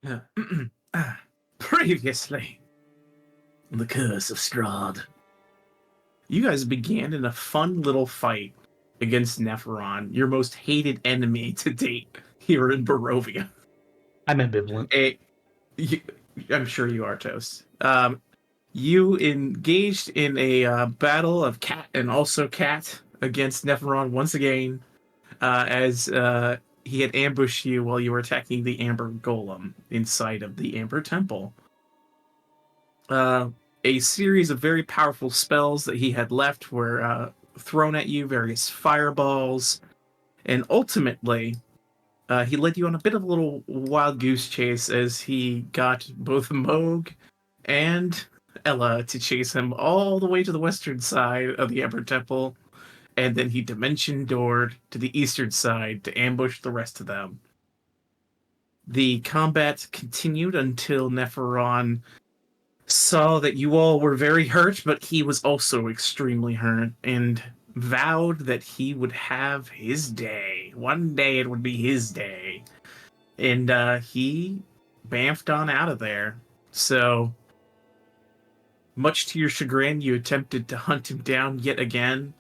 Uh, Previously, the curse of Strahd. You guys began in a fun little fight against Nephiron, your most hated enemy to date here in Barovia. I'm ambivalent. You, I'm sure you are, Toast. You engaged in a battle of cat and also cat against Nephiron once again, as he had ambushed you while you were attacking the Amber Golem inside of the Amber Temple. Uh, a series of very powerful spells that he had left were thrown at you, various fireballs, and ultimately, he led you on a bit of a little wild goose chase as he got both Moog and Ella to chase him all the way to the western side of the Emperor Temple, and then he dimension doored to the eastern side to ambush the rest of them. The combat continued until Nephiron saw that you all were very hurt, but he was also extremely hurt and vowed that he would have his day. One day it would be his day. And he bamfed on out of there. So, much to your chagrin, you attempted to hunt him down yet again.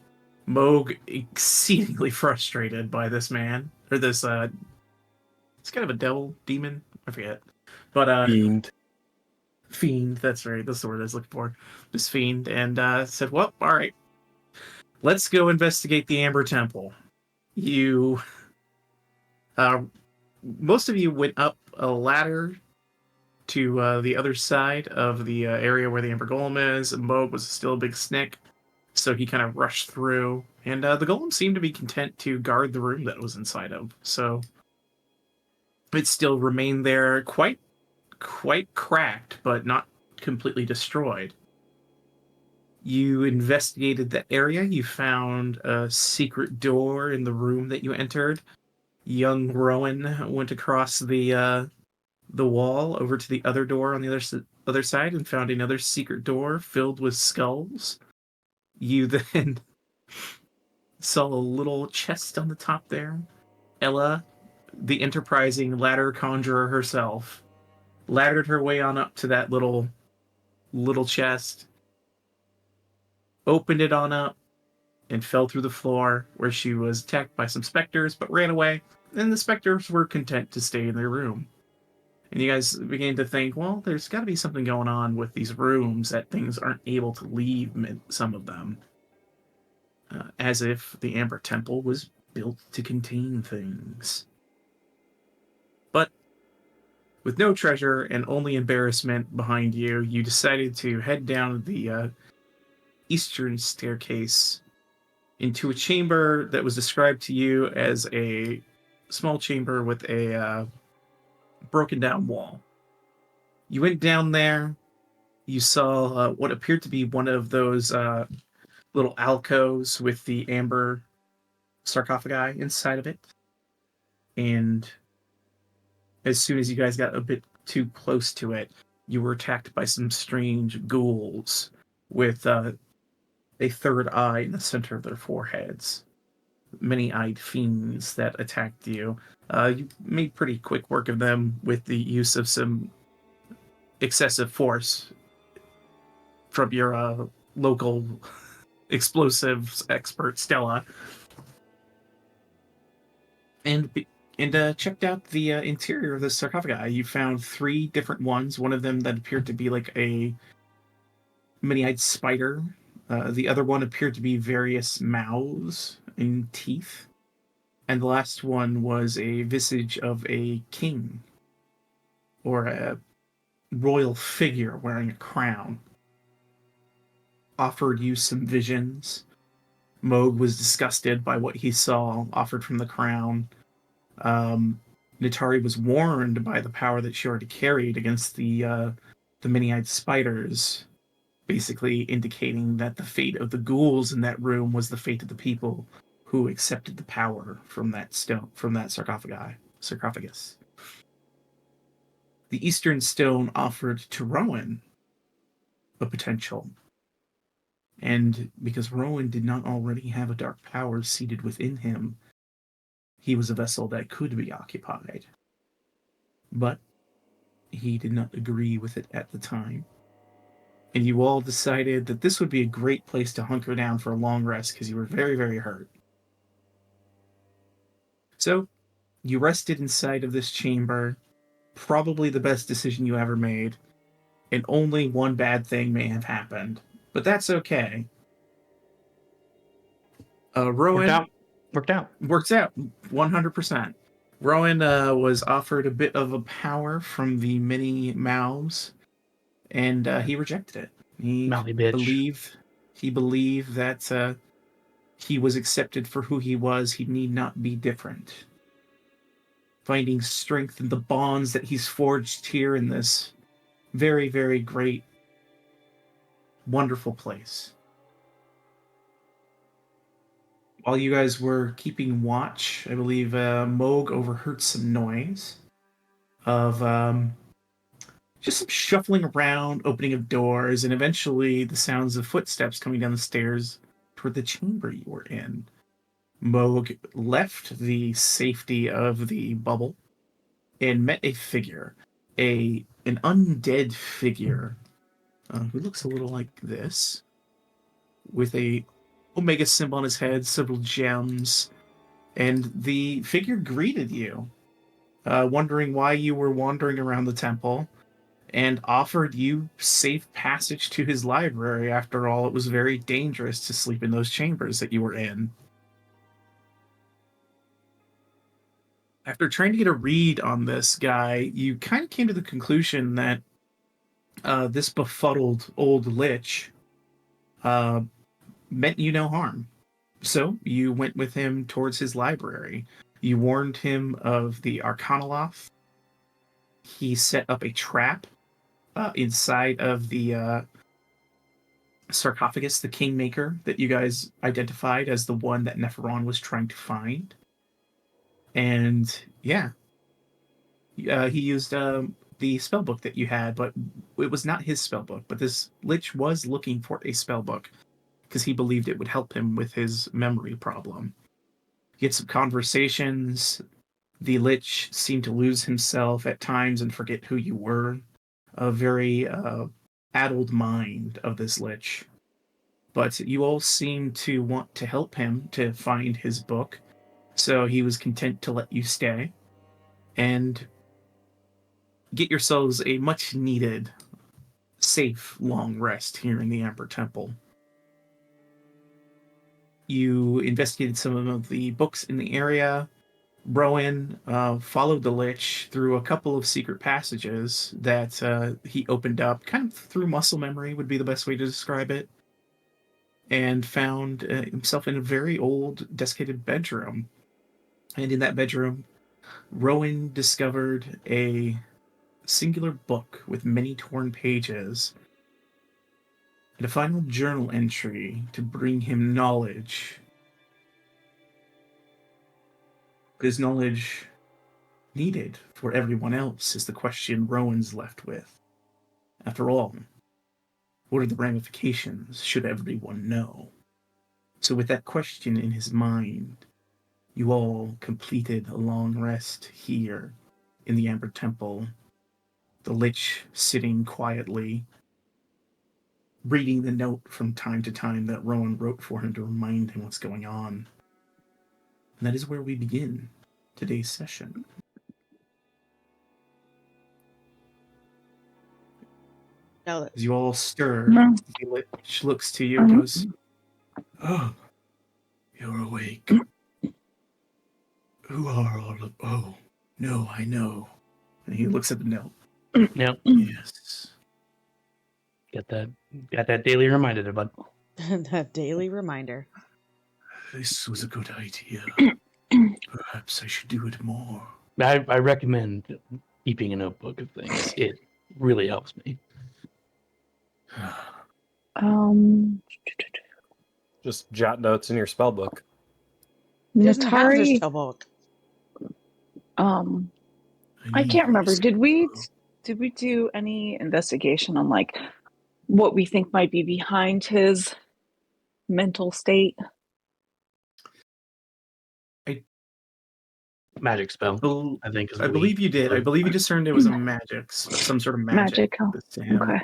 Moog, exceedingly frustrated by this man, or this, it's kind of a devil, demon, I forget. But, Fiend, that's right, that's the word I was looking for. This fiend, and said, well, all right, let's go investigate the Amber Temple. You, most of you went up a ladder to the other side of the area where the Amber Golem is. Moog was still a big snick, so he kind of rushed through, and the Golem seemed to be content to guard the room that it was inside of, so it still remained there, quite cracked, but not completely destroyed. You investigated the area. You found a secret door in the room that you entered. Young Rowan went across the wall over to the other door on the other side and found another secret door filled with skulls. You then saw a little chest on the top there. Ella, the enterprising ladder conjurer herself, laddered her way on up to that little chest, opened it on up, and fell through the floor, where she was attacked by some specters but ran away, and the specters were content to stay in their room. And you guys began to think, well, there's got to be something going on with these rooms that things aren't able to leave some of them. As if the Amber Temple was built to contain things. But with no treasure and only embarrassment behind you, you decided to head down the eastern staircase into a chamber that was described to you as a small chamber with a broken down wall. You went down there, you saw what appeared to be one of those little alcoves with the amber sarcophagi inside of it. And as soon as you guys got a bit too close to it, you were attacked by some strange ghouls with a third eye in the center of their foreheads. Many-eyed fiends that attacked you. You made pretty quick work of them with the use of some excessive force from your local explosives expert, Stella. And checked out the interior of the sarcophagi. You found 3 different ones. One of them that appeared to be like a many-eyed spider. The other one appeared to be various mouths and teeth. And the last one was a visage of a king, or a royal figure wearing a crown. Offered you some visions. Moog was disgusted by what he saw offered from the crown. Natari was warned by the power that she already carried against the many-eyed spiders, basically indicating that the fate of the ghouls in that room was the fate of the people who accepted the power from that sarcophagus. The Eastern Stone offered to Rowan a potential. And because Rowan did not already have a dark power seated within him, he was a vessel that could be occupied. But he did not agree with it at the time. And you all decided that this would be a great place to hunker down for a long rest because you were very, very hurt. So you rested inside of this chamber, probably the best decision you ever made, and only one bad thing may have happened, but that's okay. Rowan worked out. Works out 100%. Rowan was offered a bit of a power from the many mouths, and he rejected it. Mouthy bitch. He believed that he was accepted for who he was. He need not be different. Finding strength in the bonds that he's forged here in this very, very great, wonderful place. While you guys were keeping watch, I believe Moog overheard some noise of just some shuffling around, opening of doors, and eventually the sounds of footsteps coming down the stairs toward the chamber you were in. Moog left the safety of the bubble and met a figure, an undead figure who looks a little like this, with a Omega symbol on his head, several gems, and the figure greeted you, wondering why you were wandering around the temple, and offered you safe passage to his library. After all, it was very dangerous to sleep in those chambers that you were in. After trying to get a read on this guy, you kind of came to the conclusion that this befuddled old lich meant you no harm. So you went with him towards his library. You warned him of the Arcanoloth. He set up a trap inside of the sarcophagus, the Kingmaker, that you guys identified as the one that Nephiron was trying to find. And yeah, he used the spellbook that you had, but it was not his spellbook. But this lich was looking for a spellbook because he believed it would help him with his memory problem. You had some conversations. The lich seemed to lose himself at times and forget who you were. A very addled mind of this lich. But you all seemed to want to help him to find his book, so he was content to let you stay and get yourselves a much needed, safe, long rest here in the Amber Temple. You investigated some of the books in the area. Rowan followed the lich through a couple of secret passages that he opened up, kind of through muscle memory would be the best way to describe it, and found himself in a very old, desiccated bedroom. And in that bedroom, Rowan discovered a singular book with many torn pages and a final journal entry to bring him knowledge. But his knowledge needed for everyone else is the question Rowan's left with. After all, what are the ramifications should everyone know? So with that question in his mind, you all completed a long rest here in the Amber Temple, the lich sitting quietly, reading the note from time to time that Rowan wrote for him to remind him what's going on. And that is where we begin today's session. As you all stir, the lich looks to you and goes, "Oh, you're awake. Who are all of... Oh, no, I know." And he looks at the note. Yep. Yes. Got that daily reminder there, bud. That daily reminder. This was a good idea. Perhaps I should do it more. I recommend keeping a notebook of things. It really helps me. Just jot notes in your spell book. He doesn't have his Natari, spell book. I can't remember. Did we do any investigation on like what we think might be behind his mental state? magic spell, Bel- I think. Is I believe you did. I believe you discerned it was a magic, some sort of magic. Magic. That's to him. Okay.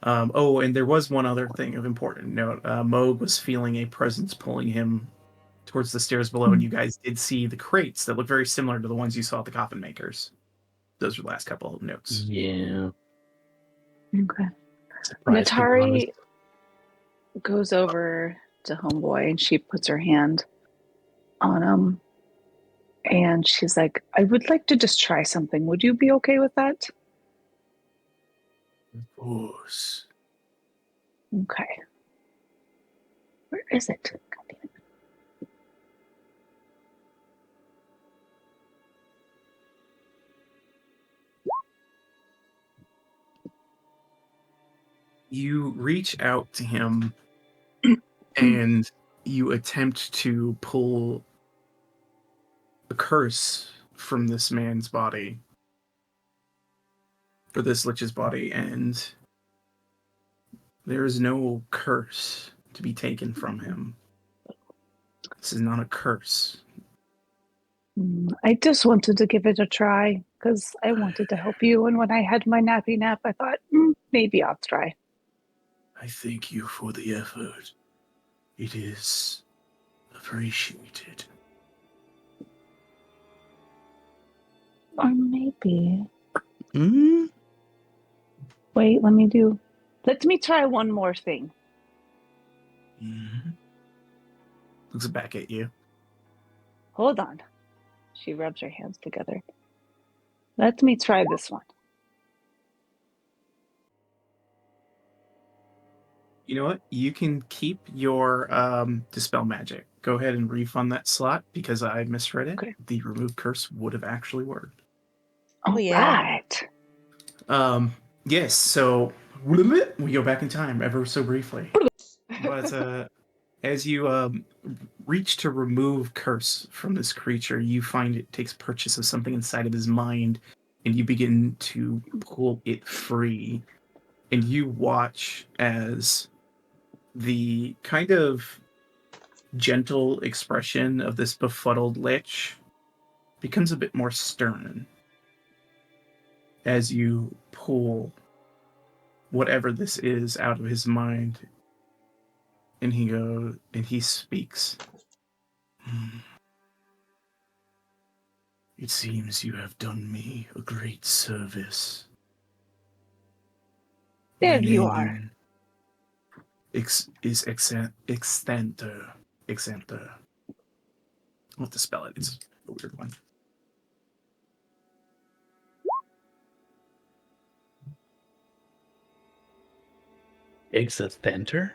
Oh, and there was one other thing of important note. Moog was feeling a presence pulling him towards the stairs below, and you guys did see the crates that look very similar to the ones you saw at the coffin makers. Those are the last couple of notes. Yeah. Okay. Surprise people on this. Natari goes over to Homeboy and she puts her hand on him. And she's like, I would like to just try something. Would you be okay with that? Of course. Okay. Where is it? God damn it. You reach out to him and you attempt to pull a curse from this man's body, for this lich's body, and there is no curse to be taken from him. This is not a curse. I just wanted to give it a try because I wanted to help you. And when I had my nappy nap, I thought, maybe I'll try. I thank you for the effort. It is appreciated. Or maybe. Mm? Wait, let me try one more thing. Mm-hmm. Looks back at you. Hold on. She rubs her hands together. Let me try this one. You know what? You can keep your Dispel Magic. Go ahead and refund that slot because I misread it. Okay. The remove curse would have actually worked. Oh, yeah. Right. Yes, so we go back in time ever so briefly. But as you reach to remove curse from this creature, you find it takes purchase of something inside of his mind, and you begin to pull it free. And you watch as the kind of gentle expression of this befuddled lich becomes a bit more stern as you pull whatever this is out of his mind. And he speaks. It seems you have done me a great service. There My you name are. is Extenter. Extenter. I'll have to spell it. It's a weird one. Existenter?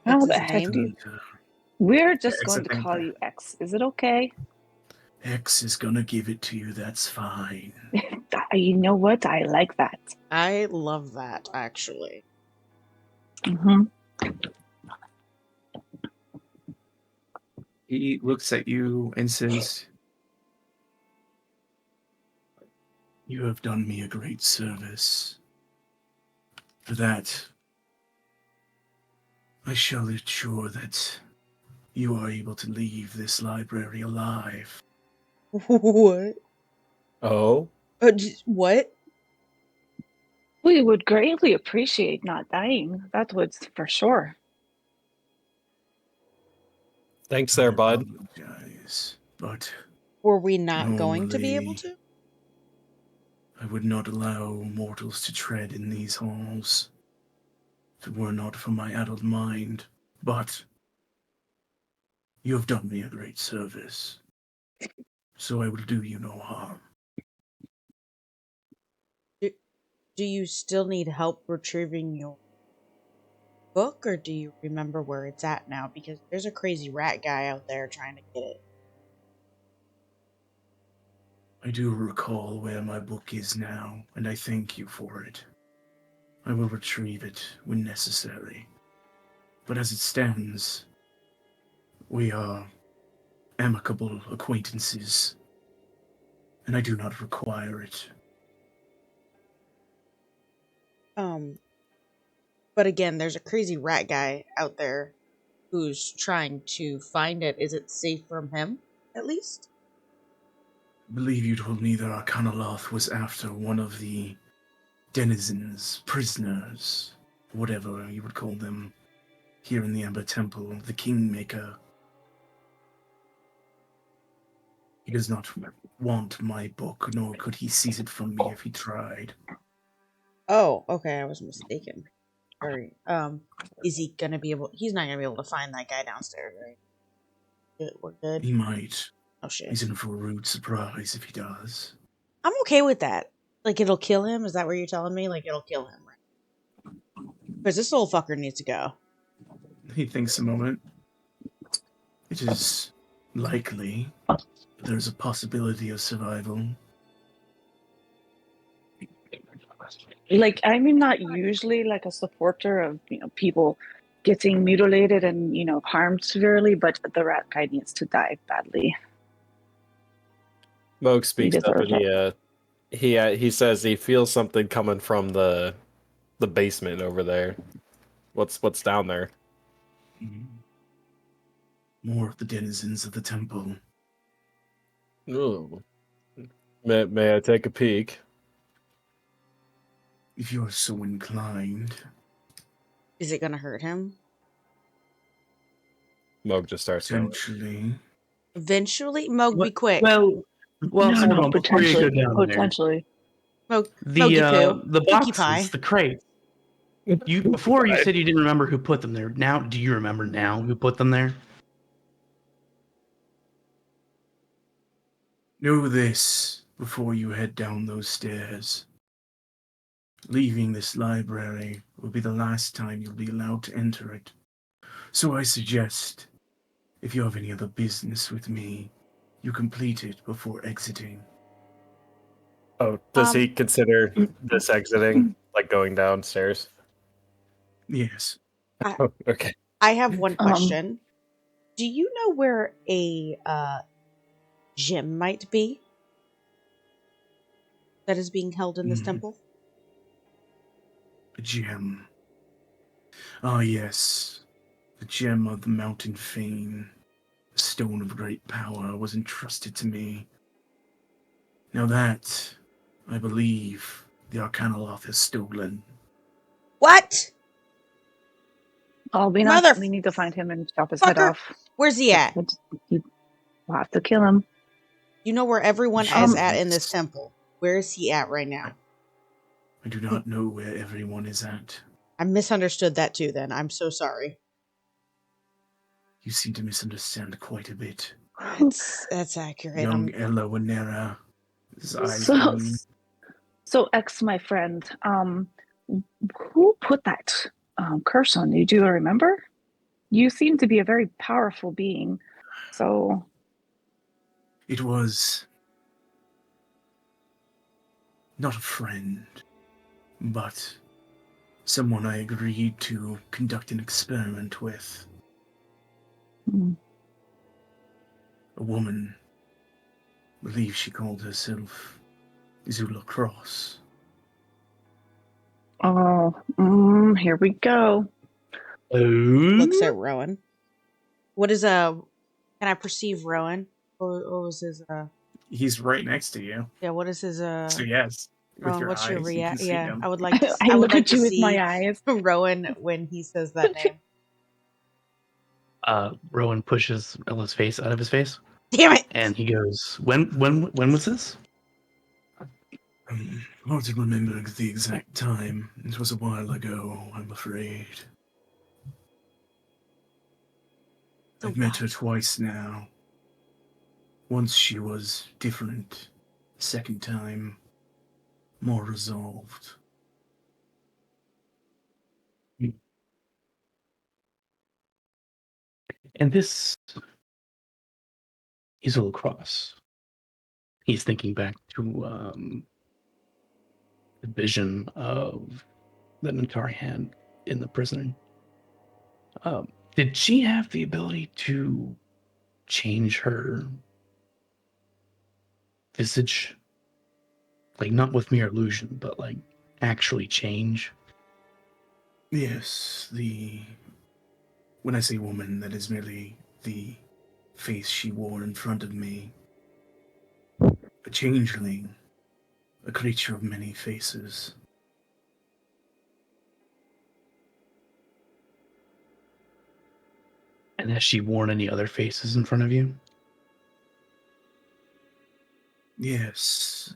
How That's the his heck name? do you? Extenter. We're just going to Extenter. call you X. Is it okay? X is gonna give it to you, that's fine. You know what? I like that. I love that, actually. Mm-hmm. He looks at you and says, you have done me a great service. For that, I shall ensure that you are able to leave this library alive. What? Oh, What? We would greatly appreciate not dying. That would for sure. thanks there, bud. Apologize, but Were we not going to be able normally to? I would not allow mortals to tread in these halls if it were not for my addled mind. But you have done me a great service, so I will do you no harm. Do you still need help retrieving your book, or do you remember where it's at now? Because there's a crazy rat guy out there trying to get it. I do recall where my book is now, and I thank you for it. I will retrieve it when necessary. But as it stands, we are amicable acquaintances, and I do not require it. But again, there's a crazy rat guy out there who's trying to find it. Is it safe from him, at least? believe you told me that Arcanaloth was after one of the denizens, prisoners, whatever you would call them, here in the Amber Temple, the Kingmaker. He does not want my book, nor could he seize it from me if he tried. Oh, okay, I was mistaken. Sorry. Is he gonna be able? He's not gonna be able to find that guy downstairs, right? We're good. He might. Oh shit. He's in for a rude surprise if he does. I'm okay with that. Like, it'll kill him? Is that what you're telling me? Like, it'll kill him, right? Because this little fucker needs to go. He thinks a moment. It is likely there's a possibility of survival. Like, I'm not usually like a supporter of, people getting mutilated and, harmed severely, but the rat guy needs to die badly. Moog speaks up deserves and he says he feels something coming from the basement over there. What's down there? More of the denizens of the temple. Ooh. May I take a peek? If you're so inclined. Is it gonna hurt him? Moog just starts going. Potentially. Eventually? Moog, be quick. Well, hold on. Before you go down there, potentially. Mogi the Pinkie boxes, Pie. the crates. Before you said you didn't remember who put them there. Now, do you remember now who put them there? Know this before you head down those stairs. Leaving this library will be the last time you'll be allowed to enter it. So I suggest, if you have any other business with me, you complete it before exiting. Oh, does he consider this exiting, like going downstairs? Yes. Oh, okay. I have one question. Do you know where a gem might be that is being held in this temple? A gem. Ah, yes. The gem of the mountain fane. A stone of great power was entrusted to me. Now that, I believe, the Arcanaloth has stolen. What? Oh, we need to find him and chop his head off. Where's he at? We'll have to kill him. You know where everyone is at in this temple. Where is he at right now? I do not know where everyone is at. I misunderstood that too then. I'm so sorry. You seem to misunderstand quite a bit. That's accurate. Young Ella Winera. So X, my friend, who put that curse on you? Do you remember? You seem to be a very powerful being. So it was not a friend, but someone I agreed to conduct an experiment with. A woman. I believe she called herself Zula Cross. Oh, here we go. Looks at Rowan. What is can I perceive Rowan? What was his He's right next to you. Yeah, what is his So yes. With your what's eyes, your reaction? Yeah, him. I would like to I look at you with my eyes. Rowan when he says that name. Rowan pushes Ella's face out of his face. Damn it! And he goes, when was this? Hard to remember the exact time. It was a while ago, I'm afraid. I've met her twice now. Once she was different. Second time, more resolved. And this is a little cross. He's thinking back to the vision of the Natari hand in the prison. Did she have the ability to change her visage? Like, not with mere illusion, but like actually change? Yes, when I say woman, that is merely the face she wore in front of me. A changeling, a creature of many faces. And has she worn any other faces in front of you? Yes.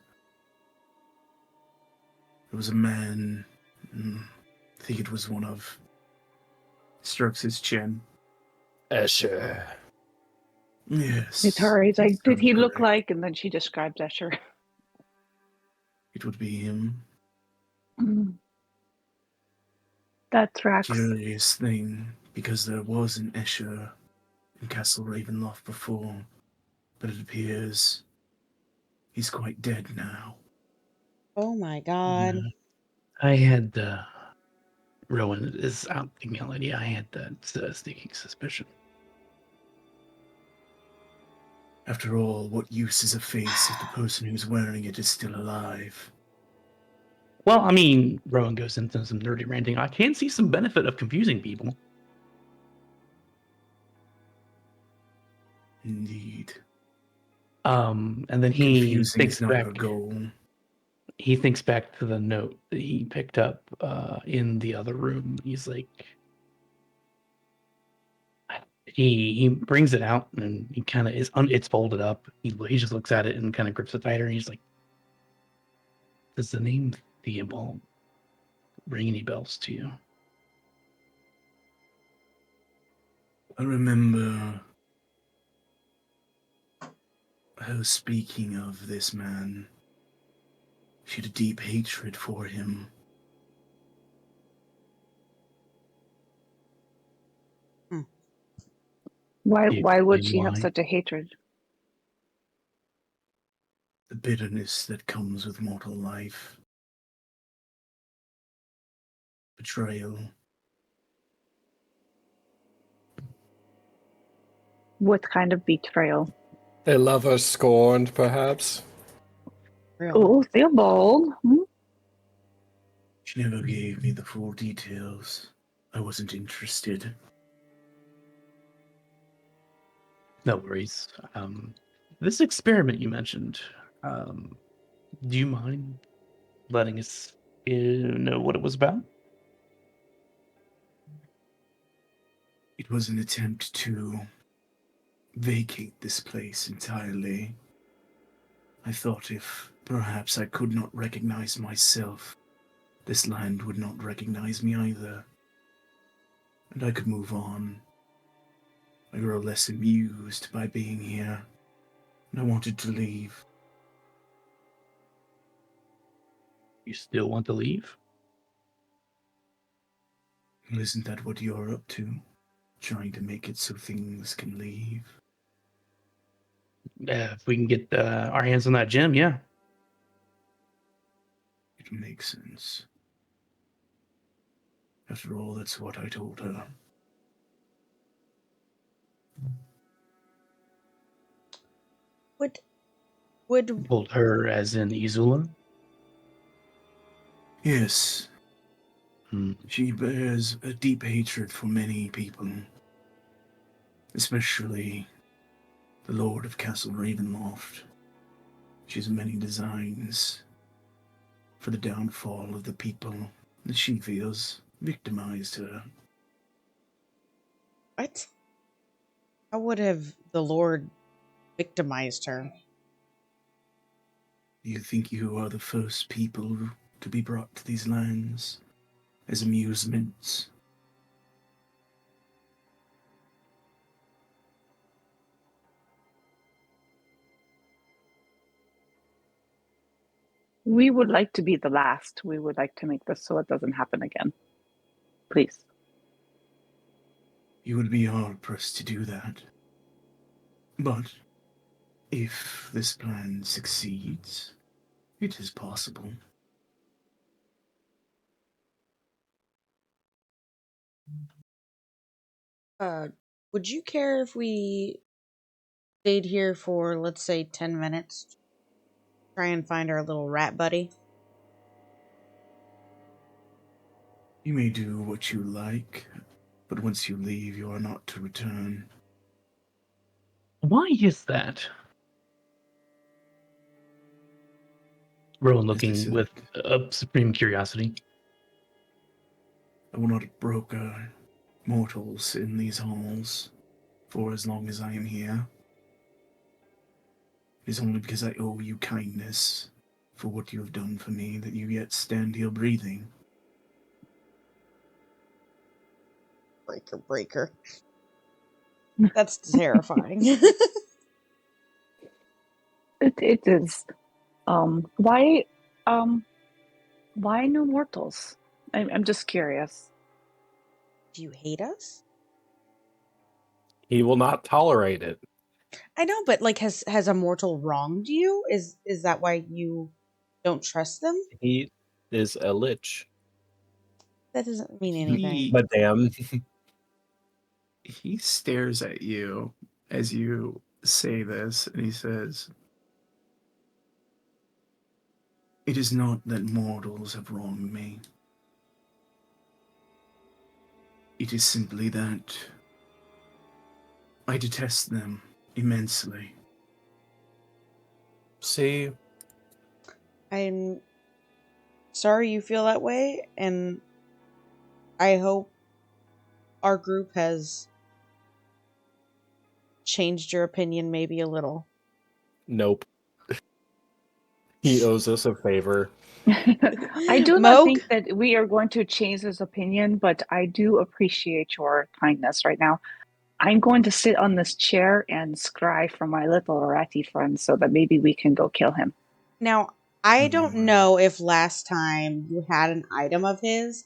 There was a man, I think it was one of... Strokes his chin. Escher. Yes. It's her. He's like, did sounds he look correct. like? And then she describes Escher. It would be him. That tracks. Curious thing, because there was an Escher in Castle Ravenloft before, but it appears he's quite dead now. Oh my god. I had, Rowan is out the melody. I had that sneaking suspicion. After all, what use is a face if the person who's wearing it is still alive? Well, I mean, Rowan goes into some nerdy ranting. I can see some benefit of confusing people. Indeed. And then he Confusing thinks is not back. our goal. He thinks back to the note that he picked up in the other room. He's like, he brings it out and he kind of is it's folded up. He just looks at it and kind of grips it tighter. And he's like, "Does the name Theobald ring any bells to you?" I remember her speaking of this man. She had a deep hatred for him. Why Can you would explain she have why? such a hatred? The bitterness that comes with mortal life. Betrayal. What kind of betrayal? A lover scorned, perhaps? Real. Oh, Theobald. She never gave me the full details. I wasn't interested. No worries. This experiment you mentioned, do you mind letting us know what it was about? It was an attempt to vacate this place entirely. I thought if perhaps I could not recognize myself, this land would not recognize me either. And I could move on. I grow less amused by being here, and I wanted to leave. You still want to leave? Well, isn't that what you're up to? Trying to make it so things can leave? If we can get our hands on that gem, yeah. It makes sense. After all, that's what I told her. Would Told her as in Izula. Yes, Hmm. she bears a deep hatred for many people, especially the Lord of Castle Ravenloft. She has many designs for the downfall of the people that she feels victimized her. what? How would have the Lord victimized her? Do you think you are the first people to be brought to these lands as amusements? We would like to be the last. We would like to make this so it doesn't happen again. Please. You would be hard-pressed to do that. But if this plan succeeds, it is possible. Would you care if we stayed here for, let's say, 10 minutes? Try and find our little rat buddy? You may do what you like, but once you leave, you are not to return. Why is that? Rowan As they looking said, with supreme curiosity. I will not broker mortals in these halls for as long as I am here. It is only because I owe you kindness for what you have done for me that you yet stand here breathing. Breaker. That's terrifying. It is. Why no mortals? I'm just curious. Do you hate us? He will not tolerate it. I know, but like, has a mortal wronged you? Is that why you don't trust them? He is a lich. That doesn't mean anything. Madame. He stares at you as you say this, and he says, "It is not that mortals have wronged me. It is simply that I detest them immensely." See, I'm sorry you feel that way, and I hope our group has changed your opinion maybe a little. nope. He owes us a favor. I do not Moog? think that we are going to change this opinion, but I do appreciate your kindness right now. I'm going to sit on this chair and scry for my little ratty friend so that maybe we can go kill him. Now, I don't Mm. know if last time you had an item of his.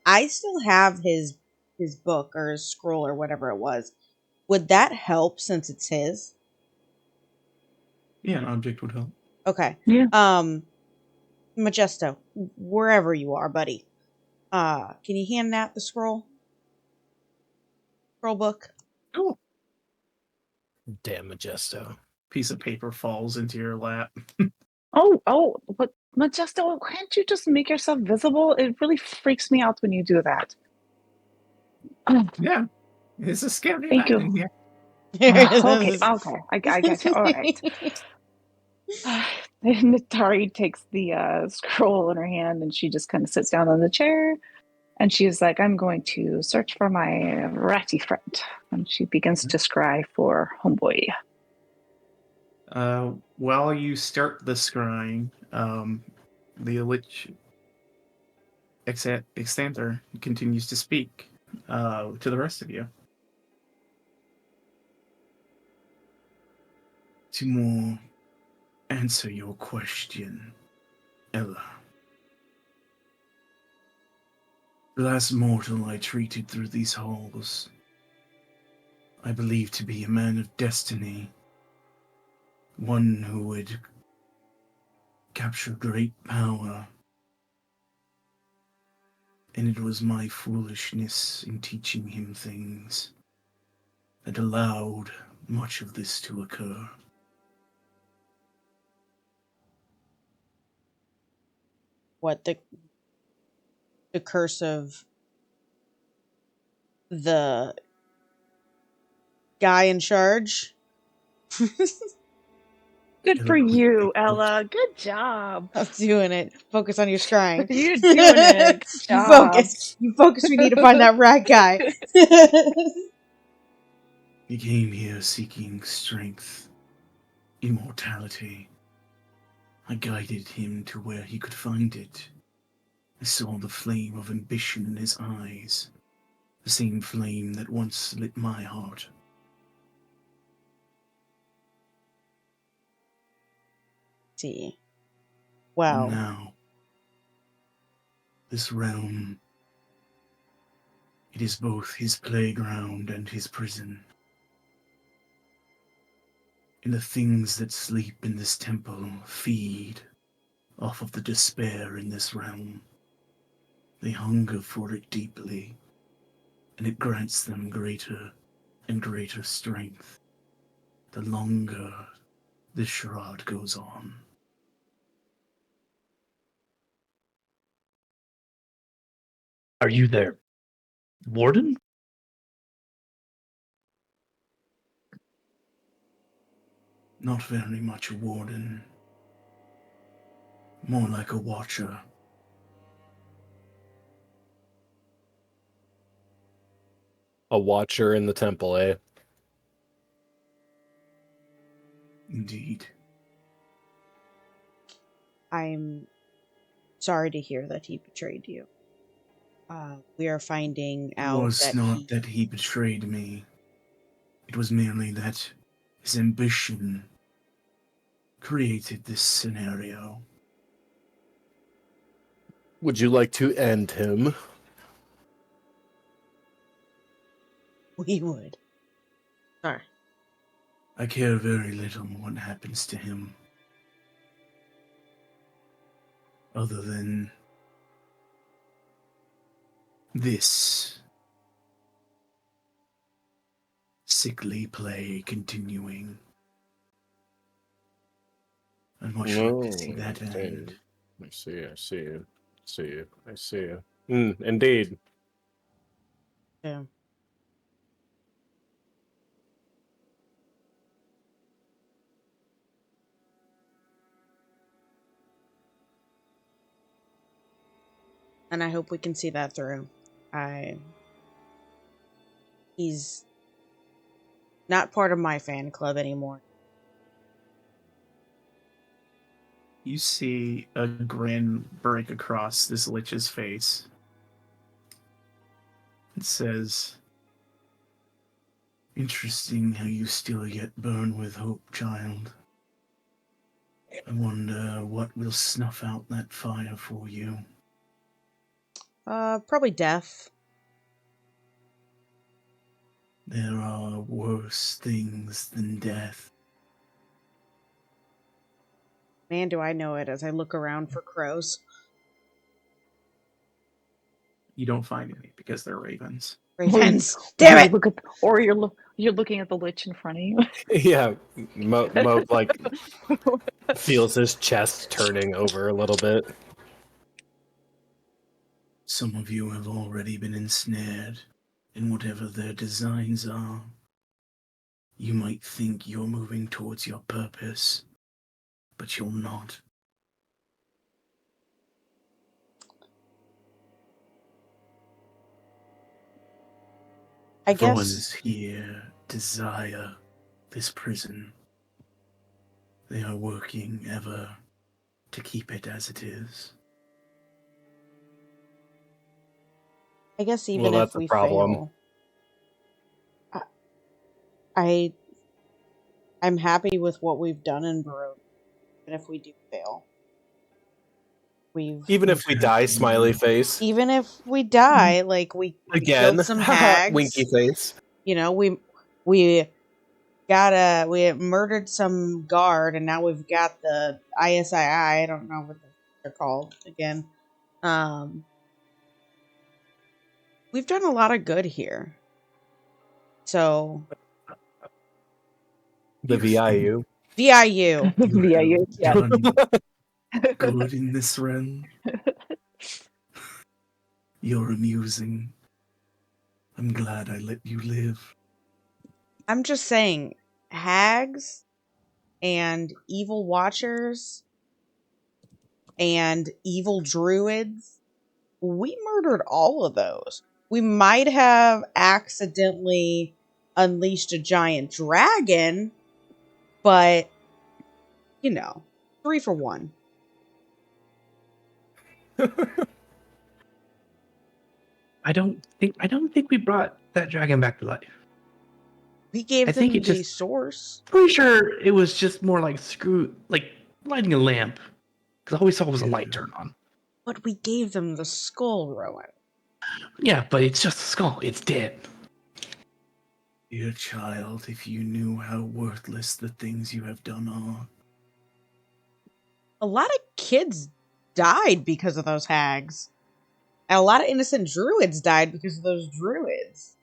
I still have his book or his scroll or whatever it was. Would that help since it's his? Yeah, an object would help. Okay. Yeah. Majesto, wherever you are, buddy. Can you hand Nat the scroll? Scroll book? Cool. Damn Majesto. Piece of paper falls into your lap. But Majesto, can't you just make yourself visible? It really freaks me out when you do that. Oh, Yeah, it's a scary thank night you. in here. Okay, I got you. All right. Natari takes the scroll in her hand and she just kind of sits down on the chair and she's like, I'm going to search for my ratty friend. And she begins to scry for Homeboy. While you start the scrying, the Lich Extanther continues to speak to the rest of you. To more answer your question, Ella. The last mortal I treated through these halls, I believe to be a man of destiny, one who would capture great power. And it was my foolishness in teaching him things that allowed much of this to occur. What, the curse of the guy in charge? Good for you, Ella. Good job. I'm doing it. Focus on your scrying. You're doing it. Good You job. focus. You focus. We need to find that rat guy. He came here seeking strength, immortality. I guided him to where he could find it. I saw the flame of ambition in his eyes, the same flame that once lit my heart. See. And Wow. now, this realm, it is both his playground and his prison. And the things that sleep in this temple feed off of the despair in this realm. They hunger for it deeply, and it grants them greater and greater strength the longer this charade goes on. Are you there, Warden? Not very much a warden, More like a watcher. A watcher in the temple, eh? Indeed. I'm sorry to hear that he betrayed you. We are finding It out was that not that he betrayed me. It was merely that his ambition created this scenario. Would you like to end him? we would. Sorry. I care very little what happens to him. Other than this sickly play continuing. I'd much like to see that end. I see you. Indeed. Yeah. And I hope we can see that through. He's not part of my fan club anymore. You see a grin break across this lich's face. It says, "Interesting how you still yet burn with hope, child. I wonder what will snuff out that fire for you." Probably death. There are worse things than death. Man, do I know it as I look around for crows. You don't find any because they're ravens. Ravens. Damn it! You're looking at the lich in front of you. Yeah, Mo like feels his chest turning over a little bit. Some of you have already been ensnared in whatever their designs are. You might think you're moving towards your purpose, but you're not. I The guess ones here desire this prison. They are working ever to keep it as it is. even Well, if that's a we problem. fail, I'm happy with what we've done in Barovia. Even if we do fail, Even if we die, smiley face. even if we die, like we Again, killed some hags. winky face. You know, we murdered some guard, and now we've got the ISII. I don't know what they're called again. We've done a lot of good here. So The VIU. VIU. VIU, yeah. Done good in this realm. You're amusing. I'm glad I let you live. I'm just saying, hags and evil watchers and evil druids, we murdered all of those. We might have accidentally unleashed a giant dragon, but, 3 for 1. I don't think we brought that dragon back to life. We gave I them think the source. Pretty sure it was just more like lighting a lamp. Because all we saw was a light turn on. But we gave them the skull, Rowan. Yeah, but it's just a skull. It's dead. Dear child, if you knew how worthless the things you have done are. A lot of kids died because of those hags. And a lot of innocent druids died because of those druids.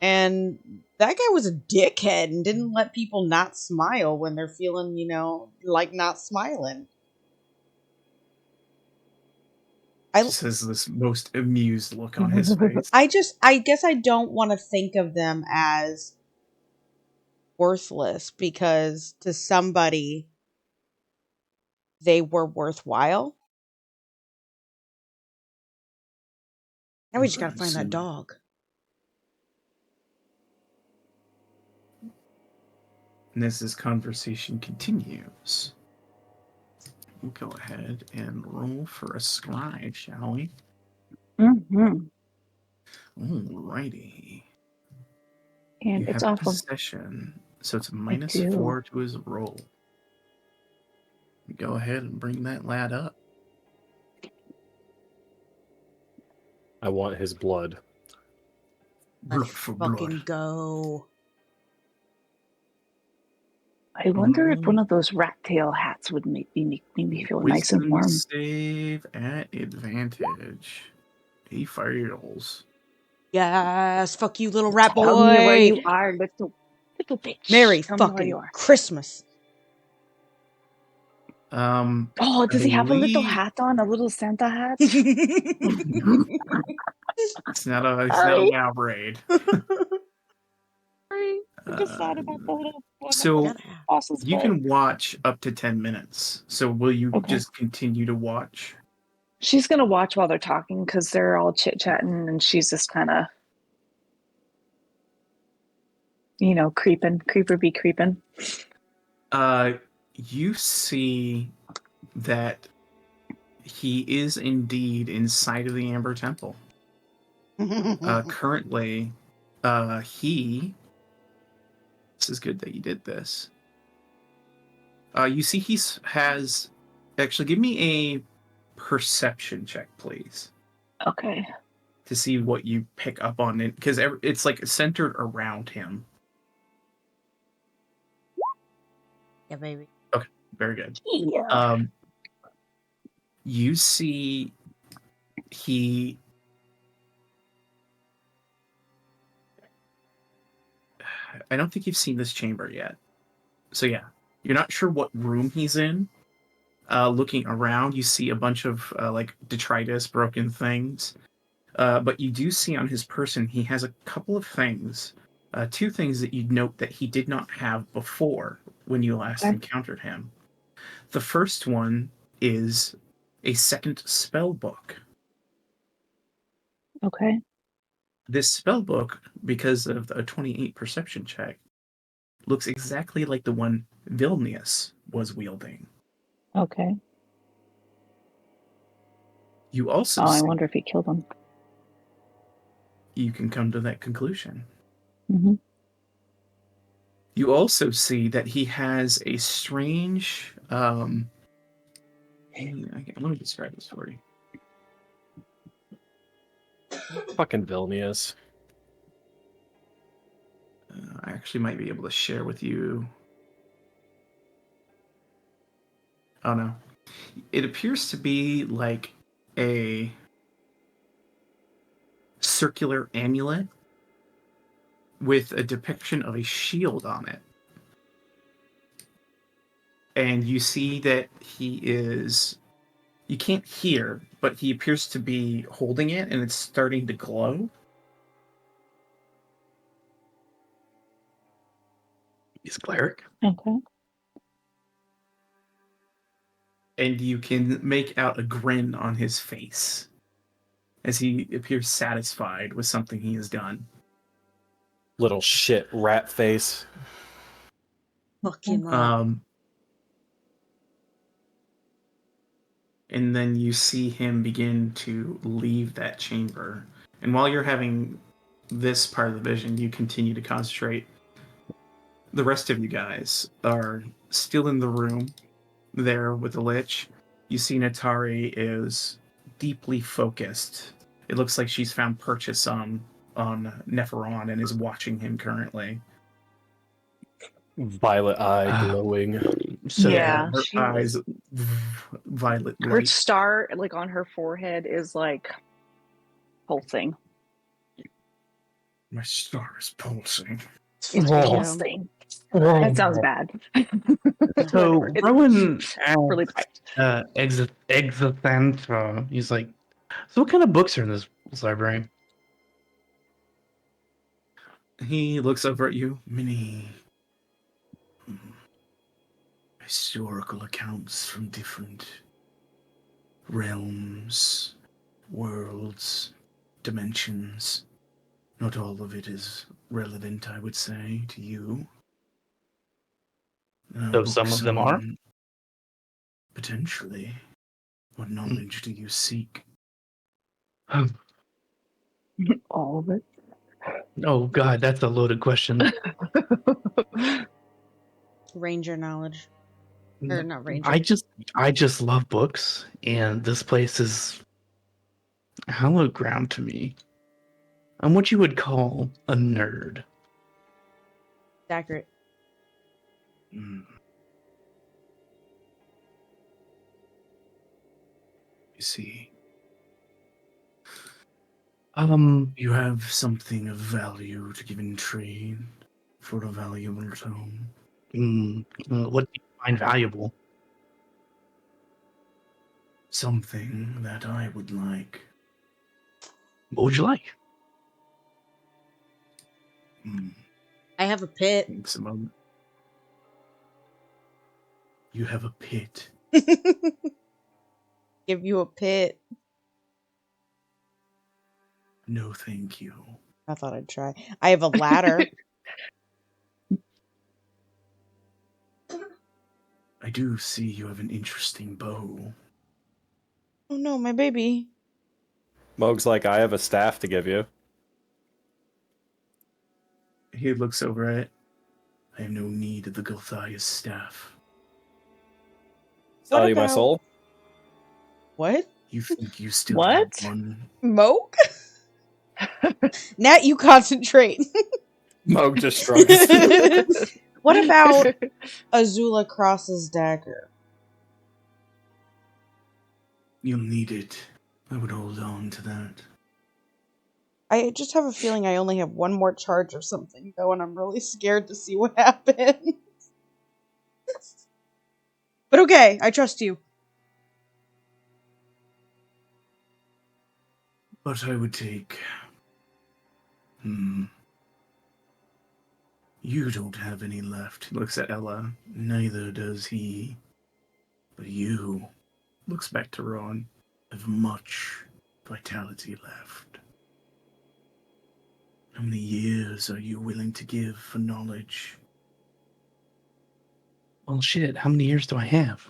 And that guy was a dickhead and didn't let people not smile when they're feeling, like not smiling. Just has this most amused look on his face. I guess I don't want to think of them as worthless, because to somebody, they were worthwhile. Now we just gotta find that dog. And as this conversation continues, we'll go ahead and roll for a scribe, shall we? Mm-hmm. Alrighty. And You it's have awful. possession, so it's a I do. -4 to his roll. Go ahead and bring that lad up. I want his blood. Blood Let's for fucking blood. go. I wonder if one of those rat tail hats would make me feel nice and Wisdom warm. save at advantage. He fails. Yes, fuck you, little rat boy. Tell me where you are, little bitch. Merry Tell me where fucking you are. Christmas. Oh, does he have a little hat on? A little Santa hat? It's not a WoW raid. I just thought about the little one. So Boss's you butt. can watch up to 10 minutes. So will you Okay. just continue to watch? She's gonna watch while they're talking because they're all chit-chatting and she's just kind of, creeper be creeping. You see that he is indeed inside of the Amber Temple. Currently, this is good that you did this. You see has, actually, give me a perception check, please, Okay. to see what you pick up on it, because it's like centered around him. Yeah, baby. Okay, very good. Yeah. You see I don't think you've seen this chamber yet. So yeah, you're not sure what room he's in. Looking around, you see a bunch of like detritus, broken things. But you do see on his person, he has a couple of things. Two things that you'd note that he did not have before when you last encountered him. The first one is a second spell book. Okay. This spell book, because of a 28 perception check, looks exactly like the one Vilnius was wielding. Okay. You also I wonder if he killed him. You can come to that conclusion. Mm-hmm. You also see that he has a strange. Let me describe this for you. Fucking Vilnius. I actually might be able to share with you. Oh no. It appears to be like a circular amulet with a depiction of a shield on it. And you see that he is. You can't hear, but he appears to be holding it and it's starting to glow. He's a cleric. Okay. And you can make out a grin on his face as he appears satisfied with something he has done. Little shit rat face. Fucking right. And then you see him begin to leave that chamber. And while you're having this part of the vision, you continue to concentrate. The rest of you guys are still in the room there with the Lich. You see Natari is deeply focused. It looks like she's found purchase on Nephiron and is watching him currently. Violet eye glowing. So Yeah, her eyes violet her light. star, like on her forehead, is like pulsing. My star is pulsing. It's pulsing. That sounds bad. So Whatever. Rowan Really asks Exithantha, he's like, so what kind of books are in this library? He looks over at you. Many historical accounts from different realms, worlds, dimensions. Not all of it is relevant, I would say, to you. So some of them are? Potentially. What knowledge do you seek? All of it. Oh God, that's a loaded question. Ranger knowledge. Or not ranger. I just love books, and this place is hallowed ground to me. I'm what you would call a nerd. Accurate. Hmm. You see, you have something of value to give in trade for a valuable tome. What do you find valuable? Something that I would like. What would you like? I have a pit. Thanks a moment. You have a pit. Give you a pit. No, thank you. I thought I'd try. I have a ladder. I do see you have an interesting bow. Oh no, my baby. Moog's like, I have a staff to give you. He looks over at it. I have no need of the Gulthias staff. What Tell you my about- soul. What? You think you still What? have one? Moke? Nat, you concentrate. Moog just shrugs. What about Azula Cross's dagger? You'll need it. I would hold on to that. I just have a feeling I only have one more charge or something, though, and I'm really scared to see what happens. But okay, I trust you. But I would take... You don't have any left. He looks at Ella. Neither does he. But you, looks back to Ron, have much vitality left. How many years are you willing to give for knowledge? Well, shit, how many years do I have?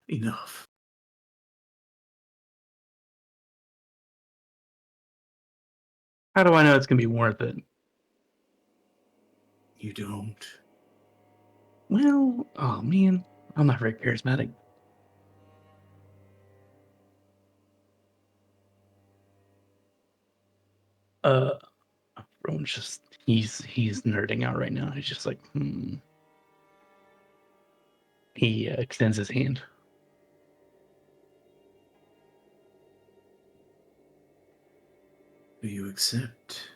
Enough. How do I know it's going to be worth it? You don't. Well, oh man, I'm not very charismatic. Rowan's just, he's nerding out right now. He's just like, He extends his hand. Do you accept?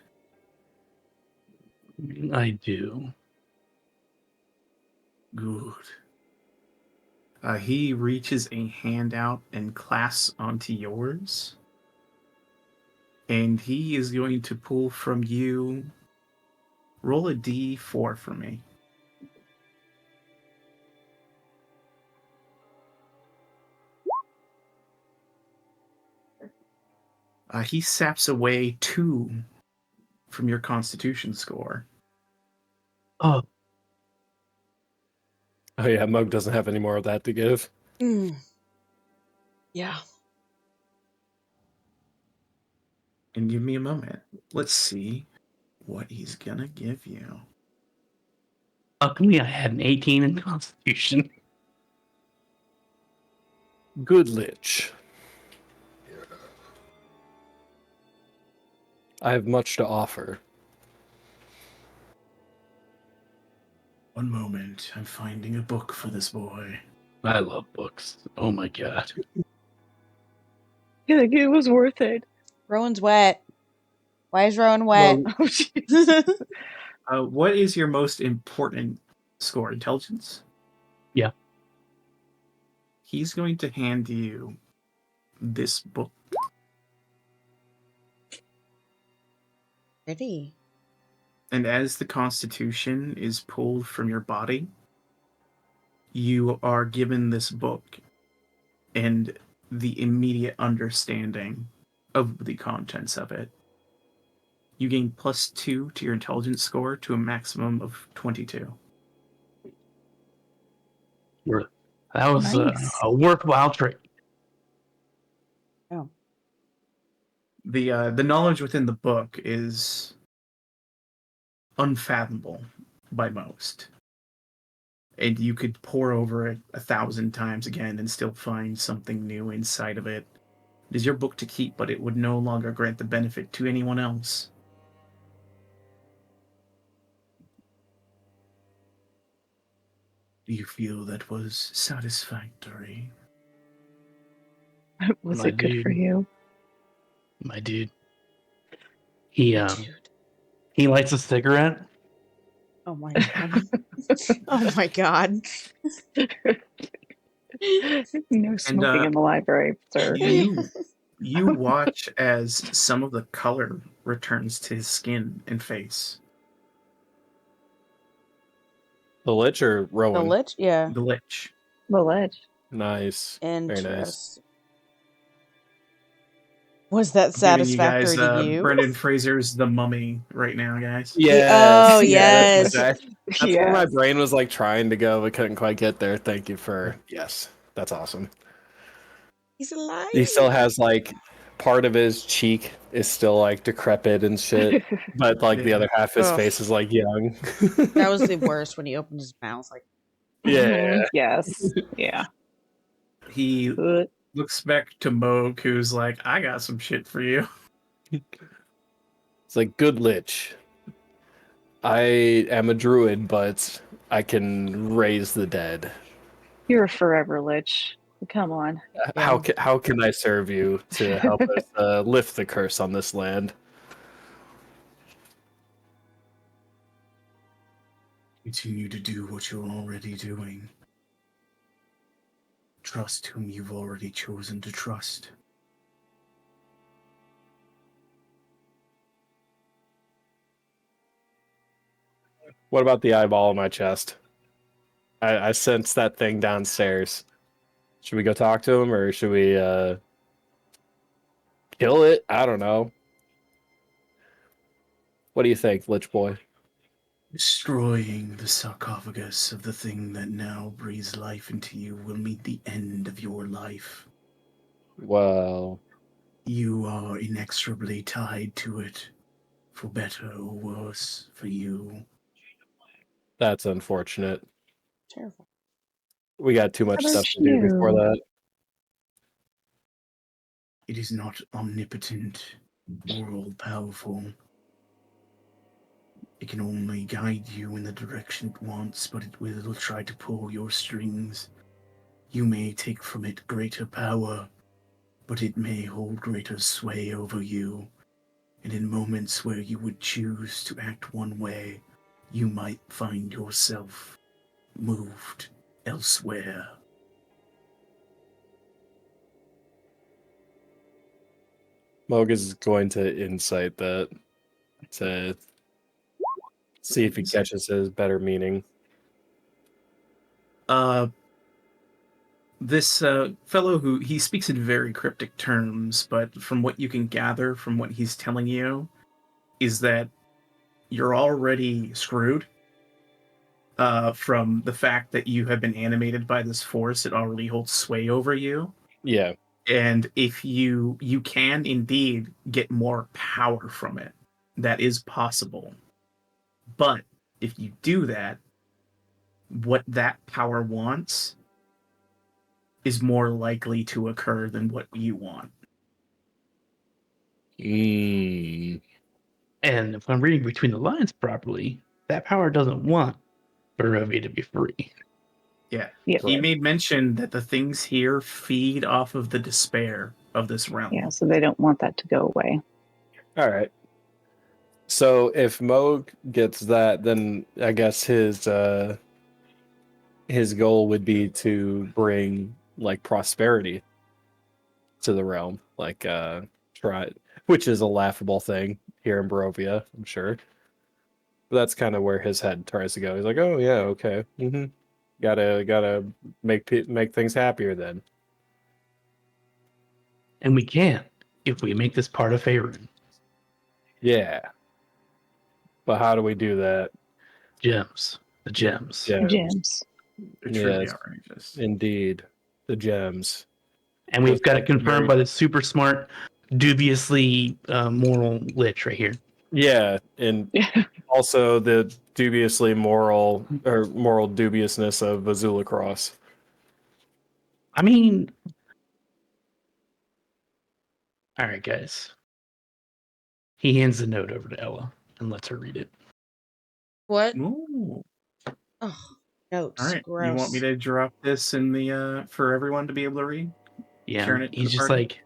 I do. Good. He reaches a hand out and clasps onto yours. And he is going to pull from you. Roll a d4 for me. He saps away 2 from your constitution score. Oh, Oh yeah, Moog doesn't have any more of that to give. Yeah. And give me a moment. Let's see what he's gonna give you. luckily I had an 18 in Constitution. Good lich. I have much to offer. One moment. I'm finding a book for this boy. I love books. Oh my god. Yeah, like, it was worth it. Rowan's wet. Why is Rowan wet? Oh, jeez. What is your most important score? Intelligence? Yeah. He's going to hand you this book. Pretty. And as the Constitution is pulled from your body, you are given this book and the immediate understanding of the contents of it. You gain +2 to your intelligence score to a maximum of 22. That was Nice. a worthwhile trade. Oh. The knowledge within the book is unfathomable by most. And you could pore over it 1,000 times again and still find something new inside of it. It is your book to keep, but it would no longer grant the benefit to anyone else. Do you feel that was satisfactory? Was My it good for dude. you? My dude. He Dude. he lights a cigarette. Oh my god. Oh my god. No smoking in the library, sir. You watch as some of the color returns to his skin and face. The Lich or The Rowan? Lich? Yeah. The Lich. The ledge. Nice. Very nice. Interesting. Was that I'm giving you satisfactory guys to you? Brendan Fraser's The Mummy right now, guys. Yes. Oh, yeah, yes. that's where my brain was like trying to go, but couldn't quite get there. Thank you for yes. That's awesome. He's alive. He still has like part of his cheek is still like decrepit and shit, but like the Yeah. other half of his Ugh. face is like young. That was the worst when he opened his mouth. Like, Yeah. Yes. Yeah. He looks back to Moog, who's like, I got some shit for you. It's like, good Lich. I am a druid, but I can raise the dead. You're a forever lich. Come on. How can I serve you to help us lift the curse on this land? Continue to do what you're already doing. Trust whom you've already chosen to trust. What about the eyeball in my chest? I sense that thing downstairs. Should we go talk to him, or should we kill it? I don't know. What do you think, Lich Boy? Destroying the sarcophagus of the thing that now breathes life into you will mean the end of your life. Well, You are inexorably tied to it, for better or worse for you. that's unfortunate. terrible. We got too much How stuff about to do before you? that. It is not omnipotent or all-powerful. It can only guide you in the direction it wants, but it will try to pull your strings. You may take from it greater power, but it may hold greater sway over you. And in moments where you would choose to act one way, you might find yourself moved elsewhere. Moog is going to insight that to see if he catches his better meaning. This fellow who he speaks in very cryptic terms, but from what you can gather from what he's telling you, is that you're already screwed. From the fact that you have been animated by this force, it already holds sway over you. Yeah. And if you can indeed get more power from it, that is possible. But if you do that, what that power wants is more likely to occur than what you want. And if I'm reading between the lines properly, that power doesn't want Barovia to be free. Yeah. Yep. He made mention that the things here feed off of the despair of this realm. Yeah, so they don't want that to go away. All right. So if Moog gets that, then I guess his goal would be to bring like prosperity to the realm, like try, which is a laughable thing here in Barovia, I'm sure. But that's kind of where his head tries to go. He's like, "Oh yeah, okay, gotta make things happier then." And we can if we make this part of Faerun. Yeah, but how do we do that? Gems. The gems. Gems. They're truly Yes. outrageous. Indeed, the gems. And we've Just got it like confirmed very- by the super smart, dubiously moral lich right here. Yeah, and also the dubiously moral dubiousness of Azula Cross. I mean, all right, guys. He hands the note over to Ella and lets her read it. What? Ooh. Oh, notes. All right. Gross. You want me to drop this in the for everyone to be able to read? Yeah, Sharing it to he's the just party? like,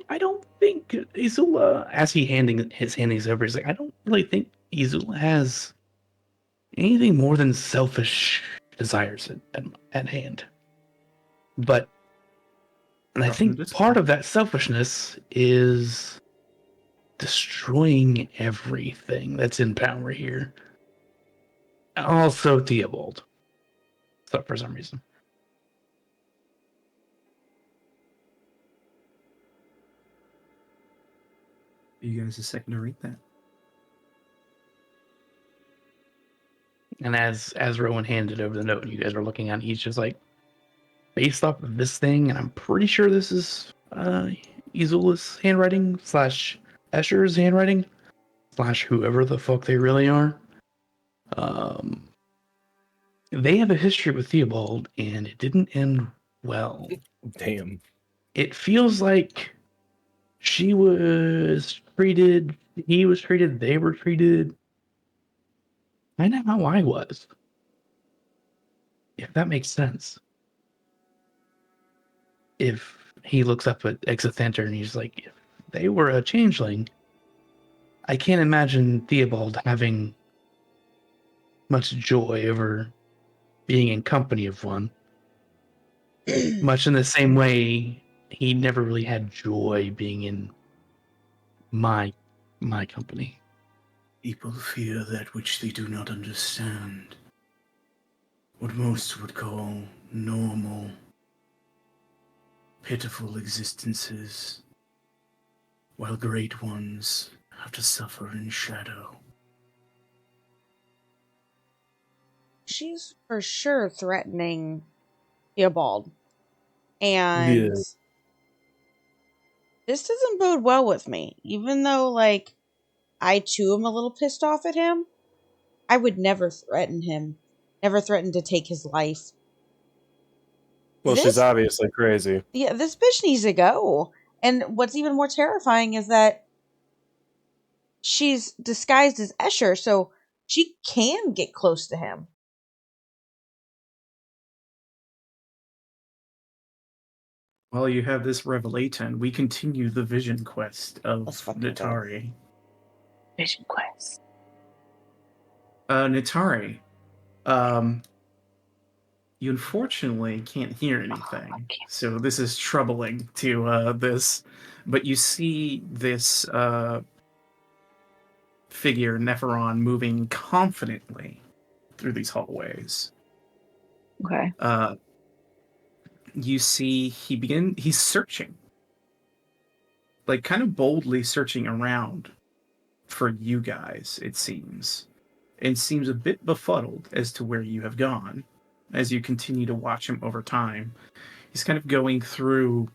I don't think Izula, as he handing these over, he's like, I don't really think Izula has anything more than selfish desires at hand. But and I Dropping the think discipline. part of that selfishness is destroying everything that's in power here. Also Theobald. So for some reason. You guys a second to read that. And as Rowan handed over the note and you guys are looking at it, he's just like, based off of this thing, and I'm pretty sure this is Izula's handwriting / Escher's handwriting / whoever the fuck they really are. They have a history with Theobald, and it didn't end well. Damn. It feels like he was treated, they were treated kind of how I was. If that makes sense. If he looks up at Exothanter and he's like, if they were a changeling, I can't imagine Theobald having much joy over being in company of one. Much in the same way, he never really had joy being in my company. People fear that which they do not understand. What most would call normal, pitiful existences, while great ones have to suffer in shadow. She's for sure threatening Theobald. And Yeah. this doesn't bode well with me. Even though, like, I too am a little pissed off at him, I would never threaten him. Never threaten to take his life. Well, she's obviously crazy. Yeah, this bitch needs to go. And what's even more terrifying is that she's disguised as Escher, so she can get close to him. While you have this revelation, we continue the vision quest of Let's fucking go. Natari. Vision quest. Natari, you unfortunately can't hear anything, so this is troubling to this. But you see this figure, Nephiron, moving confidently through these hallways. Okay. You see he's searching, like kind of boldly searching around for you guys, it seems, and seems a bit befuddled as to where you have gone. As you continue to watch him over time, he's kind of going through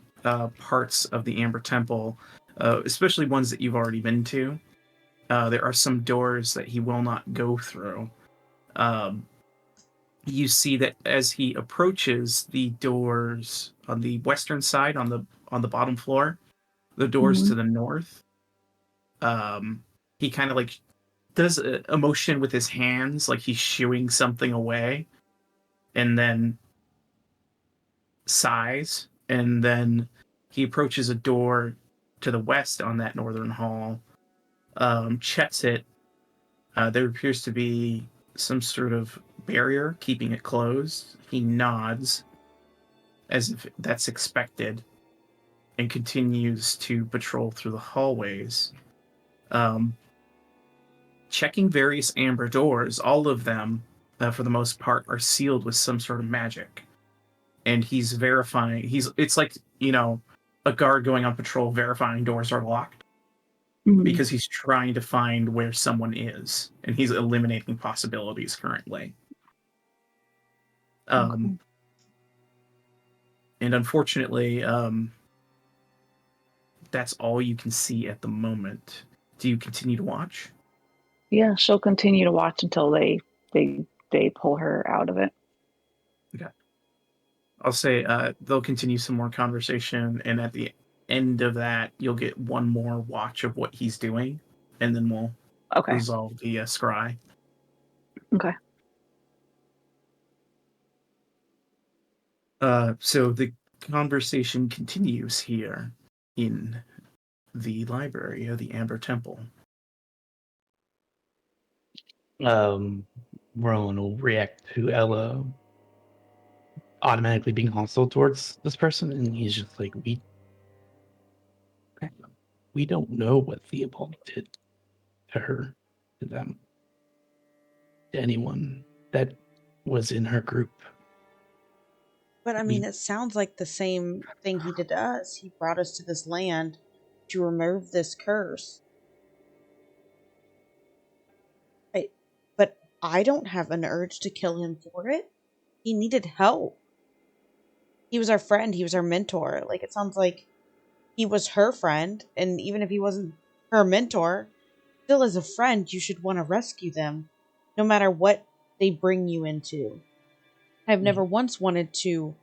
parts of the Amber Temple, especially ones that you've already been to. There are some doors that he will not go through. You see that as he approaches the doors on the western side, on the bottom floor, the doors to the north, he kind of like does a motion with his hands, like he's shooing something away, and then sighs, and then he approaches a door to the west on that northern hall, checks it. There appears to be some sort of barrier keeping it closed. He nods as if that's expected and continues to patrol through the hallways. checking various amber doors. All of them, for the most part, are sealed with some sort of magic. And he's verifying. It's like, a guard going on patrol verifying doors are locked because he's trying to find where someone is, and he's eliminating possibilities currently. And unfortunately, that's all you can see at the moment. Do you continue to watch? Yeah, she'll continue to watch until they pull her out of it. Okay. I'll say they'll continue some more conversation, and at the end of that, you'll get one more watch of what he's doing, and then we'll resolve the scry. Okay. So the conversation continues here in the library of the Amber Temple. Rowan will react to Ella automatically being hostile towards this person, and he's just like, we don't know what Theobald did to her, to them, to anyone that was in her group. But I mean, it sounds like the same thing he did to us. He brought us to this land to remove this curse. But I don't have an urge to kill him for it. He needed help. He was our friend. He was our mentor. Like, it sounds like he was her friend. And even if he wasn't her mentor, still as a friend, you should want to rescue them, no matter what they bring you into. I've never once wanted to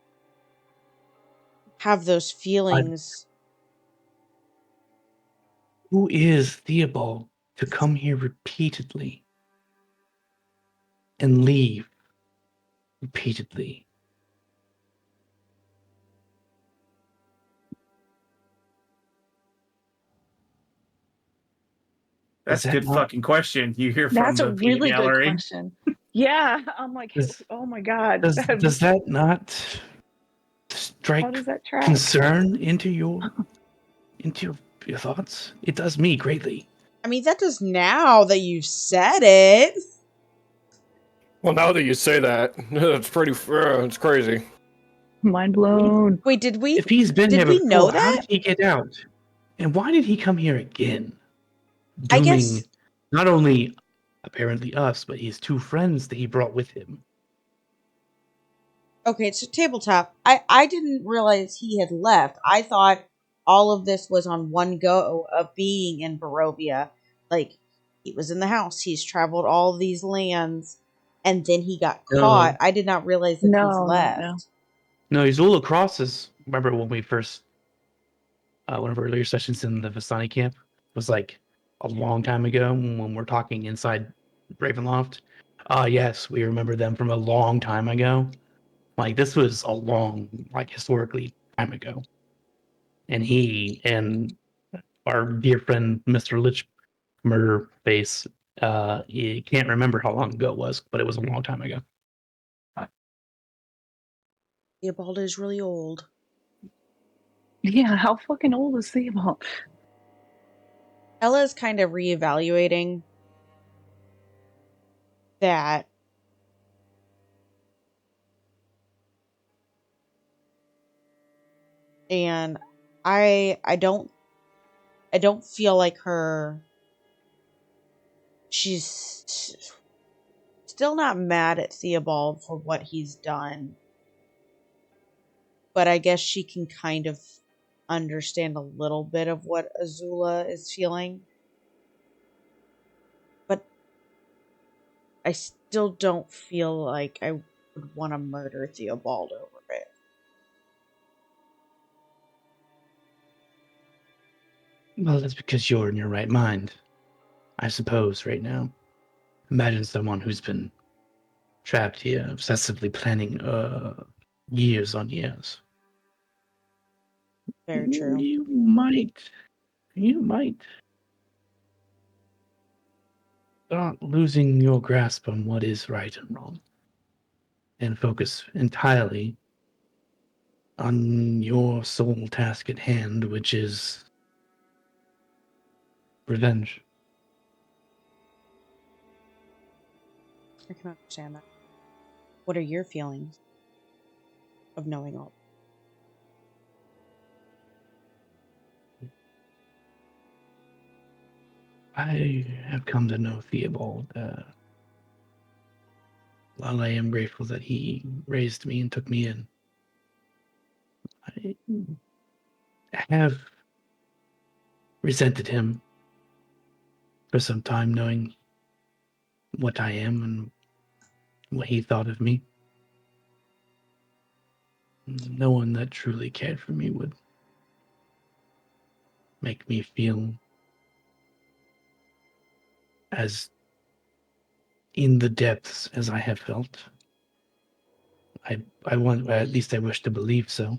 have those feelings. Who is Theobald to come here repeatedly and leave repeatedly? That's a good fucking question. You hear from That's a the really good gallery. question. Yeah, I'm like, oh my god. Does that not strike How does that track? concern into your thoughts? It does me greatly. I mean, that does now that you've said it. Well, now that you say that, it's pretty. It's crazy. Mind blown. Wait, did we? If he's been here we before, know how that? did he get out? And why did he come here again? I Dooming guess. not only apparently us, but his two friends that he brought with him. Okay, so tabletop. I didn't realize he had left. I thought all of this was on one go of being in Barovia. Like, he was in the house. He's traveled all these lands, and then he got caught. I did not realize that he's left. No, he's all across us. Remember when we first, one of our earlier sessions in the Vistani camp was like a long time ago when we're talking inside Ravenloft. Yes, we remember them from a long time ago. Like, this was a long, like, historically time ago. And he and our dear friend, Mr. Lich Murder Face, he can't remember how long ago it was, but it was a long time ago. Theobald is really old. Yeah, how fucking old is Theobald? Ella's kind of reevaluating that. And I don't feel like she's still not mad at Theobald for what he's done. But I guess she can kind of understand a little bit of what Azula is feeling. But I still don't feel like I would want to murder Theobald over it. Well, that's because you're in your right mind, I suppose, right now. Imagine someone who's been trapped here, obsessively planning years on years. Very true. You might start losing your grasp on what is right and wrong, and focus entirely on your sole task at hand, which is revenge. I can understand that. What are your feelings of knowing all? I have come to know Theobald. While I am grateful that he raised me and took me in, I have resented him for some time, knowing what I am and what he thought of me. No one that truly cared for me would make me feel as in the depths as I have felt. I want, at least I wish to believe so.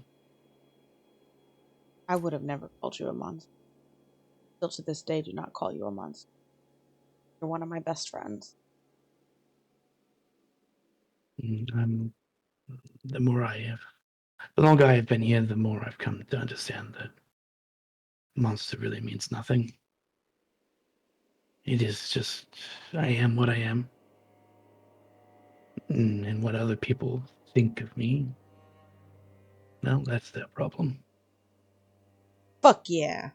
I would have never called you a monster. Still to this day, do not call you a monster. You're one of my best friends. The longer I have been here, the more I've come to understand that monster really means nothing. It is just, I am what I am. And what other people think of me, no, that's their problem. Fuck yeah.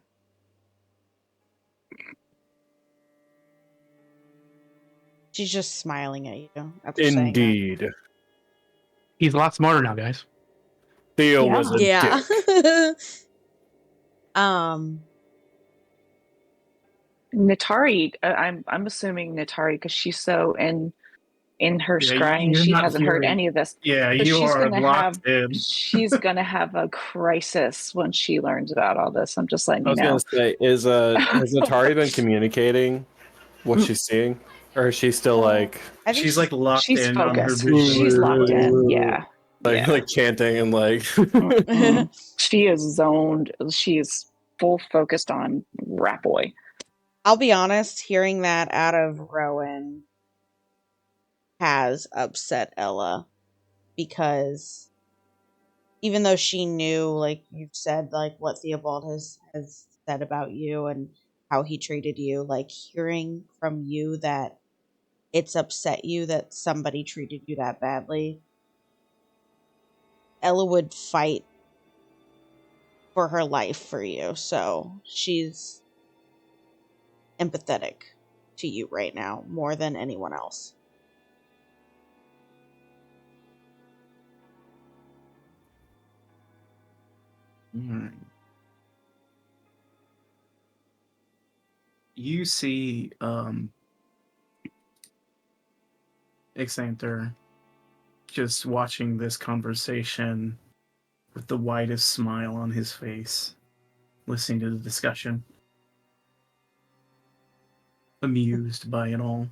She's just smiling at you after saying that. Indeed. He's a lot smarter now, guys. Theo was a Yeah. dick. Natari, I'm assuming Natari because she's so in her Yeah, scrying, you're she not hasn't heard hearing. any of this. Yeah, So you are locked in. she's gonna have a crisis when she learns about all this. I'm just letting I you was gonna know. say, has Atari been communicating what she's seeing, or is she still like I think She's like locked She's in on her focused. vision. She's locked in. Yeah. like Yeah. chanting and like Mm-mm. She is zoned. She is full focused on Rat Boy. I'll be honest, hearing that out of Rowan has upset Ella because even though she knew, like you've said, like what Theobald has said about you and how he treated you, like hearing from you that it's upset you that somebody treated you that badly, Ella would fight for her life for you. So she's empathetic to you right now more than anyone else. Alright. You see Ixanther just watching this conversation with the widest smile on his face, listening to the discussion, amused by it all.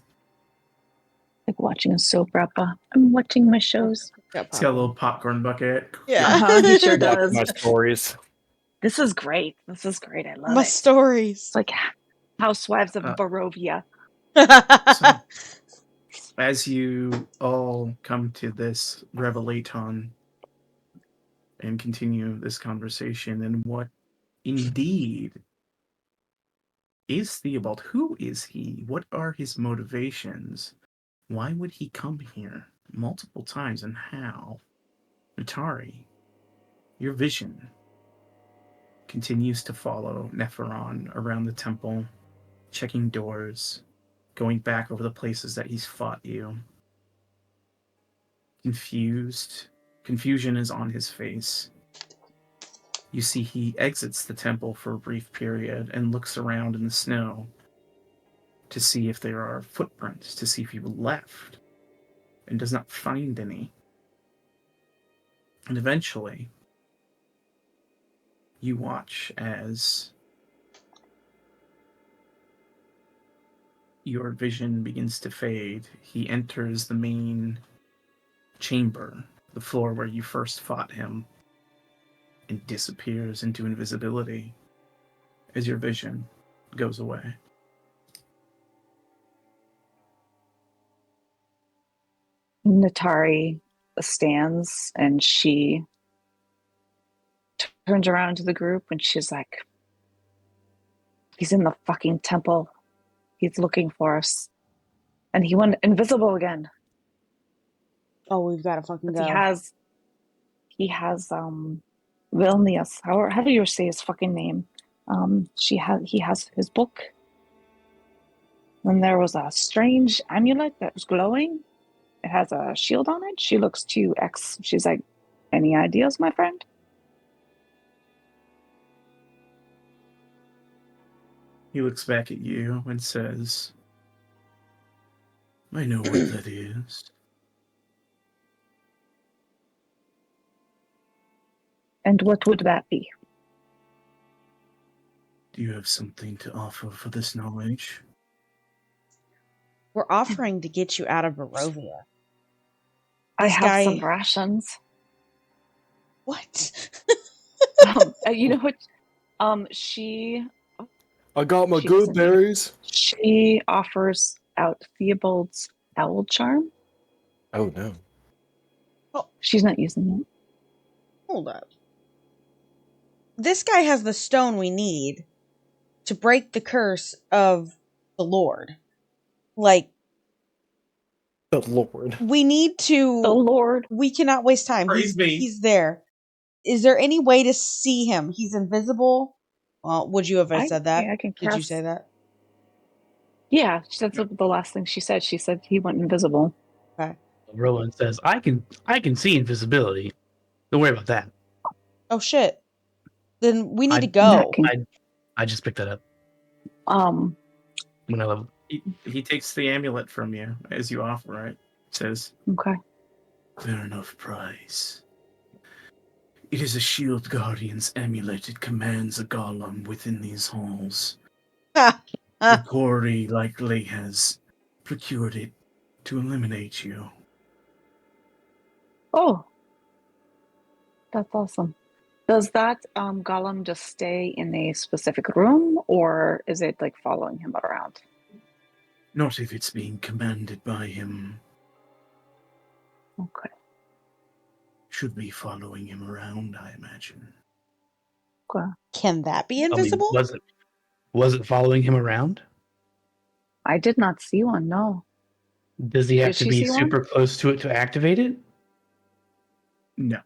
Like watching a soap opera. I'm watching my shows. He's got a little popcorn bucket. Yeah. He sure watch does. my stories. This is great. This is great. I love My it. stories. It's like Housewives of Uh, Barovia. So, as you all come to this revelaton and continue this conversation, and what indeed is Theobald? Who is he? What are his motivations? Why would he come here multiple times, and how? Natari, your vision continues to follow Nephiron around the temple, checking doors, going back over the places that he's fought you. Confused. Confusion is on his face. You see he exits the temple for a brief period and looks around in the snow to see if there are footprints, to see if he left, and does not find any. And eventually, you watch as your vision begins to fade. He enters the main chamber, the floor where you first fought him, and disappears into invisibility as your vision goes away. Natari stands and she turns around to the group and she's like, he's in the fucking temple. He's looking for us. And he went invisible again. Oh, we've got to fucking But go. he has Vilnius. How do you say his fucking name? He has his book. Then there was a strange amulet that was glowing. It has a shield on it. She looks to X. She's like, any ideas, my friend? He looks back at you and says, I know what that is. And what would that be? Do you have something to offer for this knowledge? We're offering to get you out of Barovia. I This have guy- some rations. What? You know what? She I got my She good doesn't- berries. she offers out Theobald's owl charm. Oh no. She's not using it. Hold up. This guy has the stone we need to break the curse of the Lord. Like, The Lord. we need to. The Lord. We cannot waste time. Praise me. He's there. Is there any way to see him? He's invisible. Well, would you have said that? I can Did you cast- say that? Yeah, that's the last thing she said. She said he went invisible. Okay. Rowan says, I can see invisibility. Don't worry about that. Oh shit. Then we need to That go. can- I just picked that up Um, when I leveled. He takes the amulet from you as you offer it. Says, okay. fair enough price. It is a shield guardian's amulet. It commands a golem within these halls. The quarry likely has procured it to eliminate you. Oh, that's awesome. Does that golem just stay in a specific room, or is it like following him around? Not if it's being commanded by him. Okay. Should be following him around, I imagine. Okay. Can that be I mean, invisible? was it following him around? I did not see one. No. Does he have Did to she be see one? super close to it to activate it? No.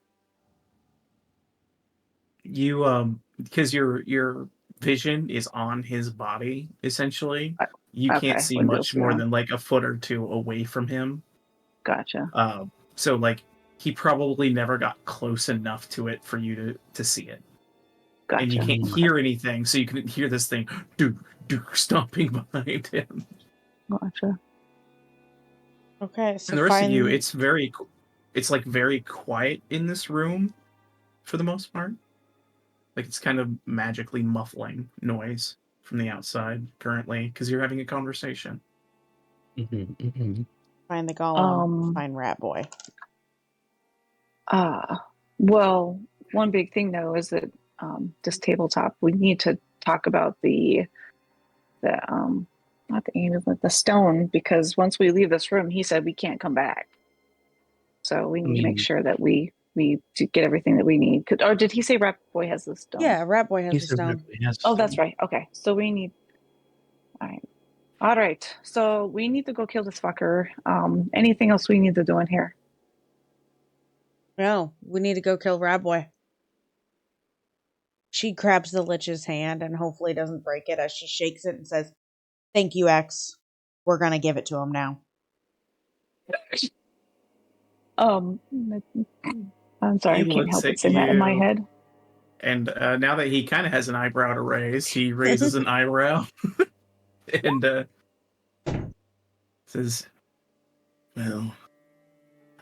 You because your vision is on his body, essentially. You Okay, can't see we'll much see more one. than like a foot or two away from him. Gotcha. So like he probably never got close enough to it for you to see it. Gotcha. And you can't hear anything, so you can hear this thing do stomping behind him. Gotcha. Okay, so And the rest of you, find- it's like very quiet in this room for the most part. Like it's kind of magically muffling noise from the outside currently because you're having a conversation. find the golem. Um, Find Rat Boy. Well, one big thing though is that this tabletop, we need to talk about the not the amulet, the stone, because once we leave this room, he said we can't come back. So we need to make sure that we to get everything that we need. Or did he say Rat Boy has the stone? Yeah, Rat Boy has the stone. Oh, that's right. Okay, so we need. All right. So we need to go kill this fucker. Anything else we need to do in here? No, we need to go kill Rat Boy. She grabs the Lich's hand and hopefully doesn't break it as she shakes it and says, "Thank you, X. We're gonna give it to him now." I'm sorry, I He can't looks help but at say that in my you. head. And now that he kind of has an eyebrow to raise, he raises an eyebrow and says, well,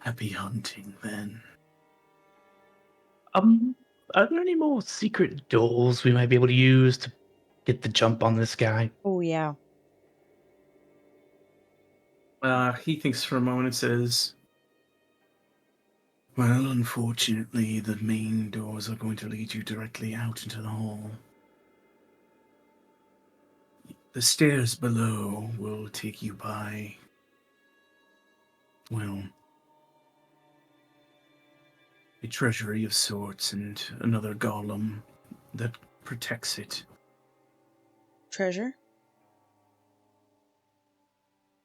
happy hunting then. Are there any more secret doors we might be able to use to get the jump on this guy? Oh yeah. He thinks for a moment and says, well, unfortunately, the main doors are going to lead you directly out into the hall. The stairs below will take you by, well, a treasury of sorts and another golem that protects it. Treasure?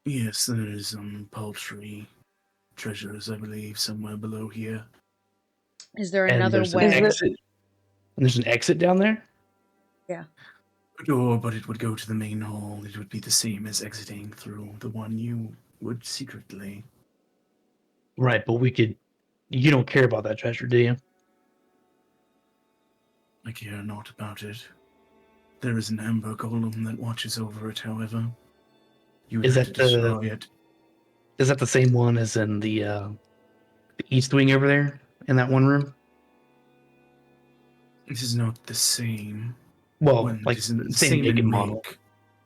Yes, there is paltry treasures, I believe, somewhere below here. Is there And another there's an way? exit. And there's an exit down there? A door, but it would go to the main hall. It would be the same as exiting through the one you would secretly. Right, but we could. You don't care about that treasure, do you? I care not about it. There is an amber golem that watches over it, however. You would Is have to that the- destroy it. Is that the same one as in the east wing over there in that one room? This is not the same. Well, One, like it is the same make and model. make,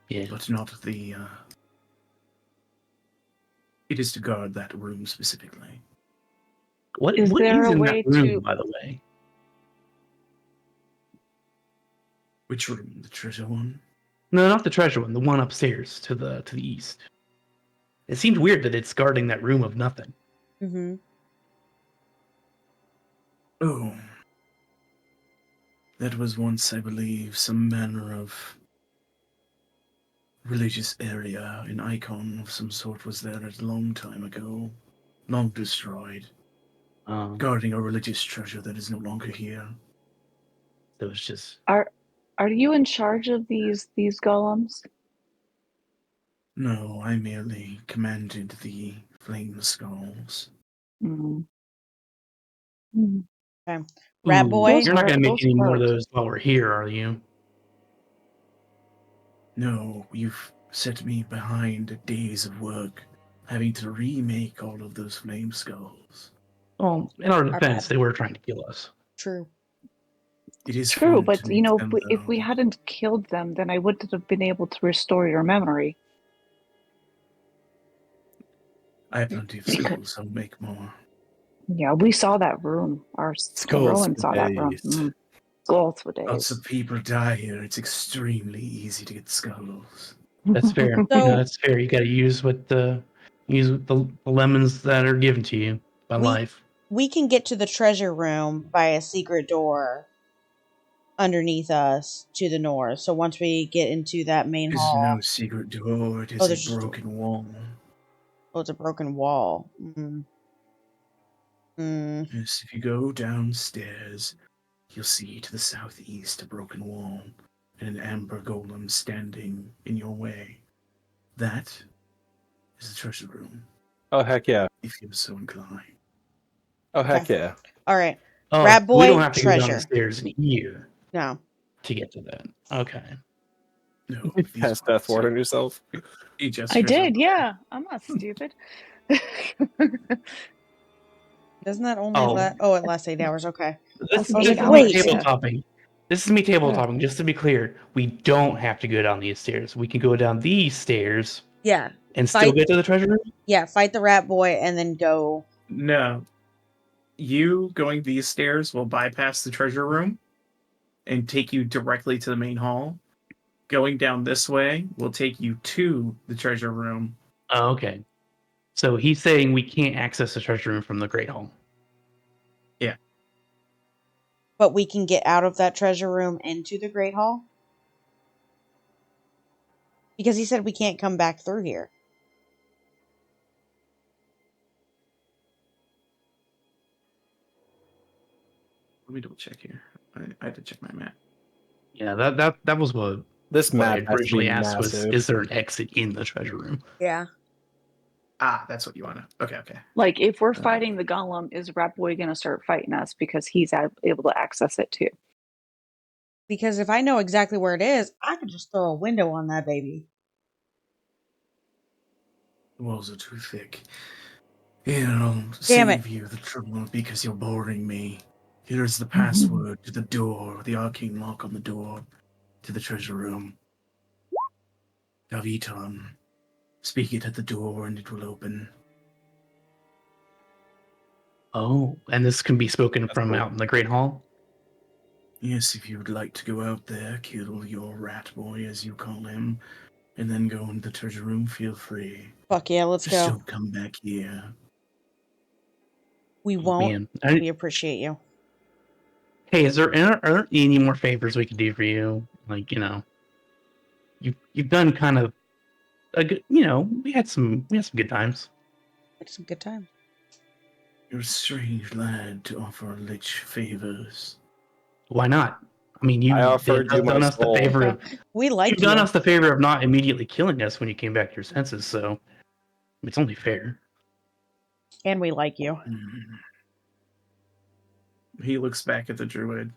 Yeah. but not the. It is to guard that room specifically. What Is what there is a in way that room, to- by the way? Which room? The treasure one? No, not the treasure one. The one upstairs to the east. It seemed weird that it's guarding that room of nothing. Mm-hmm. Oh. That was once, I believe, some manner of religious area. An icon of some sort was there a long time ago. Long destroyed. Guarding a religious treasure that is no longer here. It was just Are you in charge of these golems? No, I merely commanded the flame skulls. Mm. Mm. Rat Ooh, boy? You're not going to make Those any more of hurt. those while we're here, are you? No, you've set me behind days of work, having to remake all of those flame skulls. Well, in our Our defense, bad. they were trying to kill us. True. It is True, fun but to you make know, them, if we though. hadn't killed them, then I wouldn't have been able to restore your memory. I have plenty of skulls, I'll make more. Yeah, we saw that room. Skulls Rowan for saw that room. days. Skulls for Lots days. of people die here. It's extremely easy to get skulls. That's fair. So- That's fair. You got to use the lemons that are given to you by life. We can get to the treasure room by a secret door underneath us to the north. So once we get into that main There's hall, no secret door. It Oh, is there's a just a door. broken wall. oh, it's a broken wall. Mm. Mm. Yes, if you go downstairs, you'll see to the southeast a broken wall and an amber golem standing in your way. That is the treasure room, Oh heck yeah! if you're so inclined. Oh heck Okay. yeah! All right. Oh, Rat we boy, don't have to go down the treasure. stairs in here No. to get to that. Okay. No, You these cast ones Death Ward here- on yourself. he just I treasure did, room. yeah. I'm not stupid. Doesn't that only Oh. last? Oh, it lasts 8 hours. Okay. This, I was this like, is oh, me wait. tabletopping. This is me Yeah. tabletopping. Just to be clear, we don't have to go down these stairs. We can go down these stairs Yeah. and still Fight- get to the treasure room. Yeah. Fight the rat boy and then go. No. You going these stairs will bypass the treasure room and take you directly to the main hall. Going down this way will take you to the treasure room. Oh, okay. So he's saying we can't access the treasure room from the Great Hall. But we can get out of that treasure room into the Great Hall? Because he said we can't come back through here. Let me double check here. I had to check my map. Yeah, that was what This I map has to originally be asked was, massive. is there an exit in the treasure room? Yeah. Ah, that's what you want to. Okay. Like, if we're fighting the golem, is Rat Boy going to start fighting us because he's able to access it too? Because if I know exactly where it is, I could just throw a window on that baby. The walls are too thick. Here, I'll Damn save you the trouble because you're boring me. Here's the password to the door, the arcane lock on the door to the treasure room. Daviton. Speak it at the door and it will open. Oh, and this can be spoken That's from cool. out in the Great Hall? Yes, if you'd like to go out there, kill your rat boy, as you call him, and then go into the treasure room, feel free. Fuck yeah, let's Just go. don't come back here. We won't. Man. We appreciate you. Hey, are there any more favors we can do for you? Like, you've done kind of a good, we had some good times. It's a good time. You're a strange lad to offer lich favors. Why not? I mean, I offered you my done us the soul. favor of We like you've done you. us the favor of not immediately killing us when you came back to your senses, so it's only fair. And we like you. He looks back at the druid.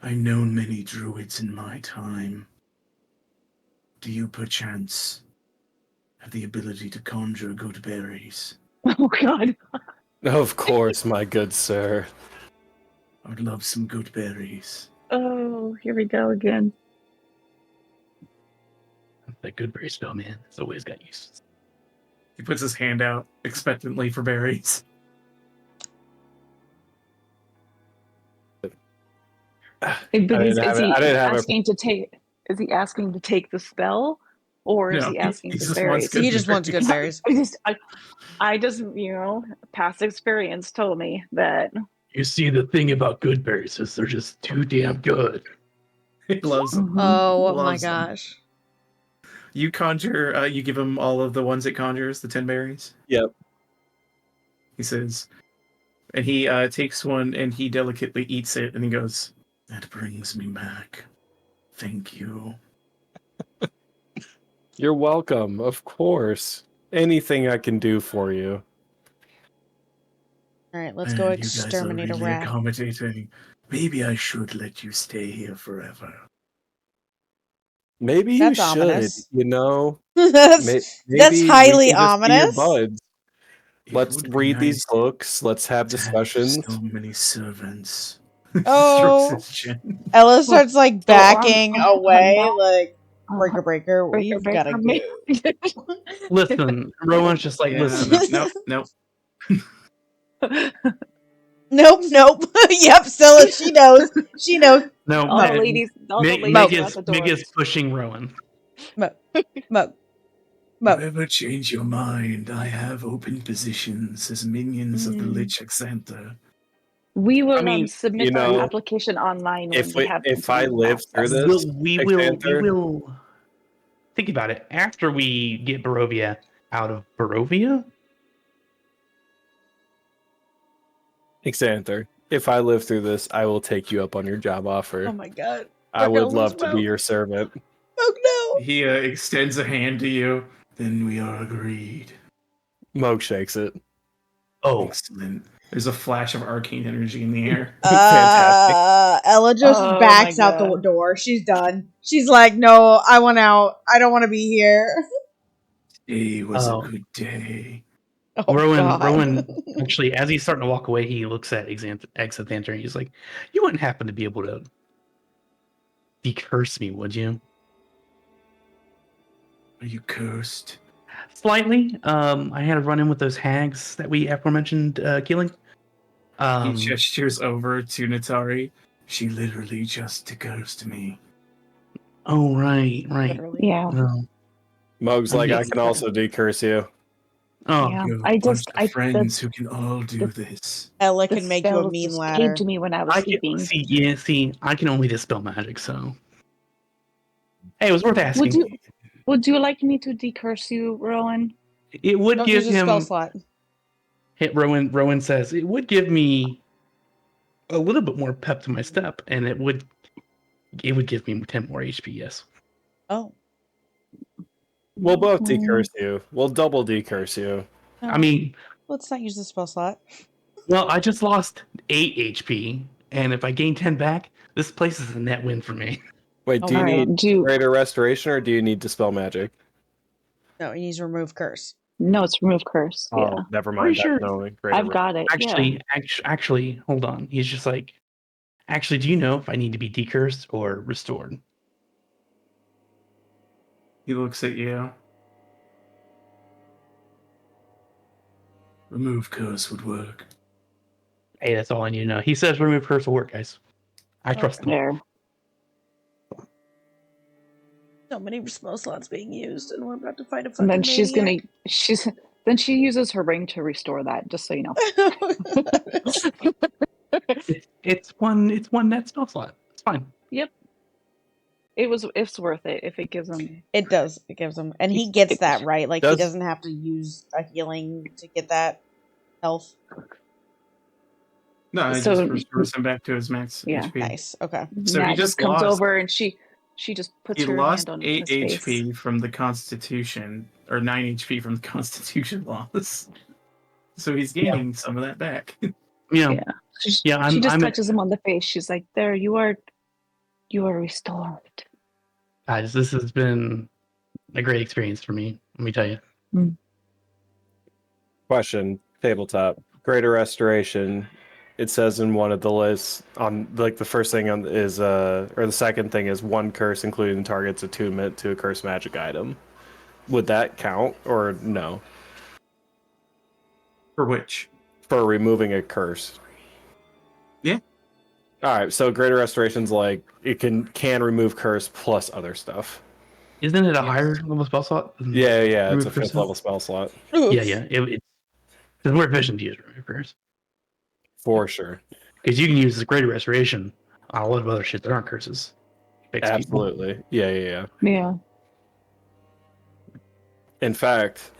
I've known many druids in my time. Do you perchance have the ability to conjure good berries? Oh God. Of course, my good sir. I would love some good berries. Oh, here we go again. That good berry spell, man. It's always got use. He puts his hand out expectantly for berries. But I didn't have it. I didn't have it. asking to take? Is he asking to take the spell, or is No, he asking he for just berries? wants good He just wants good berries. I just, past experience told me that. You see, the thing about good berries is they're just too damn good. He loves them. Oh my Loves them. gosh. You conjure, you give him all of the ones it conjures, the 10 berries? Yep. He says, and he takes one and he delicately eats it and he goes, that brings me back. Thank you. You're welcome. Of course. Anything I can do for you. All right, let's Man, go you guys are exterminate a really rat. accommodating. Maybe I should let you stay here forever. Maybe you That's should. ominous. You know, that's maybe highly we can just be your ominous. buds. It Let's would be read these nice books. Let's have to have discussions. so many servants. Oh. Strokes his chin. Ella starts like So, backing I'm away, not- like breaker, Breaker, we've gotta breaker, go. Listen, Rowan's just like, Yeah, listen. nope. Nope. Yep, Stella, she knows. She knows. No, all the ladies, are Meg at the door. is pushing Rowan. Mo. Never change your mind. I have open positions as minions of the Lich Exanta. We will mean, submit our application online when If we have if I internet live through access. this, We will think about it after we get Barovia out of Barovia. Xanther, if I live through this, I will take you up on your job offer. Oh my god. I We're gonna would love lose to be Mo. your servant. Oh no. He extends a hand to you. Then we are agreed. Moog shakes it. Oh, Excellent. There's a flash of arcane energy in the air. Fantastic. Ella just Oh backs my out the God. door. She's done. She's like, no, I want out. I don't want to be here. Today was Oh. a good day. Oh, Rowan, God. actually, as he's starting to walk away, he looks at Xanther and he's like, "You wouldn't happen to be able to decurse me, would you?" Are you cursed? Slightly. I had a run in with those hags that we aforementioned killing. He gestures over to Natari. She literally just decursed me. Oh, right. Literally. Yeah. No. Moog's like, I can also decurse you. Oh, Yeah. You have I a bunch just- of I- friends the- who can all do this. Ella The can make you a spell mean just ladder. came to me when I was sleeping. See, I can only dispel magic, so. Hey, it was worth asking. Would you like me to decurse you, Rowan? It would Don't give use a spell him. slot. Rowan says it would give me a little bit more pep to my step, and it would give me 10 more HP. Yes. Oh. We'll both decurse you. We'll double decurse you. No. I mean, Let's not use the spell slot. well, I just lost 8 HP, and if I gain 10 back, this place is a net win for me. Wait, Oh do you my need God. greater restoration or do you need dispel magic? No, he needs to remove curse. No, it's remove curse. Yeah. Oh, never mind. Pretty sure- No, greater I've got it. Actually, hold on. He's just like, actually, do you know if I need to be decursed or restored? He looks at you. Remove curse would work. Hey, that's all I need to know. He says remove curse will work, guys. I trust him. There. So many spell slots being used, and we're about to fight a And fucking then then she uses her ring to restore that, just so you know. It's one net spell slot. It's fine. Yep. It's worth it if it gives him. It does. It gives him, and he gets that right. Like he Does- doesn't have to use a healing to get that health. No, it So- just restores him back to his max Yeah. HP. Nice. Okay. So Nat he just comes lost. over and she just puts He her lost hand on 8 his face. HP from the Constitution, or 9 HP from the Constitution loss. So he's gaining some of that back. You know, Yeah. She I'm just touches him on the face. She's like, "There, you are restored." guys, this has been a great experience for me. Let me tell you. Question, tabletop. Greater restoration. It says in one of the lists on like the first thing on is or the second thing is one curse including target's attunement to a cursed magic item. Would that count or no? For which? For removing a curse. Yeah. All right, so greater restoration's like it can remove curse plus other stuff. Isn't it a higher level spell slot? Yeah, it's a Remove 5th curse? level spell slot Yeah. It's more efficient to use remove curse for sure. because you can use the greater restoration on a lot of other shit that aren't curses. Fix people. Absolutely. Yeah. Yeah. In fact,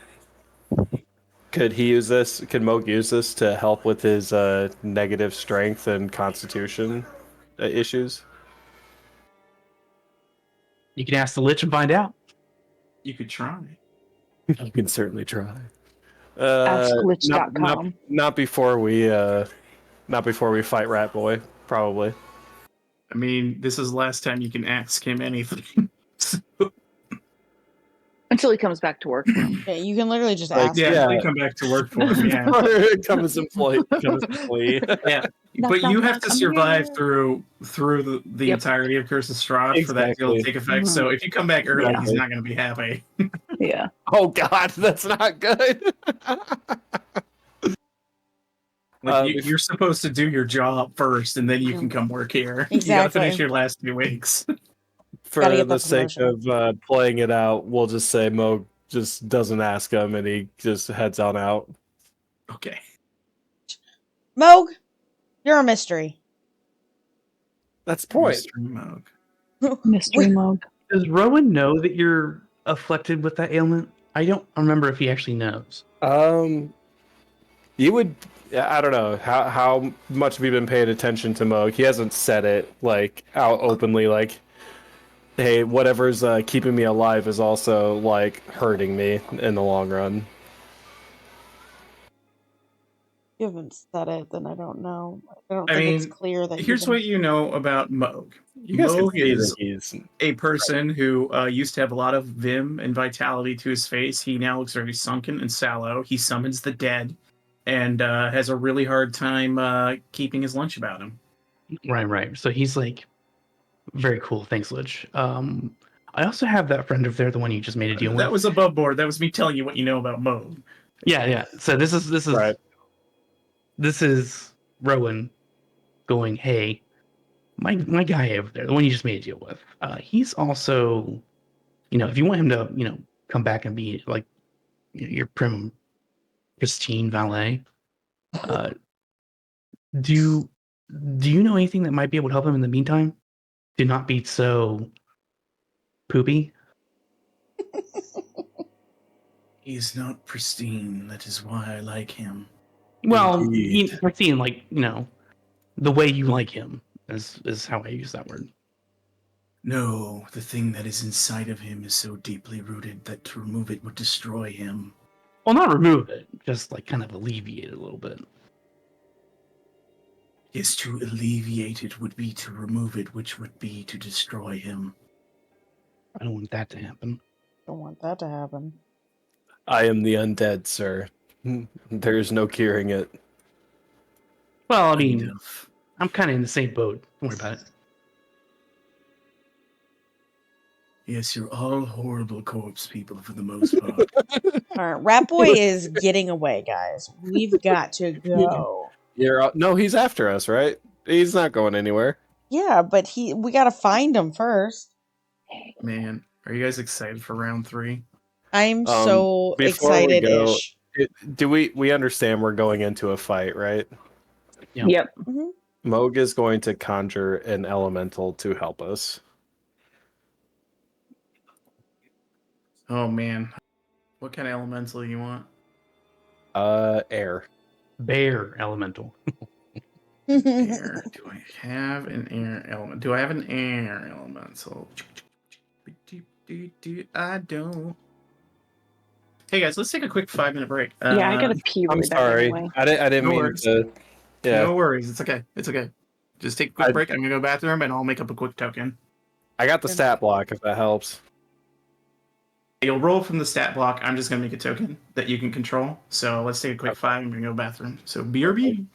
could Moog use this to help with his negative strength and constitution issues? You can ask the Lich and find out. You could try. You can certainly try. AskGlitch.com. Not before we fight Rat Boy, probably. I mean, this is the last time you can ask him anything. Until he comes back to work for him. Yeah, you can literally just Like, ask. Yeah, him. until you come back to work for him. Yeah, Come as employee. yeah. Knock, But you knock, have knock, to I'm survive here. through the Yep. entirety of Curse of Strahd for that deal to Exactly. take effect. So if you come back early, Yeah. he's not going to be happy. Yeah. Oh God, that's not good. Like you're supposed to do your job first, and then you can come work here. You got to Exactly. finish your last few weeks. For Gotta get the that sake of playing it out, we'll just say Mo just doesn't ask him, and he just heads on out. Okay. Moog, you're a mystery. That's the point. Mr. Moog. Mystery mode. Does Rowan know that you're afflicted with that ailment? I don't remember if he actually knows. You would. I don't know how much have you been paying attention to Moog. He hasn't said it like out openly, like, "Hey, whatever's keeping me alive is also like hurting me in the long run." You haven't said it, then I don't know. I don't I think it's mean, clear that. Here's what you know about Moog. You guys can Moog see that is he's a person who used to have a lot of vim and vitality to his face. He now looks very sunken and sallow. He summons the dead and has a really hard time keeping his lunch about him. Right. So he's like, very cool. Thanks, Lich. I also have that friend over there, the one you just made a deal with. That was above board. That was me telling you what you know about Moog. Yeah. So this is right. This is Rowan going, hey, my guy over there, the one you just made a deal with. He's also, if you want him to, come back and be like your pristine valet. Do you know anything that might be able to help him in the meantime? To not be so poopy? He's not pristine. That is why I like him. Well, Indeed. pristine, like, the way you like him is how I use that word. No, the thing that is inside of him is so deeply rooted that to remove it would destroy him. Well, not remove it, just like kind of alleviate it a little bit. Yes, to alleviate it would be to remove it, which would be to destroy him. I don't want that to happen. Don't want that to happen. I am the undead, sir. There is no curing it. Well, I Kind mean, of. I'm kind of in the same boat. Don't worry about it. Yes, you're all horrible corpse people for the most part. All right, Rat Boy is getting away, guys. We've got to go. No, he's after us, right? He's not going anywhere. Yeah, but we got to find him first. Man, are you guys excited for round 3? I'm so before we go, excited-ish. Do we understand we're going into a fight, right? Yeah. Yep. Mhm. Moog is going to conjure an elemental to help us. Oh man, what kind of elemental you want? Air. Bear elemental. Air. Do I have an air element? Do I have an air elemental? I don't. Hey guys, let's take a quick 5-minute break. Yeah, I gotta pee I'm really bad sorry. anyway. I didn't No mean worries. to. Yeah, No worries. It's okay. It's okay. Just take a quick I- break. I'm gonna go to the bathroom and I'll make up a quick token. I got the stat block if that helps. You'll roll from the stat block. I'm just gonna make a token that you can control. So let's take a quick Okay. 5. I'm gonna go to the bathroom. So BRB.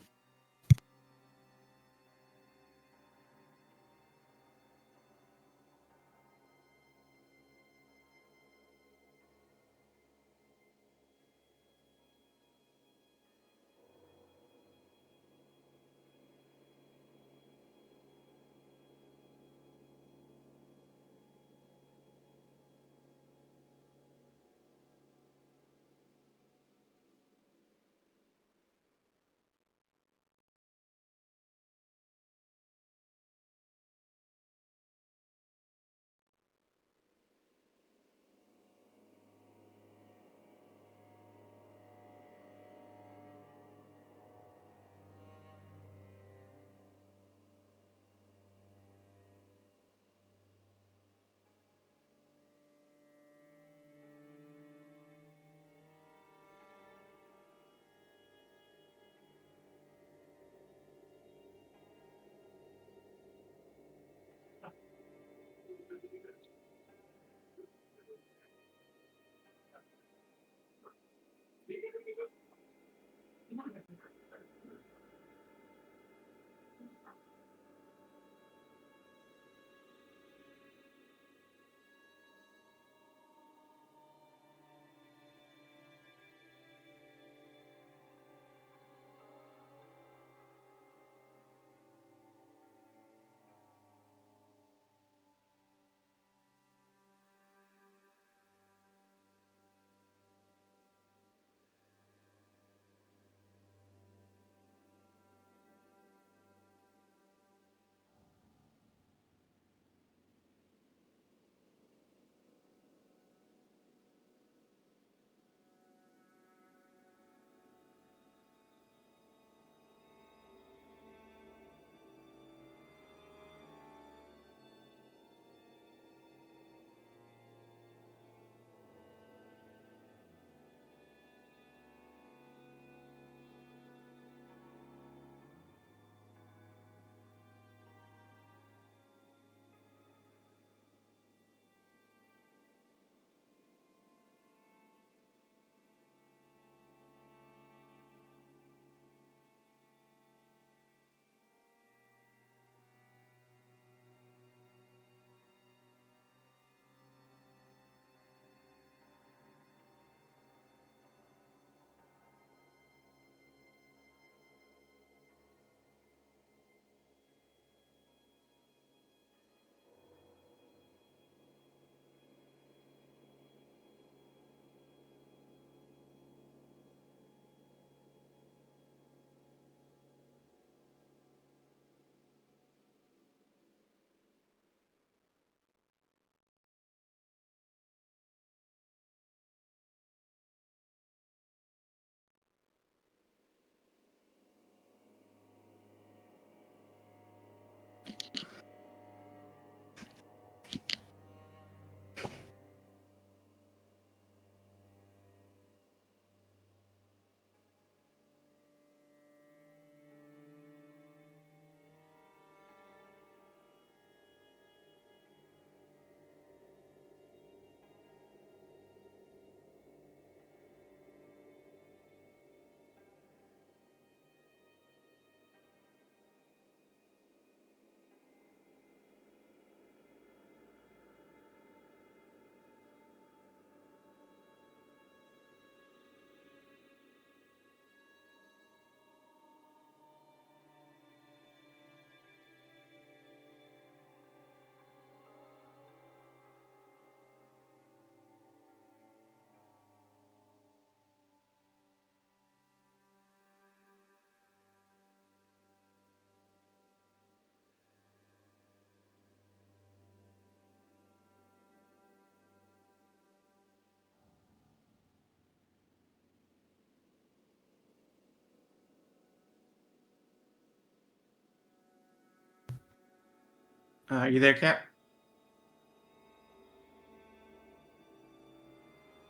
You there, Cap?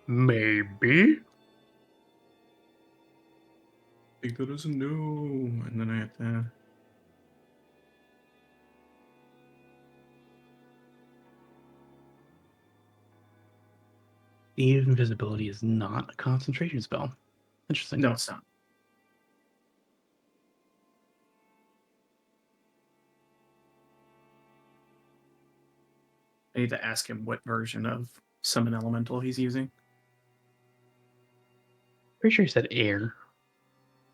Maybe. I think that is a no, and then I have to. Even invisibility is not a concentration spell. Interesting. No, it's not. I need to ask him what version of Summon Elemental he's using. Pretty sure he said air.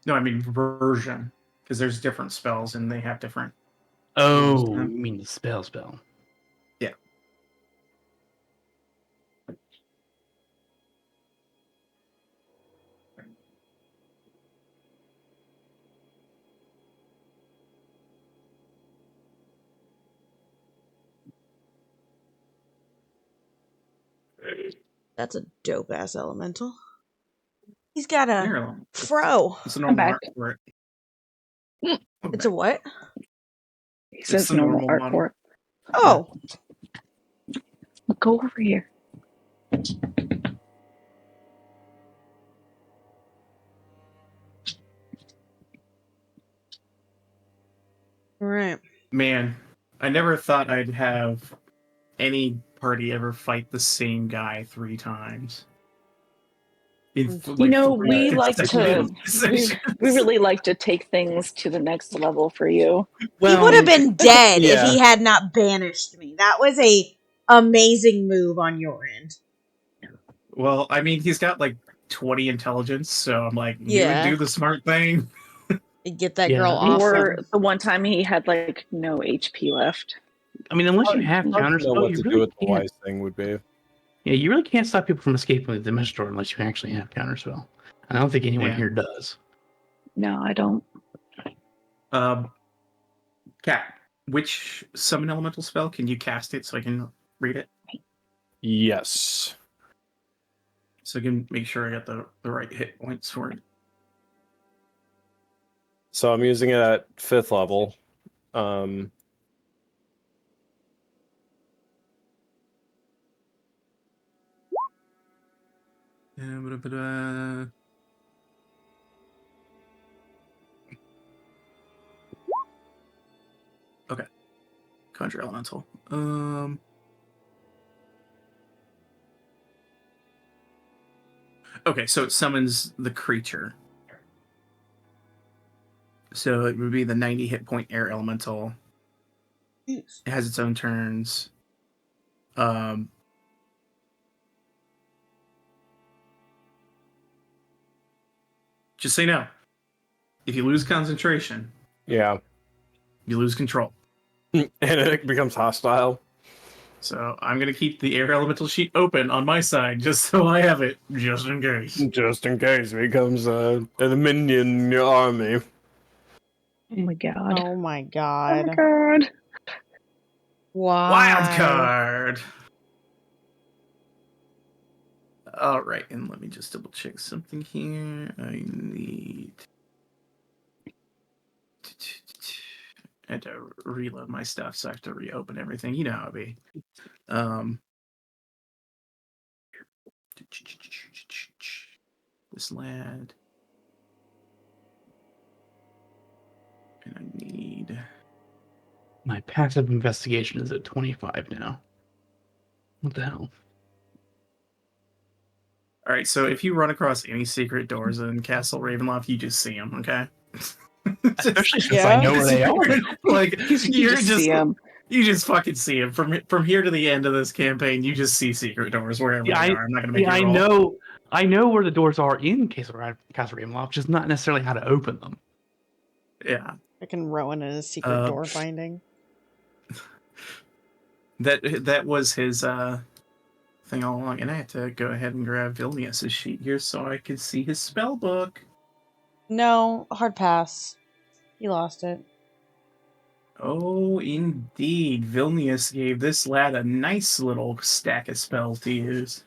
No, I mean version, because there's different spells and they have different. Oh, Yeah. you mean the spell. Yeah. That's a dope ass elemental. He's got a Here, fro. it's a I'm normal back. art for it. It's a what? He It's says the normal normal art model. for it. Oh, Go over here. right. Man, I never thought I'd have any party ever fight the same guy 3 times. In, You know, three we like consecutive to we, sessions. we really like to take things to the next level for you. He would have been dead if yeah. he had not banished me. That was a amazing move on your end. Well, I mean, he's got like 20 intelligence, so I'm like, you would Yeah. do the smart thing. Get that Yeah, girl off Or him. the one time he had like no HP left. I mean, unless you have Hard to know counterspell, what you to do really what the can't. wise thing would be. Yeah, you really can't stop people from escaping the Dimension Door unless you actually have counterspell. And I don't think anyone Yeah. here does. No, I don't. Cat, which summon elemental spell can you cast it so I can read it? Yes. So I can make sure I got the right hit points for it. So I'm using it at 5th level. Um, Okay. Conjure elemental. Okay, so it summons the creature. So it would be the 90 hit point air elemental. It has its own turns. Just so you know, if you lose concentration, yeah. you lose control. And it becomes hostile. So I'm gonna keep the air elemental sheet open on my side just so I have it, just in case. Just in case it becomes a minion in your army. Oh my god. Oh my Oh god. my god. Why? Wild card. All right, and let me just double check something here. I need. I had to reload my stuff, so I have to reopen everything. You know how it be. This lad. And I need. My passive investigation is at 25 now. What the hell? All right, so if you run across any secret doors in Castle Ravenloft, you just see them, okay? Especially since Yeah. I know where they are. Like You you're just just see him. you just fucking see them from here to the end of this campaign. You just see secret doors wherever Yeah, they are. I'm not gonna make yeah, you roll. I know where the doors are in Castle Ravenloft, just not necessarily how to open them. Yeah, I can Rowan in his secret door finding. that was his thing all along, and I had to go ahead and grab Vilnius's sheet here so I could see his spell book. No, hard pass. He lost it. Oh, indeed, Vilnius gave this lad a nice little stack of spells to use.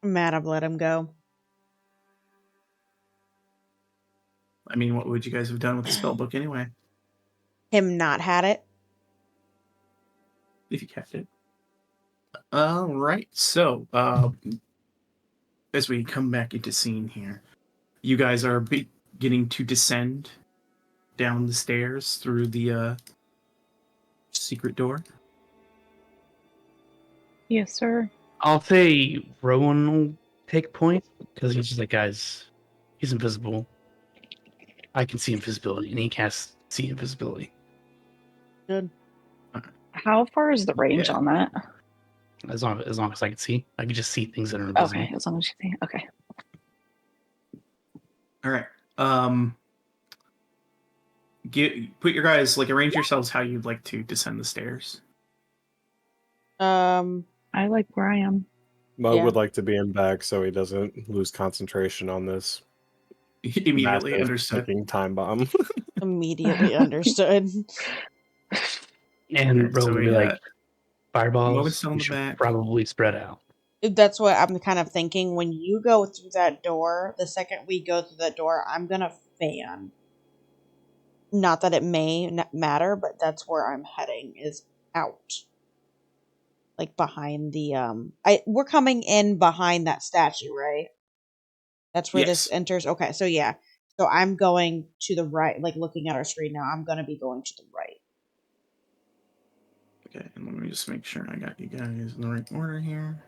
I'm mad I've let him go. I mean, what would you guys have done with the spell book anyway? Him not had it. if you catch it. All right. So, as we come back into scene here, you guys are beginning to descend down the stairs through the secret door. Yes, sir. I'll say Rowan will take point because he's just like, guys, he's invisible. I can see invisibility, and he can't see invisibility. Good. How far is the range Yeah. on that? As long as I can see, I can just see things that are invisible. Okay, as long as you see. Okay. All right. Put your guys, like, arrange yourselves how you'd like to descend the stairs. I like where I am. Mo Yeah. would like to be in back so he doesn't lose concentration on this Immediately massive understood. ticking time bomb. Immediately understood. And Okay, so Rowan will we be like, Mogan's fireballs, still in we the should back. probably spread out. That's what I'm kind of thinking. When you go through that door, the second we go through that door, I'm gonna fan. Not that it may matter, but that's where I'm heading, is out. Like behind the we're coming in behind that statue, right? That's where this Yes. enters. Okay, so yeah. So I'm going to the right, like looking at our screen now, I'm gonna be going to the right. Okay, and let me just make sure I got you guys in the right order here.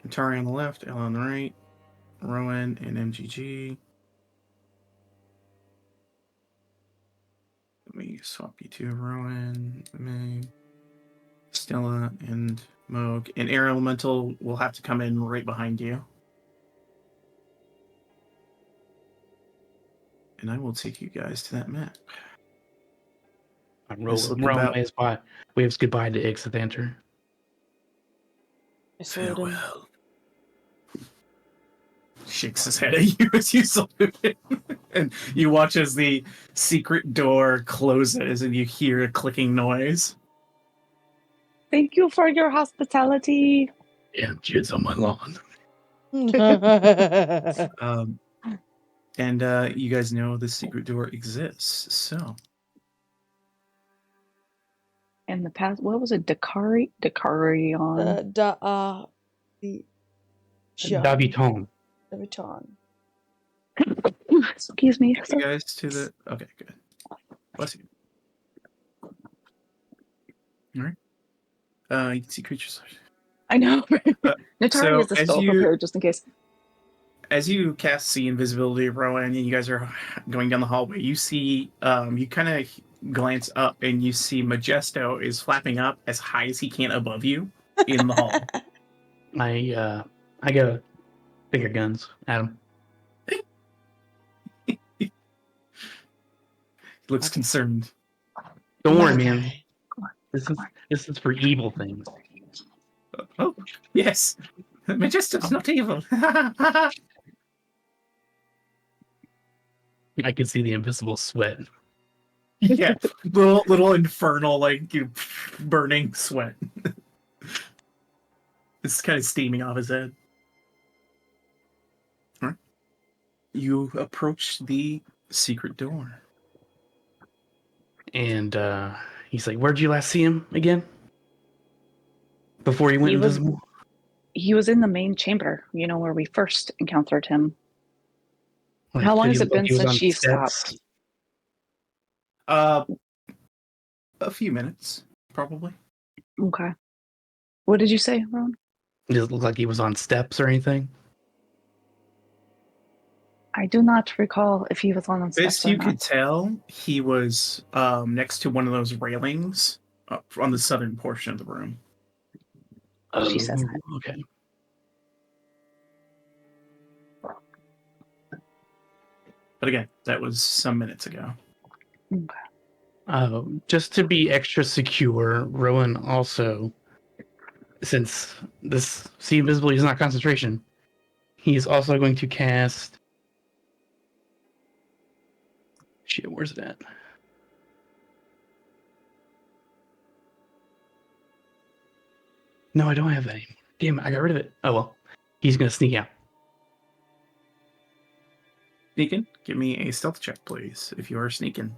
Atari on the left, L on the right, Rowan and MGG. Let me swap you to Rowan, Meg, Stella, and Moog. And Air Elemental will have to come in right behind you. And I will take you guys to that map. Just look Rowan about- waves goodbye to Ix at the enter. I salute him. Farewell. Shakes his head at you as you salute him. And you watch as the secret door closes and you hear a clicking noise. Thank you for your hospitality. Yeah, kids on my lawn. And you guys know the secret door exists, so And the past, what was it? Dakarion. Daviton. Daviton. Excuse me. take you guys to the. Okay, good. Bless you. All right. You can see creatures. I know. Natari so is the as spell you- prepared just in case. As you cast see invisibility, Rowan, and you guys are going down the hallway, you see, you kind of glance up and you see Majesto is flapping up as high as he can above you in the hall. I go finger guns at him. He looks concerned. Don't worry, My man. guy. This is for evil things. Oh, yes. Majesto's not evil. I can see the invisible sweat. Yeah, little infernal, like, burning sweat. It's kind of steaming off his head. All right. You approach the secret door. And he's like, where'd you last see him again? Before he went He was- invisible? He was in the main chamber, where we first encountered him. Like, How long did has he it look like been he was since on you steps? stopped? A few minutes, probably. Okay. What did you say, Ron? Did it look like he was on steps or anything? I do not recall if he was on steps Best or you not. could tell, he was next to one of those railings on the southern portion of the room. She says that. Okay. But again, that was some minutes ago. Just to be extra secure, Rowan also, since this see invisibility is not concentration, he's also going to cast. Shit, where's it at? No, I don't have that anymore. Damn it, I got rid of it. Oh well. He's gonna sneak out. Sneaking, give me a stealth check, please, if you are sneaking.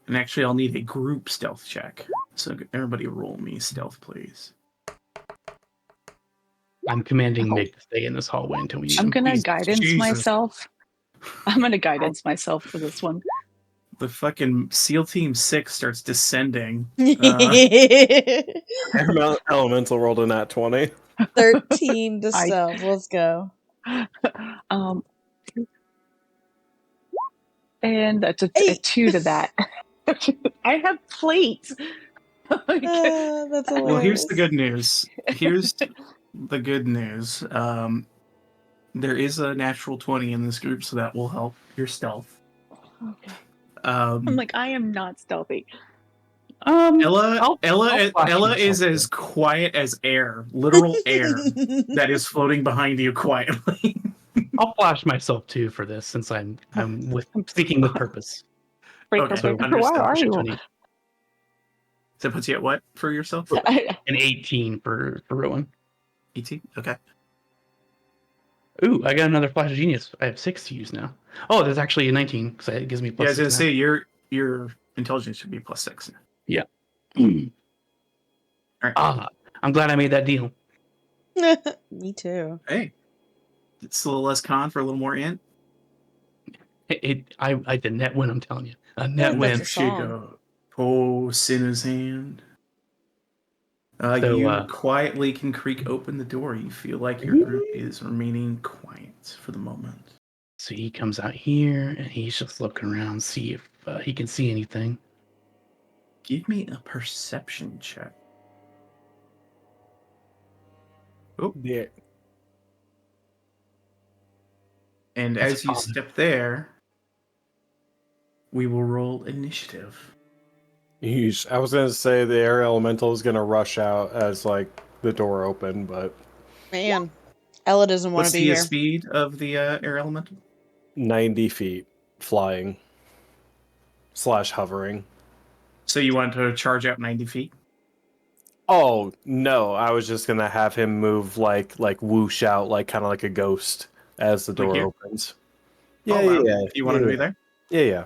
And actually, I'll need a group stealth check. So everybody roll me stealth, please. I'm commanding Mig to stay in this hallway until we need I'm him. gonna Jesus. guidance myself. I'm gonna guidance myself for this one. The fucking SEAL Team 6 starts descending. Elemental rolled a nat 20. 13 to I- stealth. Let's go. And that's a 2 to that. I have plates. That's hilarious. Well, here's the good news. Here's the good news. There is a natural 20 in this group, so that will help your stealth. Okay. I'm like, I am not stealthy. Ella flash is myself as quiet as air, literal air that is floating behind you quietly. I'll flash myself too for this since I'm speaking with purpose. Okay, So Where understood. are you? 20, So that puts you at what for yourself? an 18 for Rowan. 18? Okay. Ooh, I got another flash of genius. I have 6 to use now. Oh, there's actually a 19 because it gives me Yeah, I was plus gonna 6. say your intelligence should be +6. Mm. All right. Ah, I'm glad I made that deal. Me too. Hey, it's a little less con for a little more int. I did net win. I'm telling you, a feel net like win. that's your song. Go. Oh, Sinner's hand. So, You quietly can creak open the door. You feel like your group is remaining quiet for the moment. So he comes out here and he's just looking around, see if he can see anything. Give me a perception check. Oh, Yeah. and That's as you positive. step there, we will roll initiative. Yeesh. I was gonna say the air elemental is gonna rush out as like the door opened, but Man, Ella doesn't want What's to be the here. speed of the air elemental? 90 feet flying / hovering. So you want to charge out 90 feet? Oh no, I was just gonna have him move like whoosh out like kind of like a ghost as the Like door here? opens. Oh, Yeah, wow. yeah, You want him to be there? yeah.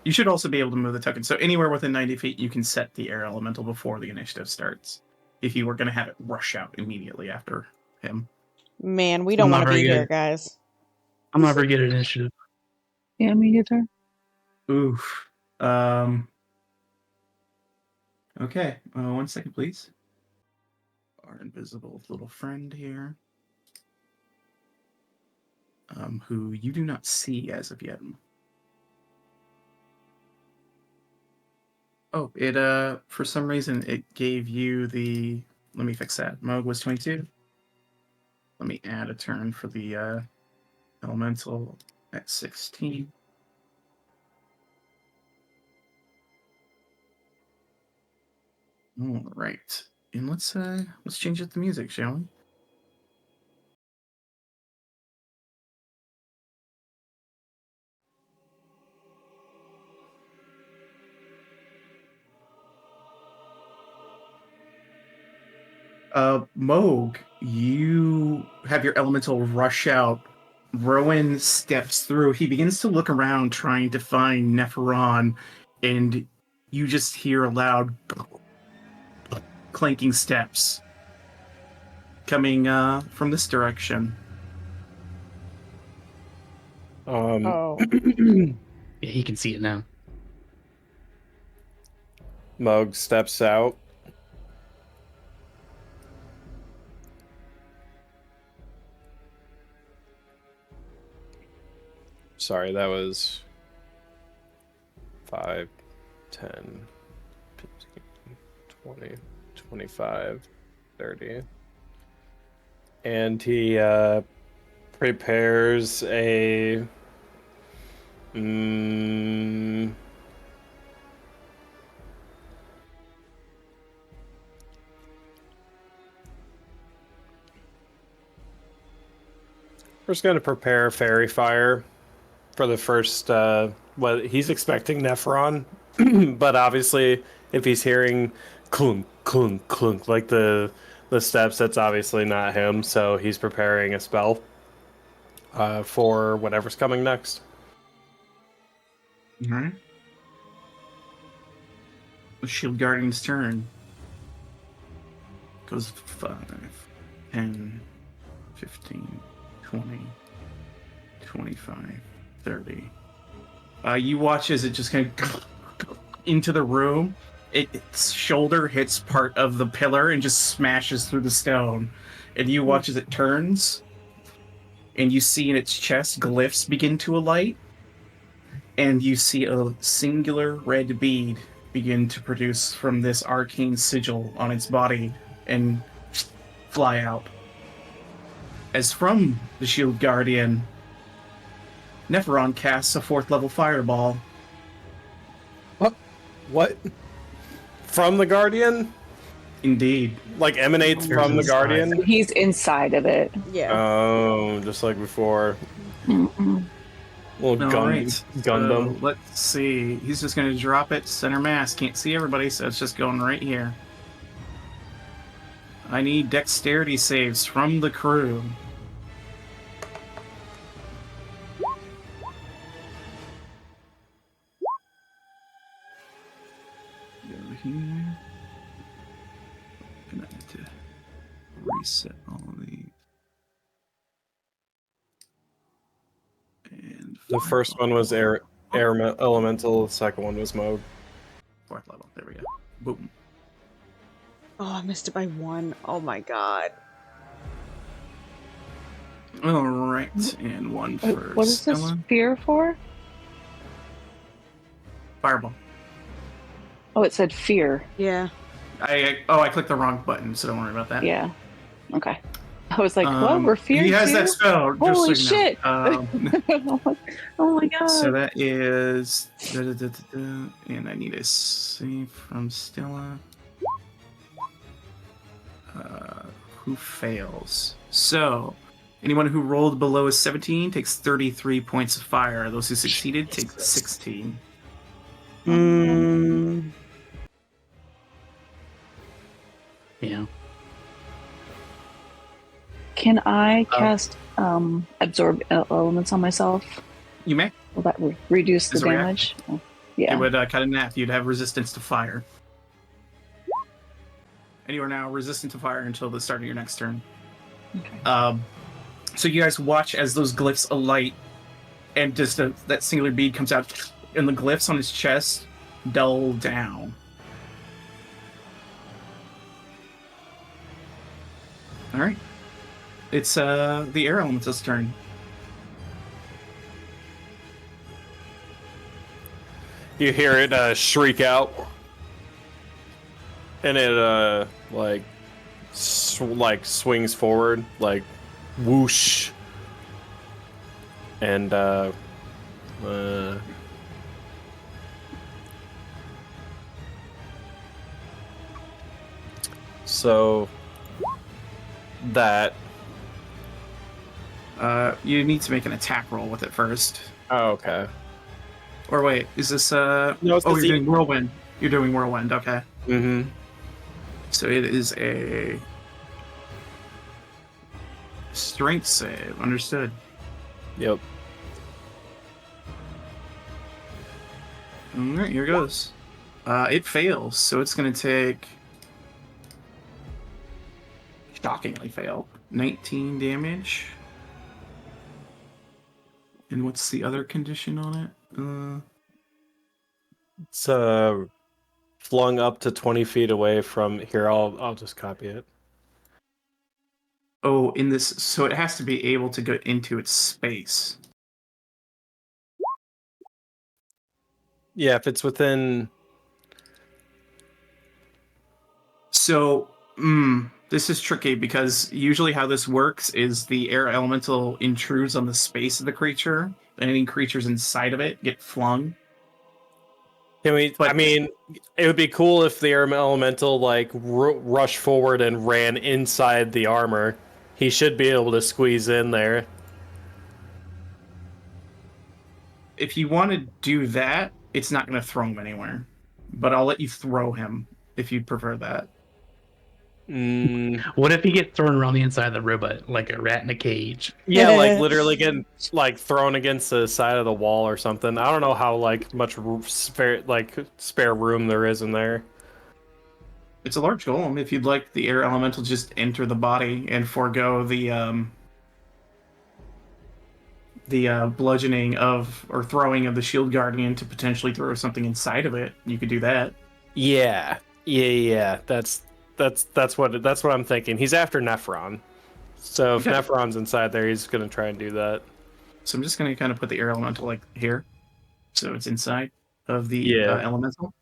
You should also be able to move the token. So anywhere within 90 feet, you can set the air elemental before the initiative starts. If you were going to have it rush out immediately after him. Man, we I'm don't not want to very be here, good. guys. I'm not very good at initiative. Yeah, me neither. Oof. Okay. 1 second, please. Our invisible little friend here. Who you do not see as of yet. Oh, it for some reason it gave you the. Let me fix that. Moog was 22. Let me add a turn for the elemental at 16. All right, and let's change up the music, shall we? Moog, you have your elemental rush out. Rowan steps through. He begins to look around, trying to find Nephiron, and you just hear a loud clanking steps coming from this direction. Oh. Yeah, he can see it now. Mug steps out. Sorry, that was 5, 10, 15, 20, 25, 30. And he prepares a we're just going to prepare fairy fire for the first what he's expecting Nephron, but obviously if he's hearing clunk clunk clunk like the steps, that's obviously not him, so he's preparing a spell for whatever's coming next. All right. The Shield Guardian's turn. Goes 5, 10, 15, 20, 25, 30. You watch as it just kind of into the room. Its shoulder hits part of the pillar and just smashes through the stone. And you watch as it turns, and you see in its chest glyphs begin to alight, and you see a singular red bead begin to produce from this arcane sigil on its body and fly out. As from the Shield Guardian, Neferon casts a 4th level fireball. What? From the Guardian? Indeed. Like emanates from the Guardian? He's inside of it. Yeah. Oh, just like before. Mm-mm. Little Gundam. So, let's see. He's just going to drop it center mass. Can't see everybody, so it's just going right here. I need dexterity saves from the crew. Go here. And I need to reset all of these. And The first one was air elemental, the second one was Moog. 4th level. There we go. Boom. Oh, I missed it by 1. Oh my god. All right, and one for What is this Stella. fear for? Fireball. Oh, it said fear. Yeah. I clicked the wrong button, so don't worry about that. Yeah. Okay. I was like, what? We're fear He has too? that spell. Just Holy so you know. shit! Oh my god. So that is, and I need a save from Stella. Who fails? So, anyone who rolled below a 17 takes 33 points of fire. Those who succeeded take 16. Yeah. Can I cast absorb elements on myself? You may. Will that reduce the As a reaction. damage? Oh, yeah. It would cut in half. You'd have resistance to fire. And you are now resistant to fire until the start of your next turn. Okay. So you guys watch as those glyphs alight, and just that singular bead comes out, and the glyphs on his chest dull down. All right, it's the air elemental's turn. You hear it shriek out, and it swings forward, like whoosh, and so that You need to make an attack roll with it first. oh, okay. Or wait, is this No, it's oh, the you're doing whirlwind. You're doing whirlwind. Okay. Mm-hmm. So it is a strength save. Understood. Yep. All right, here goes. It fails, so it's going to take shockingly fail 19 damage. And what's the other condition on it? It's flung up to 20 feet away from here. I'll just copy it. Oh, in this, so it has to be able to go into its space. Yeah, if it's within. So, this is tricky because usually how this works is the air elemental intrudes on the space of the creature, and any creatures inside of it get flung. Can we? But- I mean, it would be cool if the air elemental like rushed forward and ran inside the armor. He should be able to squeeze in there. If you want to do that, it's not going to throw him anywhere. But I'll let you throw him if you'd prefer that. What if he gets thrown around the inside of the robot like a rat in a cage? Yeah, like literally getting like thrown against the side of the wall or something. I don't know how like much spare room there is in there. It's a large golem. If you'd like the air elemental, just enter the body and forego the bludgeoning of or throwing of the shield guardian to potentially throw something inside of it. You could do that. Yeah. That's what I'm thinking. He's after Nephron. So if Okay. Nephron's inside there, he's gonna try and do that. So I'm just going to kind of put the air elemental like here, so it's inside of the elemental.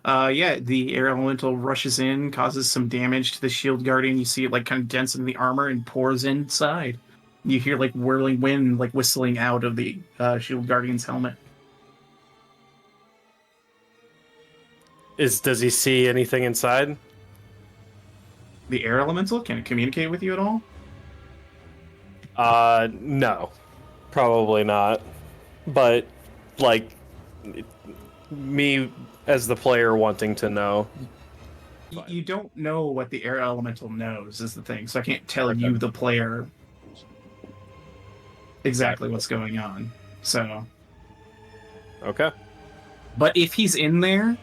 Yeah, the air elemental rushes in, causes some damage to the shield guardian. You see it like kind of dents in the armor and pours inside. You hear like whirling wind, like whistling out of the shield guardian's helmet. Does he see anything inside? The air elemental, can it communicate with you at all? No, probably not. But like me as the player wanting to know. You don't know what the air elemental knows is the thing, so I can't tell Okay. you, the player, exactly what's going on. So, Okay. but if he's in there,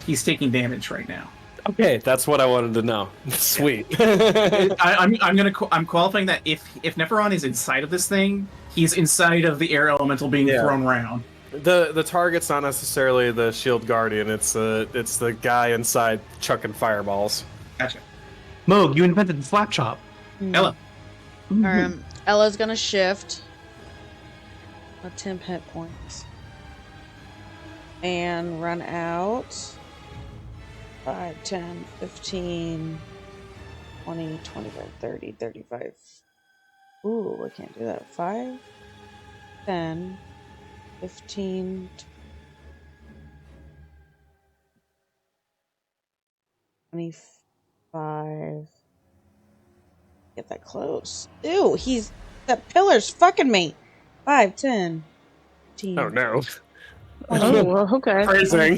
he's taking damage right now. Okay, that's what I wanted to know. Sweet. I'm qualifying that if Neferon is inside of this thing, he's inside of the air elemental being thrown around. The target's not necessarily the shield guardian. It's the guy inside chucking fireballs. Gotcha. Moog, you invented the slap chop. Ella. Ella's gonna shift. A 10 hit points. And run out. 5, 10, 15, 20, 25, 30, 35. Ooh, I can't do that. 5, 10, 15, 25. Get that close. Ew, that pillar's fucking me. 5, 10, 15. Oh no. Oh, well, okay. Phrasing.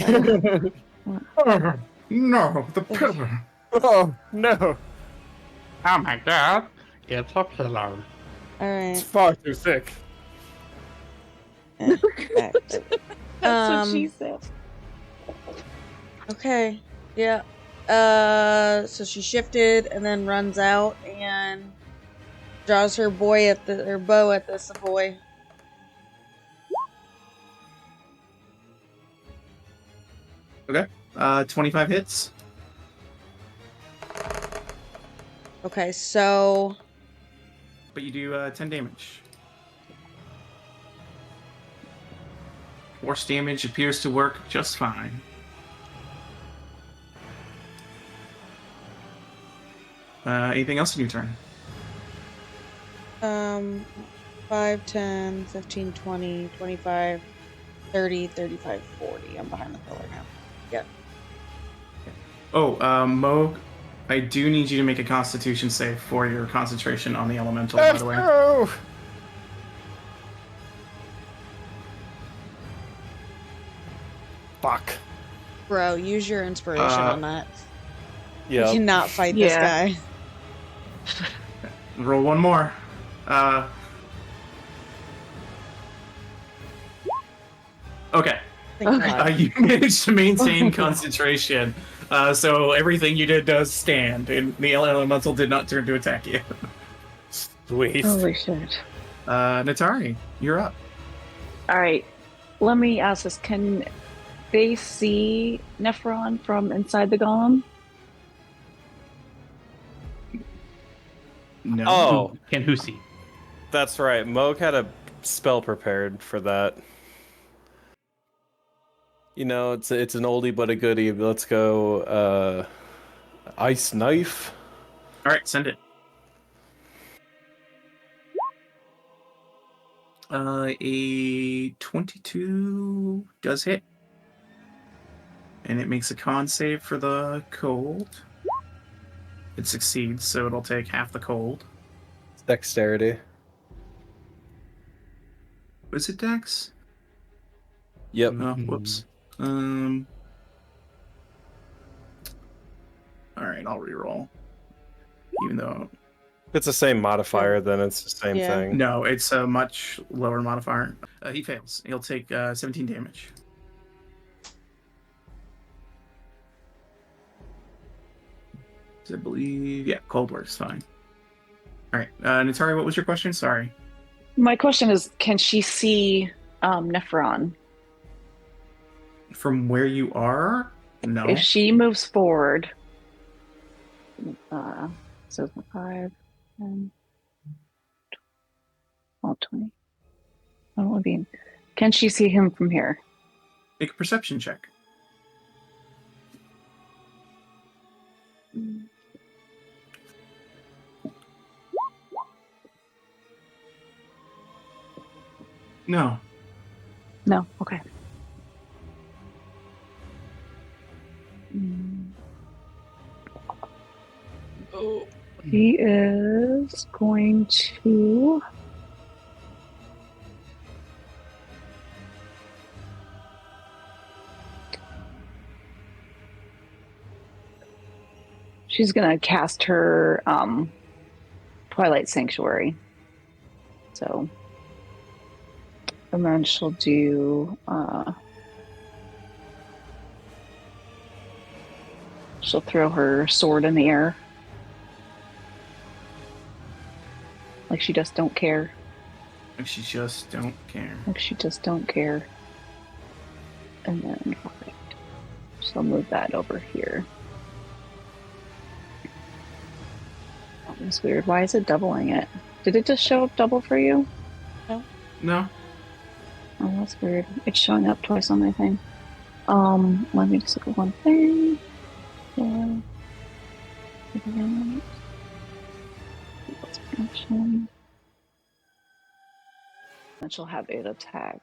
No, the pillar. Oh no. Oh my god. It's a pillar. It's Alright. far too thick. That's what she said. Okay. Yeah. So she shifted and then runs out and draws her bow at this boy. Okay. 25 hits. Okay, so But you do 10 damage. Force damage appears to work just fine. Anything else in your turn? 5, 10, 15, 20, 25, 30, 35, 40. I'm behind the pillar now. Yep. Oh, Moog, I do need you to make a Constitution save for your concentration on the elemental, by the way. Oh. Fuck. Bro, use your inspiration on that. You Yeah. cannot fight this Yeah. guy. Roll one more. Okay. Thank Okay. God. You managed to maintain concentration. So everything you did does stand, and the elemental did not turn to attack you. Sweet. Holy shit. Natari, you're up. All right. Let me ask this. Can they see Nephron from inside the golem? No. Oh, Can who see? that's right. Moog had a spell prepared for that. You know, it's an oldie but a goodie. Let's go ice knife. All right, send it. A 22 does hit. And it makes a con save for the cold. It succeeds, so it'll take half the cold. Dexterity. Was it Dex? Yep. Oh, whoops. Alright, I'll reroll. Even though... If it's the same modifier, then it's the same Yeah. thing. No, it's a much lower modifier. He fails. He'll take 17 damage. I believe, yeah, cold works fine. All right, Natari, what was your question? Sorry. My question is, can she see Nephron? From where you are? No. If she moves forward, so 5, 10, 12, 20. I don't want to be. Can she see him from here? Make a perception check. No. No. Okay. Oh. He is going to. She's going to cast her Twilight Sanctuary. So, and then she'll do. She'll throw her sword in the air. Like she just don't care. Like she just don't care. Like she just don't care. And then she'll move that over here. That was weird. Why is it doubling it? Did it just show up double for you? No. Oh, that's weird. It's showing up twice on my thing. Let me just look at one thing. Yeah. Then she'll have 8 attack.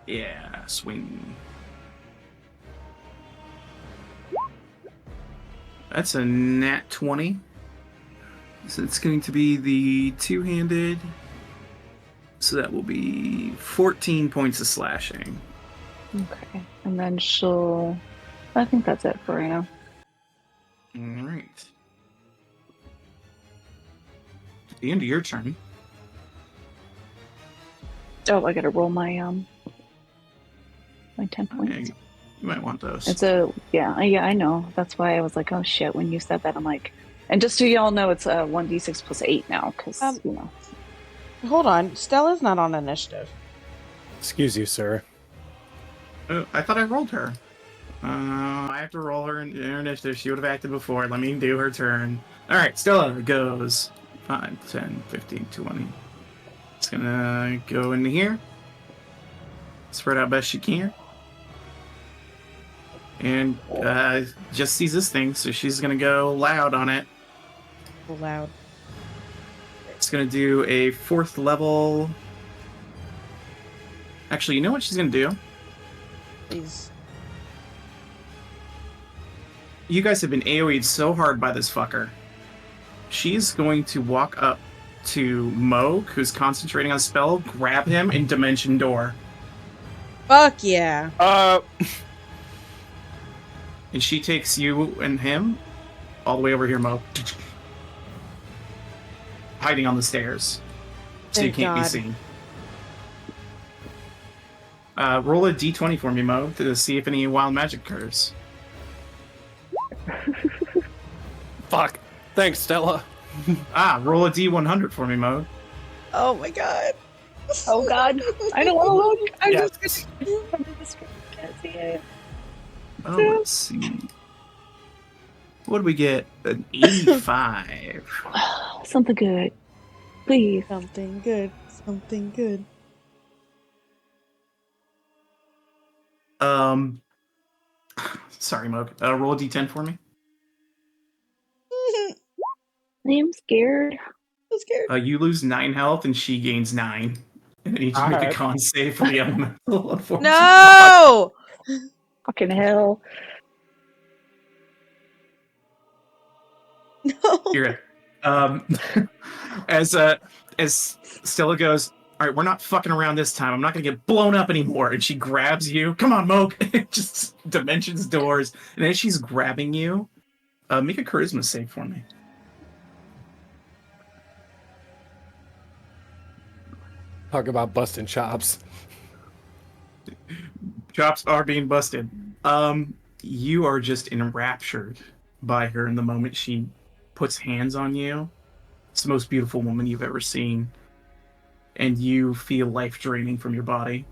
Yeah, swing. That's a nat 20. So it's going to be the two-handed. So that will be 14 points of slashing. Okay. And then she'll. I think that's it for right now. All right. At the end of your turn. Oh, I gotta roll my 10 points. Yeah, you might want those. It's yeah, I know. That's why I was like, oh shit, when you said that, I'm like, and just so y'all know, it's 1d6 plus 8 now, because, you know. Hold on. Stella's not on initiative. Excuse you, sir. Oh, I thought I rolled her. I have to roll her in her initiative. She would have acted before. Let me do her turn. All right, Stella goes 5, 10, 15, 20. It's gonna go into here. Spread out best she can. And just sees this thing, so she's gonna go loud on it. Loud. It's gonna do a 4th level. Actually, you know what she's gonna do? Please. You guys have been AoE'd so hard by this fucker. She's going to walk up to Moog, who's concentrating on a spell, grab him, and Dimension Door. Fuck yeah. And she takes you and him all the way over here, Moog. Hiding on the stairs. So Thank you can't God. be seen. Roll a d20 for me, Moog, to see if any wild magic occurs. Fuck. Thanks, Stella. Roll a d100 for me, Moog. Oh my God. Oh god, I don't want to look. I'm Yes. just under the screen. Can't see it. Oh, let's see. What did we get? An 85. Something good. Please. Something good. Something good. Sorry, Moog. Roll a d10 for me. I'm scared. I'm scared. You lose 9 health, and she gains 9. And I need you to make a Alright. con save for the elemental, unfortunately. No! Fucking hell. No. You're as Stella goes, all right, we're not fucking around this time. I'm not gonna get blown up anymore. And she grabs you. Come on, Moog. Just dimensions doors. And as she's grabbing you, make a charisma save for me. Talk about busting chops. Chops are being busted. You are just enraptured by her, and the moment she puts hands on you, it's the most beautiful woman you've ever seen. And you feel life draining from your body.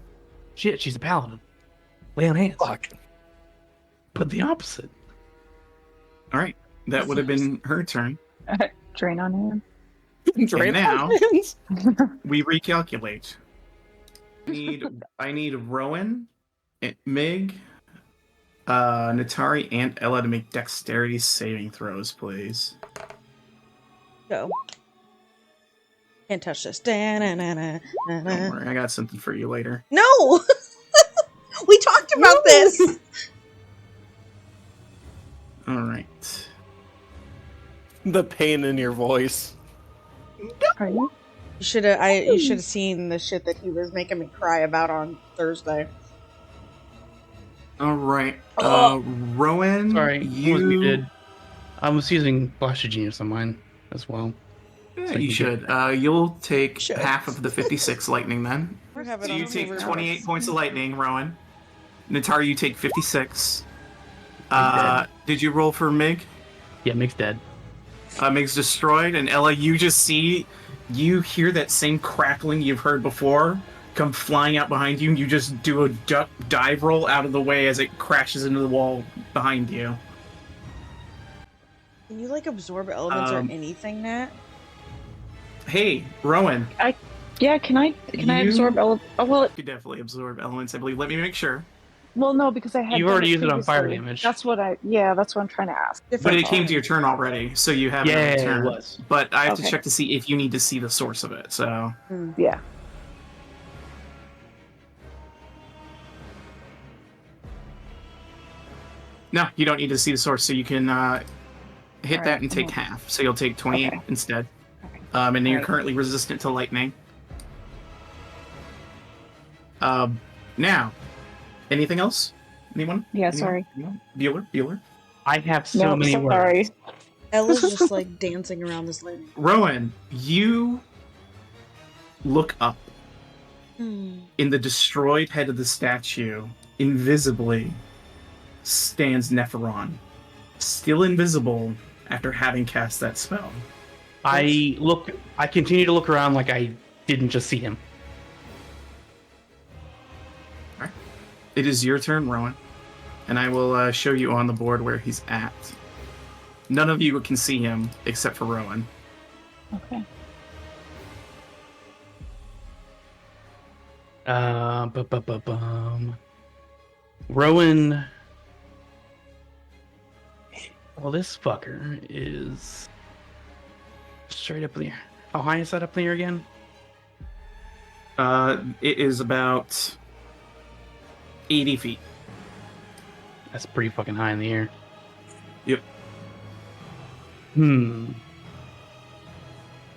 Shit, she's a paladin. Lay on hands. Fuck. But the opposite. All right, that would have been her turn. Drain on him. Drain now- on hands. We recalculate. I need Rowan, Mig, Natari, and Ella to make dexterity saving throws, please. Go. Can't touch this. Da-na-na-na-na-na. Don't worry, I got something for you later. No! We talked about this! All right. The pain in your voice. Are you? You should have seen the shit that he was making me cry about on Thursday. All right. Oh. Rowan, Sorry, I was muted. I was using Flash of Genius on mine as well. Yeah, So you you should. You'll take Should. half of the 56 lightning then. You have it So on you take Silver 28 Notes. points of lightning, Rowan. Natari, you take 56. dead. Did you roll for Mig? Yeah, Mig's dead. Mig's destroyed, and Ella, you hear that same crackling you've heard before come flying out behind you, and you just do a dive roll out of the way as it crashes into the wall behind you. Can you like absorb elements or Um, anything, Nat? Hey, Rowan, Yeah, can I You- absorb Oh well, you could definitely absorb elements, I believe. Let me make sure. no, because I had You've done already used it on fire previously. damage. That's what I'm trying to ask. But Different it came to your turn already, so you have Yeah, another it turn. was. But I have to Okay. check to see if you need to see the source of it, so... Yeah. No, you don't need to see the source, so you can hit Alright, that and take cool. half. So you'll take 28 Okay. instead. Okay. And then you're Alright. currently resistant to lightning. Now, anything else? Anyone? Yeah, Anyone? sorry. Anyone? Bueller? I have so No, many sorry. words. Ella's just like dancing around this lady. Rowan, you look up. Hmm. In the destroyed head of the statue, invisibly, stands Nephiron. Still invisible after having cast that spell. I continue to look around like I didn't just see him. It is your turn, Rowan. And I will show you on the board where he's at. None of you can see him except for Rowan. Okay. Rowan. Well, this fucker is straight up in the air. How high is that up in the air again? It is about 80 feet. That's pretty fucking high in the air. Yep.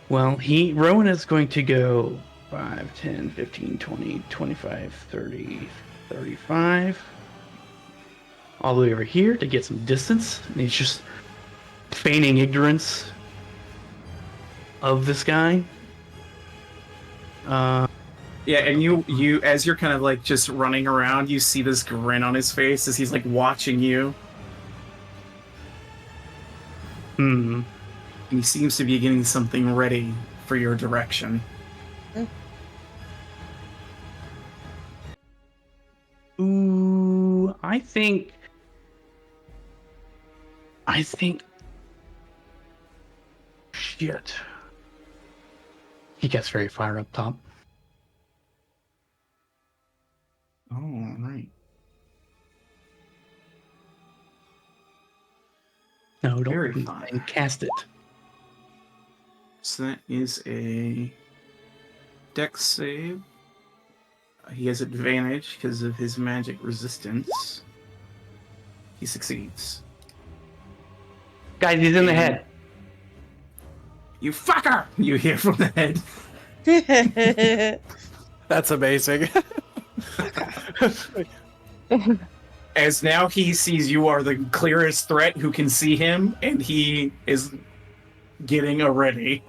Well, Rowan is going to go 5, 10, 15, 20, 25, 30, 35. All the way over here to get some distance. And he's just feigning ignorance of this guy. Yeah, and you as you're kind of like just running around, you see this grin on his face as he's like watching you. And he seems to be getting something ready for your direction. Ooh, I think shit. He gets very far up top. Oh, right. No, don't Very open fine. it and cast it. So that is a dex save. He has advantage because of his magic resistance. He succeeds. Guys, he's in the head. You fucker! You hear from the head. That's amazing. As now he sees you are the clearest threat who can see him, and he is getting ready.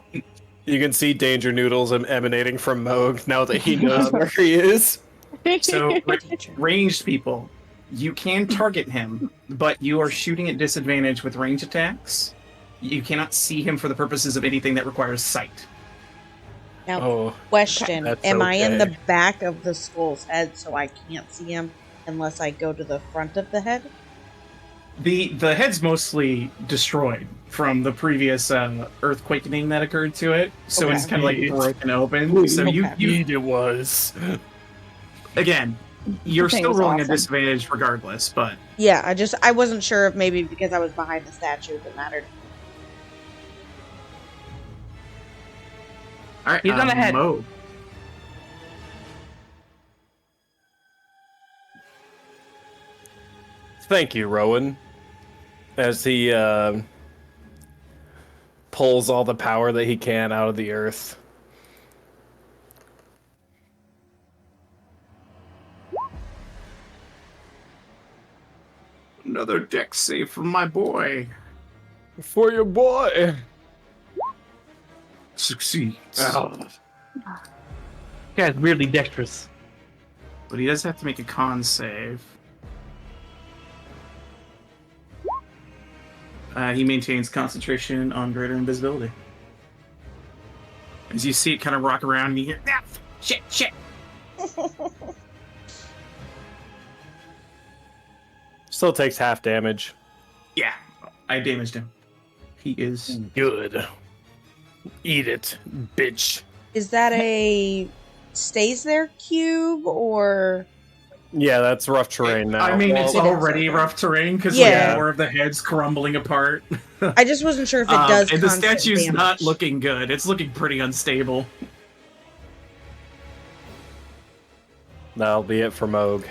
You can see danger noodles emanating from Moog now that he knows where he is. So, ranged people, You can target him, but you are shooting at disadvantage with range attacks. You cannot see him for the purposes of anything that requires sight. Now, Oh, question: that's am I in the okay. back of the skull's head so I can't see him unless I go to the front of the head? The head's mostly destroyed from the previous earthquakening that occurred to it, so Okay. it's kind of like Sweet. broken open. So Okay. you it was. again, you're The thing still was rolling a awesome. disadvantage regardless, but Yeah, I wasn't sure if maybe because I was behind the statue if it mattered. all right. He's on the head. Mo. Thank you, Rowan. As he pulls all the power that he can out of the earth. Another deck save from my boy. For your boy. Succeeds. Oh. Guy's weirdly dexterous. But he does have to make a con save. He maintains concentration on greater invisibility. As you see it kind of rock around and you hear, ah, shit. Still takes half damage. Yeah, I damaged him. He is... Good. Eat it, bitch. Is that a stays there cube or? Yeah, that's rough terrain now. I mean, it's Well, already rough terrain because Yeah. more of the head's crumbling apart. I just wasn't sure if it does. And the constant statue's damage. not looking good. It's looking pretty unstable. That'll be it for Moog.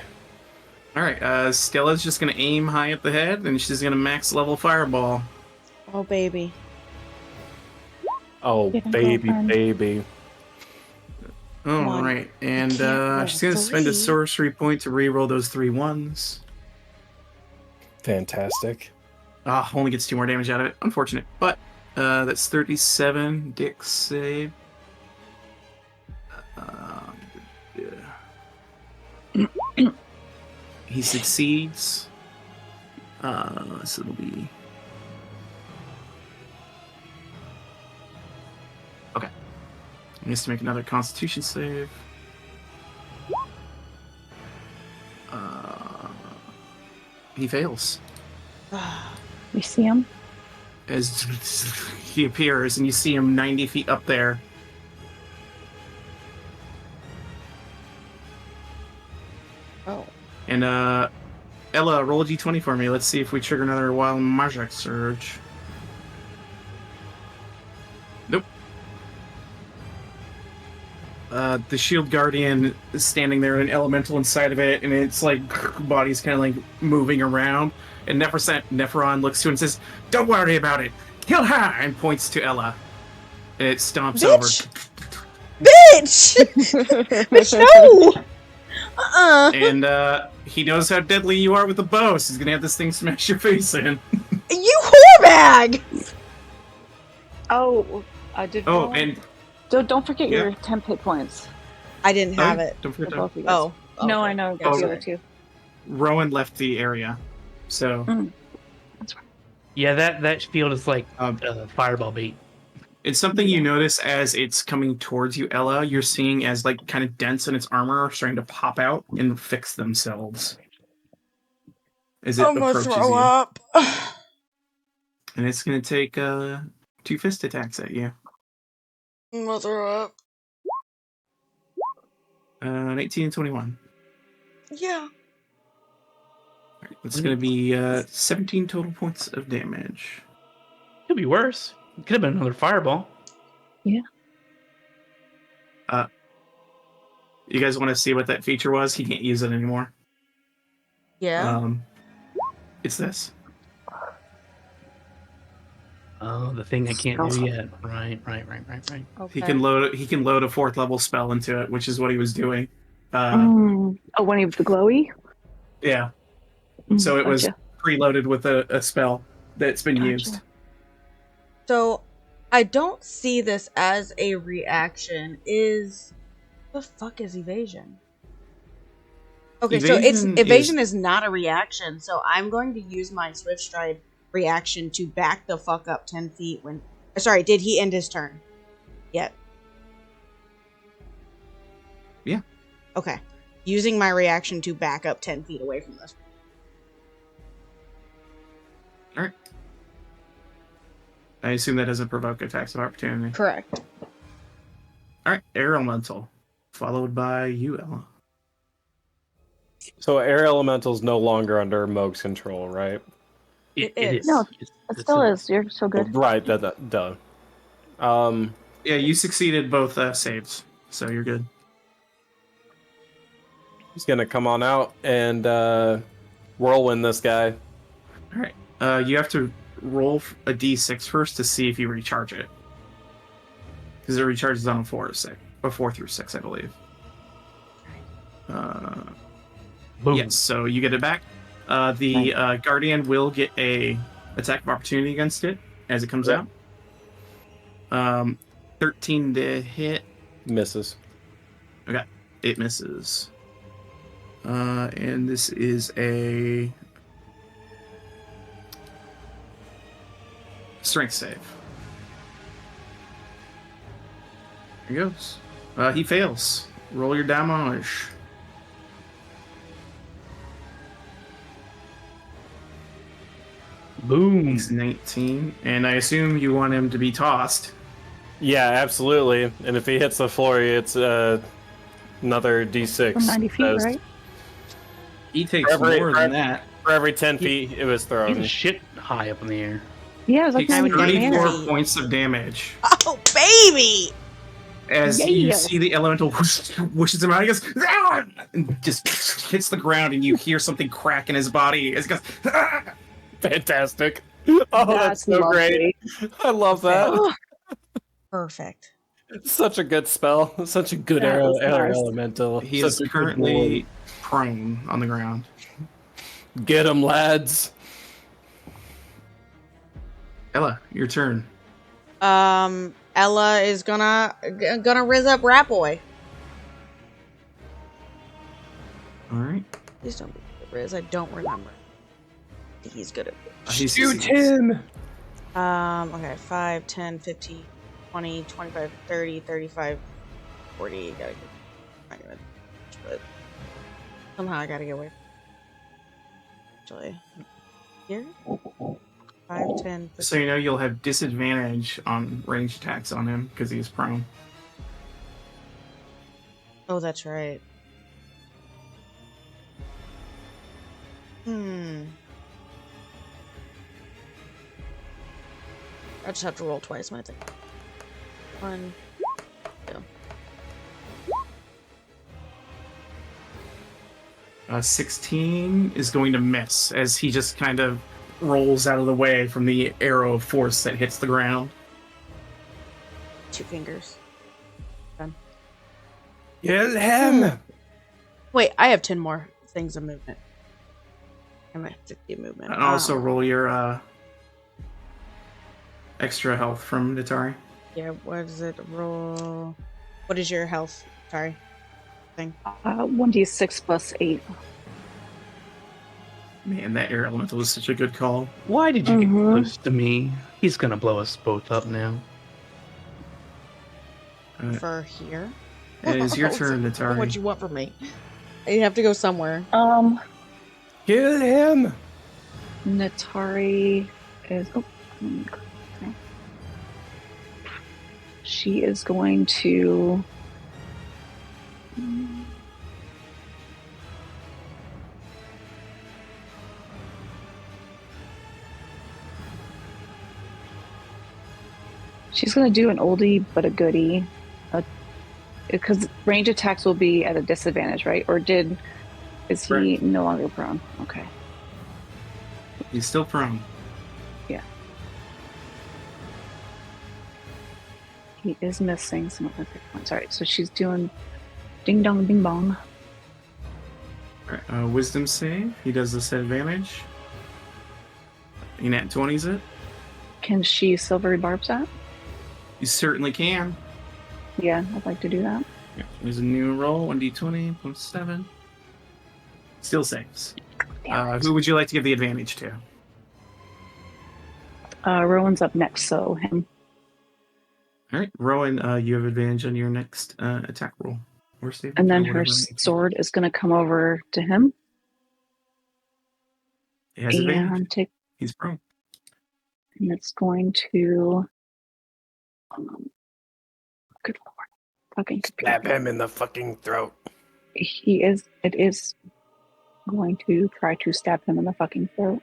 All right, Stella's just going to aim high at the head, and she's going to max level fireball. Oh baby. Oh, Get him, baby, girlfriend. baby. on. All right, and I can't roll she's going to spend a 3. sorcery point to reroll those 3 1s. Fantastic. Only gets 2 more damage out of it. Unfortunate, but that's 37. Dick save. Yeah. He succeeds. So it'll be... Okay. He needs to make another Constitution save. He fails. We see him. As he appears, and you see him 90 feet up there. Oh. And Ella, roll a d20 for me. Let's see if we trigger another wild magic surge. Nope. The shield guardian is standing there, and an elemental inside of it, and it's like body's kind of like moving around. And Nephiron looks to it and says, "Don't worry about it. Kill her!" and points to Ella. And it stomps Bitch! over. Bitch! Bitch, no! And he knows how deadly you are with the bow, so he's gonna have this thing smash your face in. You whore bag! Oh, I did. Oh, roll. and Don't forget Yeah. your temp hit points I didn't have it. don't for forget both to... of you guys. Oh. No, okay. I know. Yeah, The sorry. other two. Rowan left the area, so That's right. Yeah, that field is like fireball bait. it's something you notice as it's coming towards you, Ella. You're seeing as like kind of dents in its armor are starting to pop out and fix themselves as it I'm gonna approaches throw you. up. And it's gonna take 2 fist attacks at you. I'm gonna throw up. An 18 and 21. Yeah. Alright, it's gonna be 17 total points of damage. Could be worse. It could have been another fireball. You guys want to see what that feature was? He can't use it anymore. Yeah. It's this. Oh, the thing I can't do yet. Right. Okay. He can load a 4th level spell into it, which is what he was doing. Oh, one of the glowy. Yeah. So it was Gotcha. preloaded with a spell that's been Gotcha. used. So, I don't see this as a reaction. The fuck is evasion? Okay, so evasion is not a reaction, so I'm going to use my Swift Stride reaction to back the fuck up 10 feet when... Sorry, did he end his turn yet? Yeah. Okay. Using my reaction to back up 10 feet away from this. Alright. I assume that doesn't provoke attacks of opportunity. Correct. Alright, Air Elemental. Followed by you, Ella. So air elemental's no longer under Moog's control, right? It is. No, it still is. You're so good. Right, duh. Yeah, you succeeded both saves, so you're good. He's gonna come on out and whirlwind this guy. Alright. You have to roll a d6 first to see if you recharge it. Because it recharges on 4 through 6, I believe. Boom. Yes, so you get it back. The Guardian will get a attack of opportunity against it as it comes out. 13 to hit. Misses. Okay, it misses. And this is a strength save. Here he goes. He fails. Roll your damage. Boom. He's 19, and I assume you want him to be tossed. Yeah, absolutely. And if he hits the floor, it's another d6. From 90 feet, As- right? He takes For more than that. For every 10 feet it was He's thrown. a shit high up in the air. Yeah, it was like Takes 90 feet. 34 damage. points of damage. Oh, baby! As Yeah. you see the elemental whooshes him out, he goes, "Ah!" and just hits the ground, and you hear something crack in his body as he goes, "Ah!" Fantastic. Oh, that's so lovely. great. I love that. Perfect. Such a good spell. Such a good That air was nice. elemental. He Such is a good currently prone on the ground. lord. Get him, lads. Ella, your turn. Ella is gonna riz up Rat Boy. All right. Please don't be good at Riz. I don't remember. He's good at He Shoot succeeds. him. Okay, 5, 10, 15, 20, 25, 30, 35, 40. Gotta get... I'm not gonna... But somehow I gotta get away. Actually. Here? 5, 10, 15. So you know you'll have disadvantage on range attacks on him because he's prone. Oh, that's right. I just have to roll twice, my thing. 1, 2. 16 is going to miss as he just kind of rolls out of the way from the arrow of force that hits the ground. 2 fingers. Done. Kill him. Wait, I have 10 more things of movement. I might have 50 movement. And also roll your extra health from Natari. Yeah, what is it? Roll. What is your health? Sorry. Thing. 1d6 plus 8. Man, that air elemental is such a good call. Why did you get close to me? He's gonna blow us both up now. For here. It is your turn, Natari. What you want from me? You have to go somewhere. Kill him. Natari is... Oh, okay. She is going to... She's going to do an oldie but a goodie. Because range attacks will be at a disadvantage, right? Or is he Right. no longer prone? Okay. He's still prone. Yeah. He is missing some of the big points. Alright, so she's doing ding dong bing bong. Alright, wisdom save. He does this at advantage. He nat 20s it. Can she silvery barbs that? You certainly can. Yeah, I'd like to do that. Yeah. There's a new roll, 1d20 plus 7. Still saves. Damn it. Who would you like to give the advantage to? Rowan's up next, so him. All right, Rowan, you have advantage on your next attack roll. Or save. And then or her whatever. sword is going to come over to him It has advantage. and take. He's prone. And it's going to. Good lord. Fucking Stab computer. him in the fucking throat. It is going to try to stab him in the fucking throat.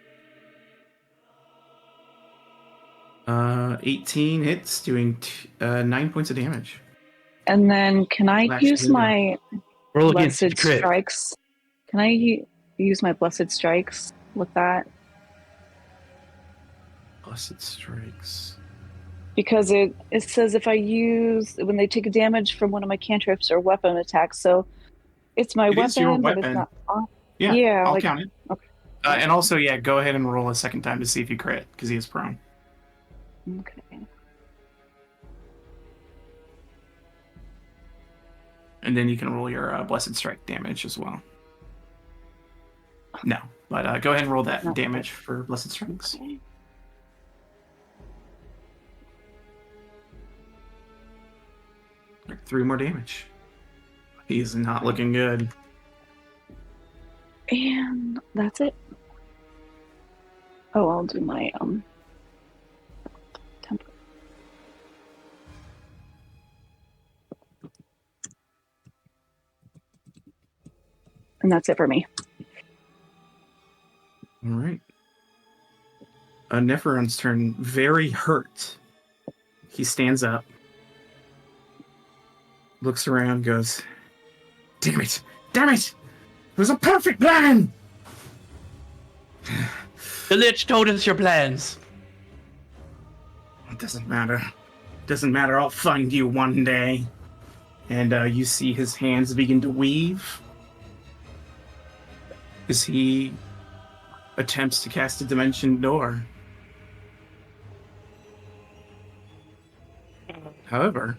18 hits, doing 9 points of damage. And then can I Lash use window. my Roll against blessed crit. strikes? Can I use my blessed strikes with that? Blessed strikes. Because it says if I use when they take a damage from one of my cantrips or weapon attacks, so it's my It is your but it's weapon. not. Yeah, I'll like, count it. okay. And also, yeah, go ahead and roll a second time to see if you crit, because he is prone. Okay. And then you can roll your blessed strike damage as well. No, but go ahead and roll that No. damage for blessed strikes. Okay. Like 3 more damage. He's not looking good. And that's it. Oh, I'll do my temper. And that's it for me. All right. Neferon's turn, very hurt. He stands up, looks around, goes, Damn it! Damn it! It was a perfect plan! The Lich told us your plans. It doesn't matter. Doesn't matter, I'll find you one day. And you see his hands begin to weave as he attempts to cast a dimension door. However,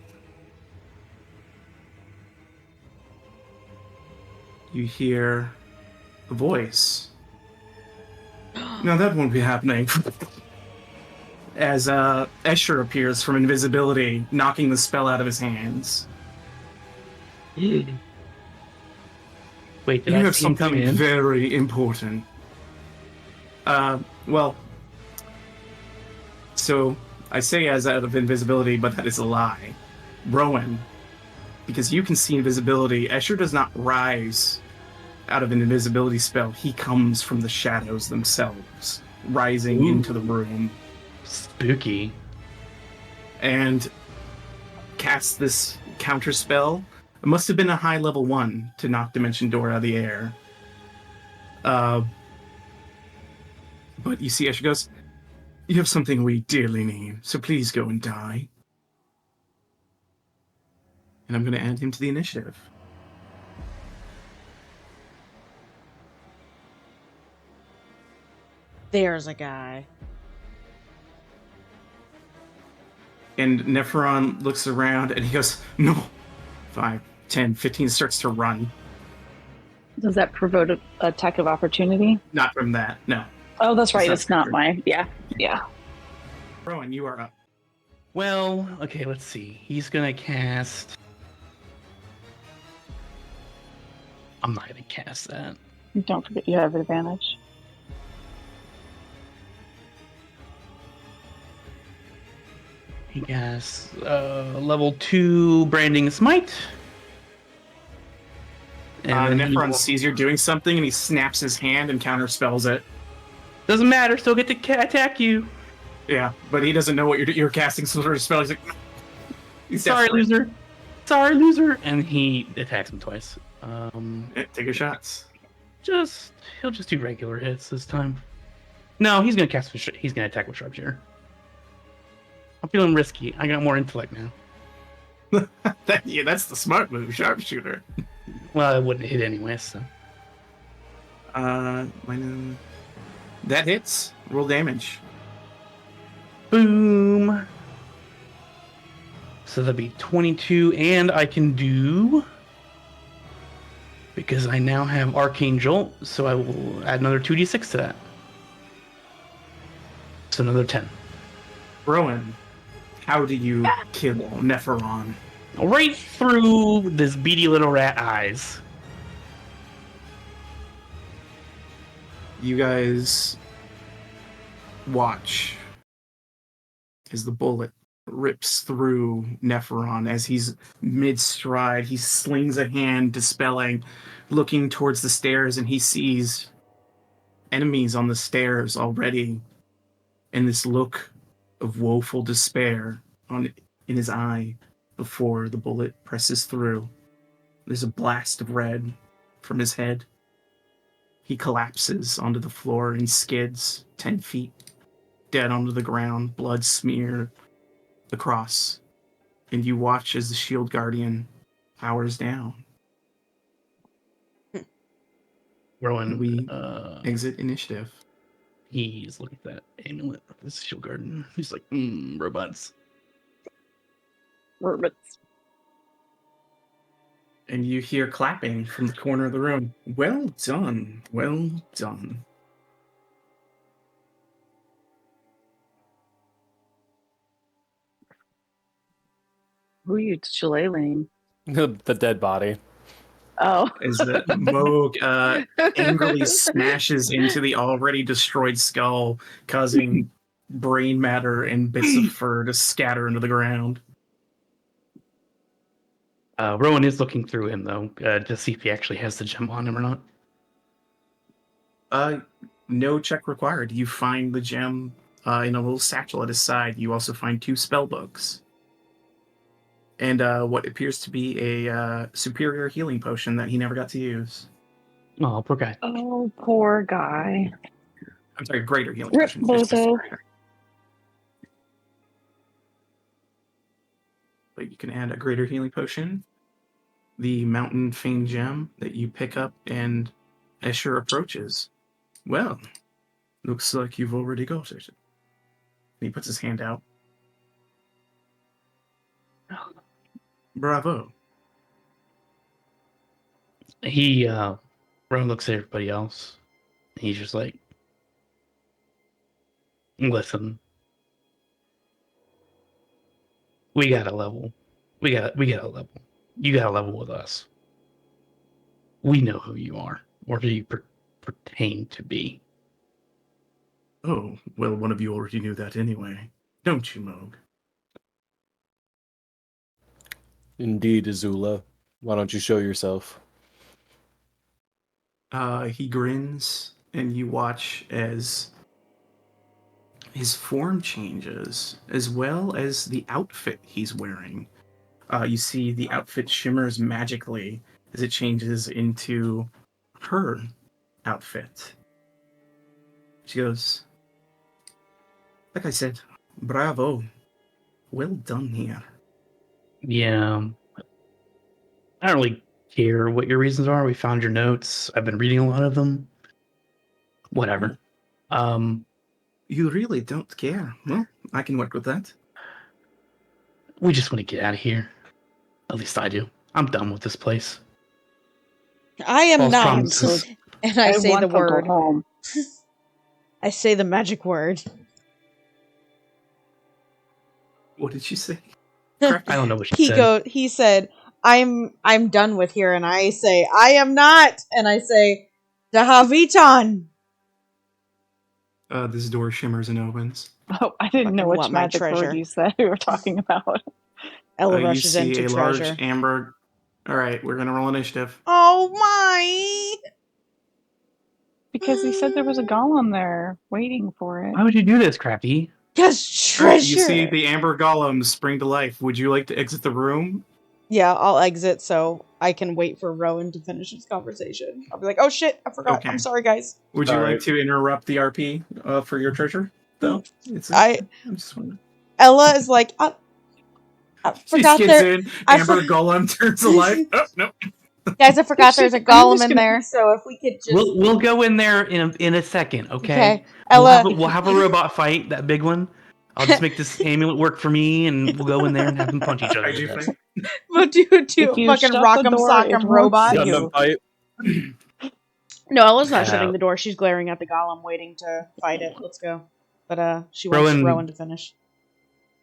you hear a voice. No, that won't be happening. As Escher appears from invisibility, knocking the spell out of his hands. Wait, did You I have see him come something in? very important. Well, so I say as out of invisibility, but that is a lie. Rowan, because you can see invisibility, Escher does not rise out of an invisibility spell. He comes from the shadows themselves, rising Ooh. into the room, Spooky. and casts this counter spell. It must have been a high level 1 to knock Dimension Door out of the air. But you see Escher goes, You have something we dearly need, so please go and die. And I'm going to add him to the initiative. There's a guy. And Neferon looks around and he goes, No. 5, 10, 15, starts to run. Does that provoke an attack of opportunity? Not from that, no. Oh, that's right. It's It's not not my. Yeah. Rowan, you are up. Well, okay, let's see. He's gonna cast. I'm not gonna cast that. Don't forget you have advantage. He casts level 2 Branding Smite. And then he Neferon will- sees you're doing something and he snaps his hand and counterspells it. Doesn't matter, still get to attack you. Yeah, but he doesn't know what you're casting some sort of spell. He's like, he's Sorry, desperate. loser. Sorry, loser. And he attacks him twice. Take your shots. He'll just do regular hits this time. No, he's gonna cast. He's gonna attack with sharpshooter. I'm feeling risky. I got more intellect now. Yeah, that's the smart move, sharpshooter. Well, it wouldn't hit anyway, so. That hits. Roll damage. Boom. So that'd be 22, and I can do Because I now have Arcane Jolt, so I will add another 2d6 to that. So another 10. Rowan, how do you kill Nephiron? Right through this beady little rat eyes. You guys watch as the bullet rips through Nephiron as he's mid-stride. He slings a hand, dispelling, looking towards the stairs, and he sees enemies on the stairs already, and this look of woeful despair in his eye before the bullet presses through. There's a blast of red from his head. He collapses onto the floor and skids 10 feet, dead onto the ground, blood smeared across. And you watch as the shield guardian powers down. Rowan, We exit initiative. he's looking at that amulet of this shield garden. He's like, robots. Robots. And you hear clapping from the corner of the room. Well done. Well done. Who are you shillelaghing? The dead body. Oh. As the Moog angrily smashes into the already destroyed skull, causing brain matter and bits of fur to scatter into the ground. Rowan is looking through him, though, to see if he actually has the gem on him or not. No check required. You find the gem in a little satchel at his side. You also find 2 spell books. And what appears to be a superior healing potion that he never got to use. Oh, poor guy. Oh, poor guy. I'm sorry, greater healing Rip potion. bozo. But you can add a greater healing potion, the mountain fane gem that you pick up, and Escher approaches. Well, looks like you've already got it. He puts his hand out. Bravo. Rowan looks at everybody else. He's just like, listen, we got a level. We got a level. You got a level with us. We know who you are, or who you pertain to be. Oh, well, one of you already knew that anyway. Don't you, Moog? Indeed, Azula. Why don't you show yourself? He grins, and you watch as his form changes, as well as the outfit he's wearing. You see the outfit shimmers magically as it changes into her outfit. She goes, like I said, bravo. Well done here. Yeah. I don't really care what your reasons are. We found your notes. I've been reading a lot of them. Whatever. You really don't care. Well, I can work with that. We just want to get out of here. At least I do. I'm done with this place. I am False not. promises. And I say want the to go word. home. I say the magic word. What did she say? I don't know what she said. He said, I'm done with here, and I say, I am not, and I say, Dahavitan. This door shimmers and opens. Oh, I didn't know Fucking which want my magic treasure. word you said we were talking about. Ella You rushes see into a treasure. large amber. All right, we're gonna roll initiative. Oh my! Because he said there was a golem there waiting for it. Why would you do this, Crappy? Cause treasure. You see the amber golem spring to life. Would you like to exit the room? Yeah, I'll exit so I can wait for Rowan to finish his conversation. I'll be like, oh shit, I forgot. Okay. I'm sorry, guys. Would you All like right. to interrupt the RP for your treasure? Though I'm just wondering. Ella is like, I She forgot skids there. in. I Amber for- golem turns to life. Oh no! Guys, I forgot there's a golem in there, so if we could just. We'll go in there in a second, okay? Okay. Ella. We'll have a robot fight, that big one. I'll just make this amulet work for me, and we'll go in there and have them punch each other. How'd you fight? We'll do If you fucking shut rock'em the door, sock'em it won't robot. see Gundam you. fight. No, Ella's not Yeah. shutting the door. She's glaring at the golem, waiting to fight it. Let's go. But she wants Rowan to finish.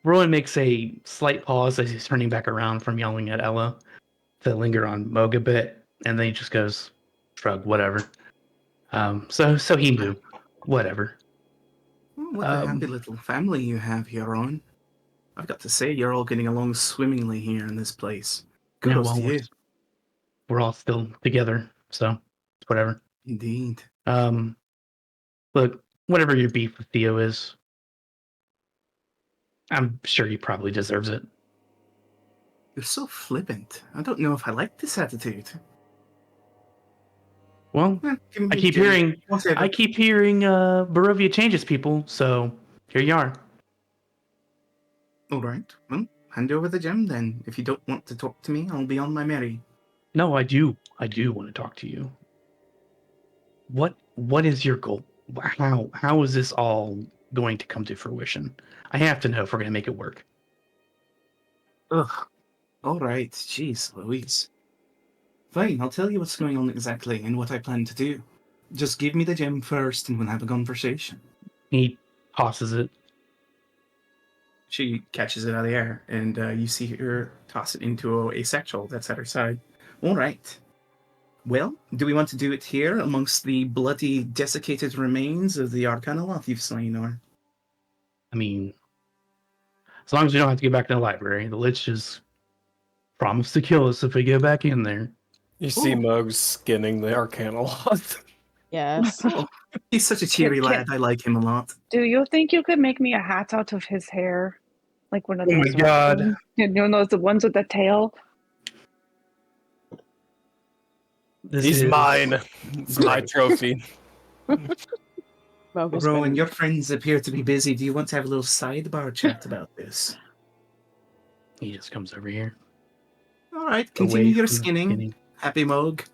Rowan makes a slight pause as he's turning back around from yelling at Ella to linger on Moog a bit, and then he just goes, shrug, whatever. So he moved. Whatever. What a happy little family you have here, Ron. I've got to say, you're all getting along swimmingly here in this place. Kudos to you. We're all still together, so whatever. Indeed. Look, whatever your beef with Theo is, I'm sure he probably deserves it. You're so flippant. I don't know if I like this attitude. Well, I keep hearing Barovia changes people, so here you are. All right. Well, hand over the gem then. If you don't want to talk to me, I'll be on my merry. No, I do want to talk to you. What is your goal? How is this all going to come to fruition? I have to know if we're going to make it work. Ugh. All right. Jeez, Louise. Fine, I'll tell you what's going on exactly and what I plan to do. Just give me the gem first and we'll have a conversation. He tosses it. She catches it out of the air, and you see her toss it into a satchel that's at her side. All right. Well, do we want to do it here amongst the bloody, desiccated remains of the Arcanoloth you've slain, or? I mean, as long as we don't have to get back to the library, the Lich just promised to kill us if we go back in there. You see Moog skinning the Arcanoloth. Yes. Oh, he's such a cheery lad. I like him a lot. Do you think you could make me a hat out of his hair? Like one of Oh those. my god. Ones? You know, the ones with the tail? He's mine. It's my trophy. Rowan, your friends appear to be busy. Do you want to have a little sidebar chat about this? He just comes over here. All right, continue Away your from the skinning. Happy Moog.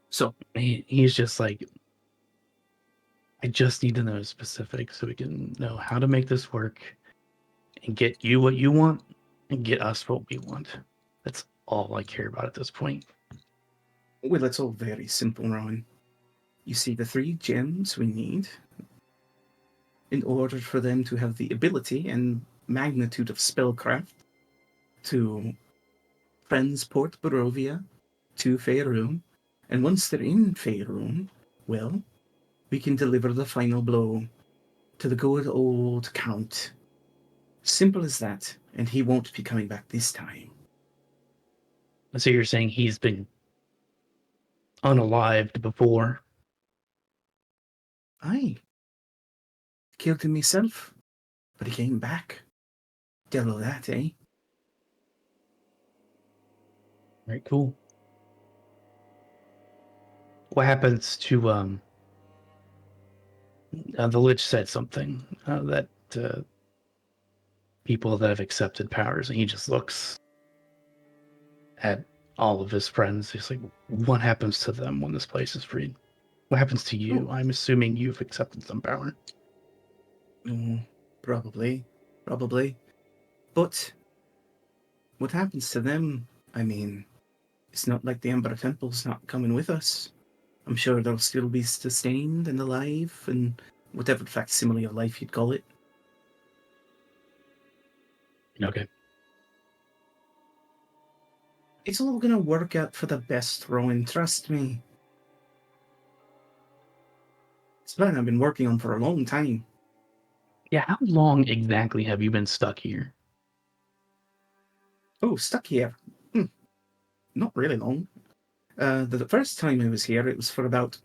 So he's just like, I just need to know specifics so we can know how to make this work and get you what you want and get us what we want. That's all I care about at this point. Well, it's all very simple, Rowan. You see the 3 gems we need in order for them to have the ability and magnitude of spellcraft to transport Barovia to Faerun. And once they're in Faerun, well, we can deliver the final blow to the good old Count. Simple as that, and he won't be coming back this time. So you're saying he's been unalived before? Aye. Killed him myself, but he came back. Devil that, eh? Right, cool. What happens to the Lich said something that people that have accepted powers, and he just looks at all of his friends. He's like, what happens to them when this place is freed? What happens to you? I'm assuming you've accepted some power. Probably. But what happens to them? I mean, it's not like the Ember Temple's not coming with us. I'm sure they'll still be sustained and alive, and whatever facsimile of life you'd call it. Okay. It's all gonna work out for the best, Rowan, trust me. It's a plan I've been working on for a long time. Yeah, how long exactly have you been stuck here? Oh, stuck here? Not really long. The first time I was here, it was for about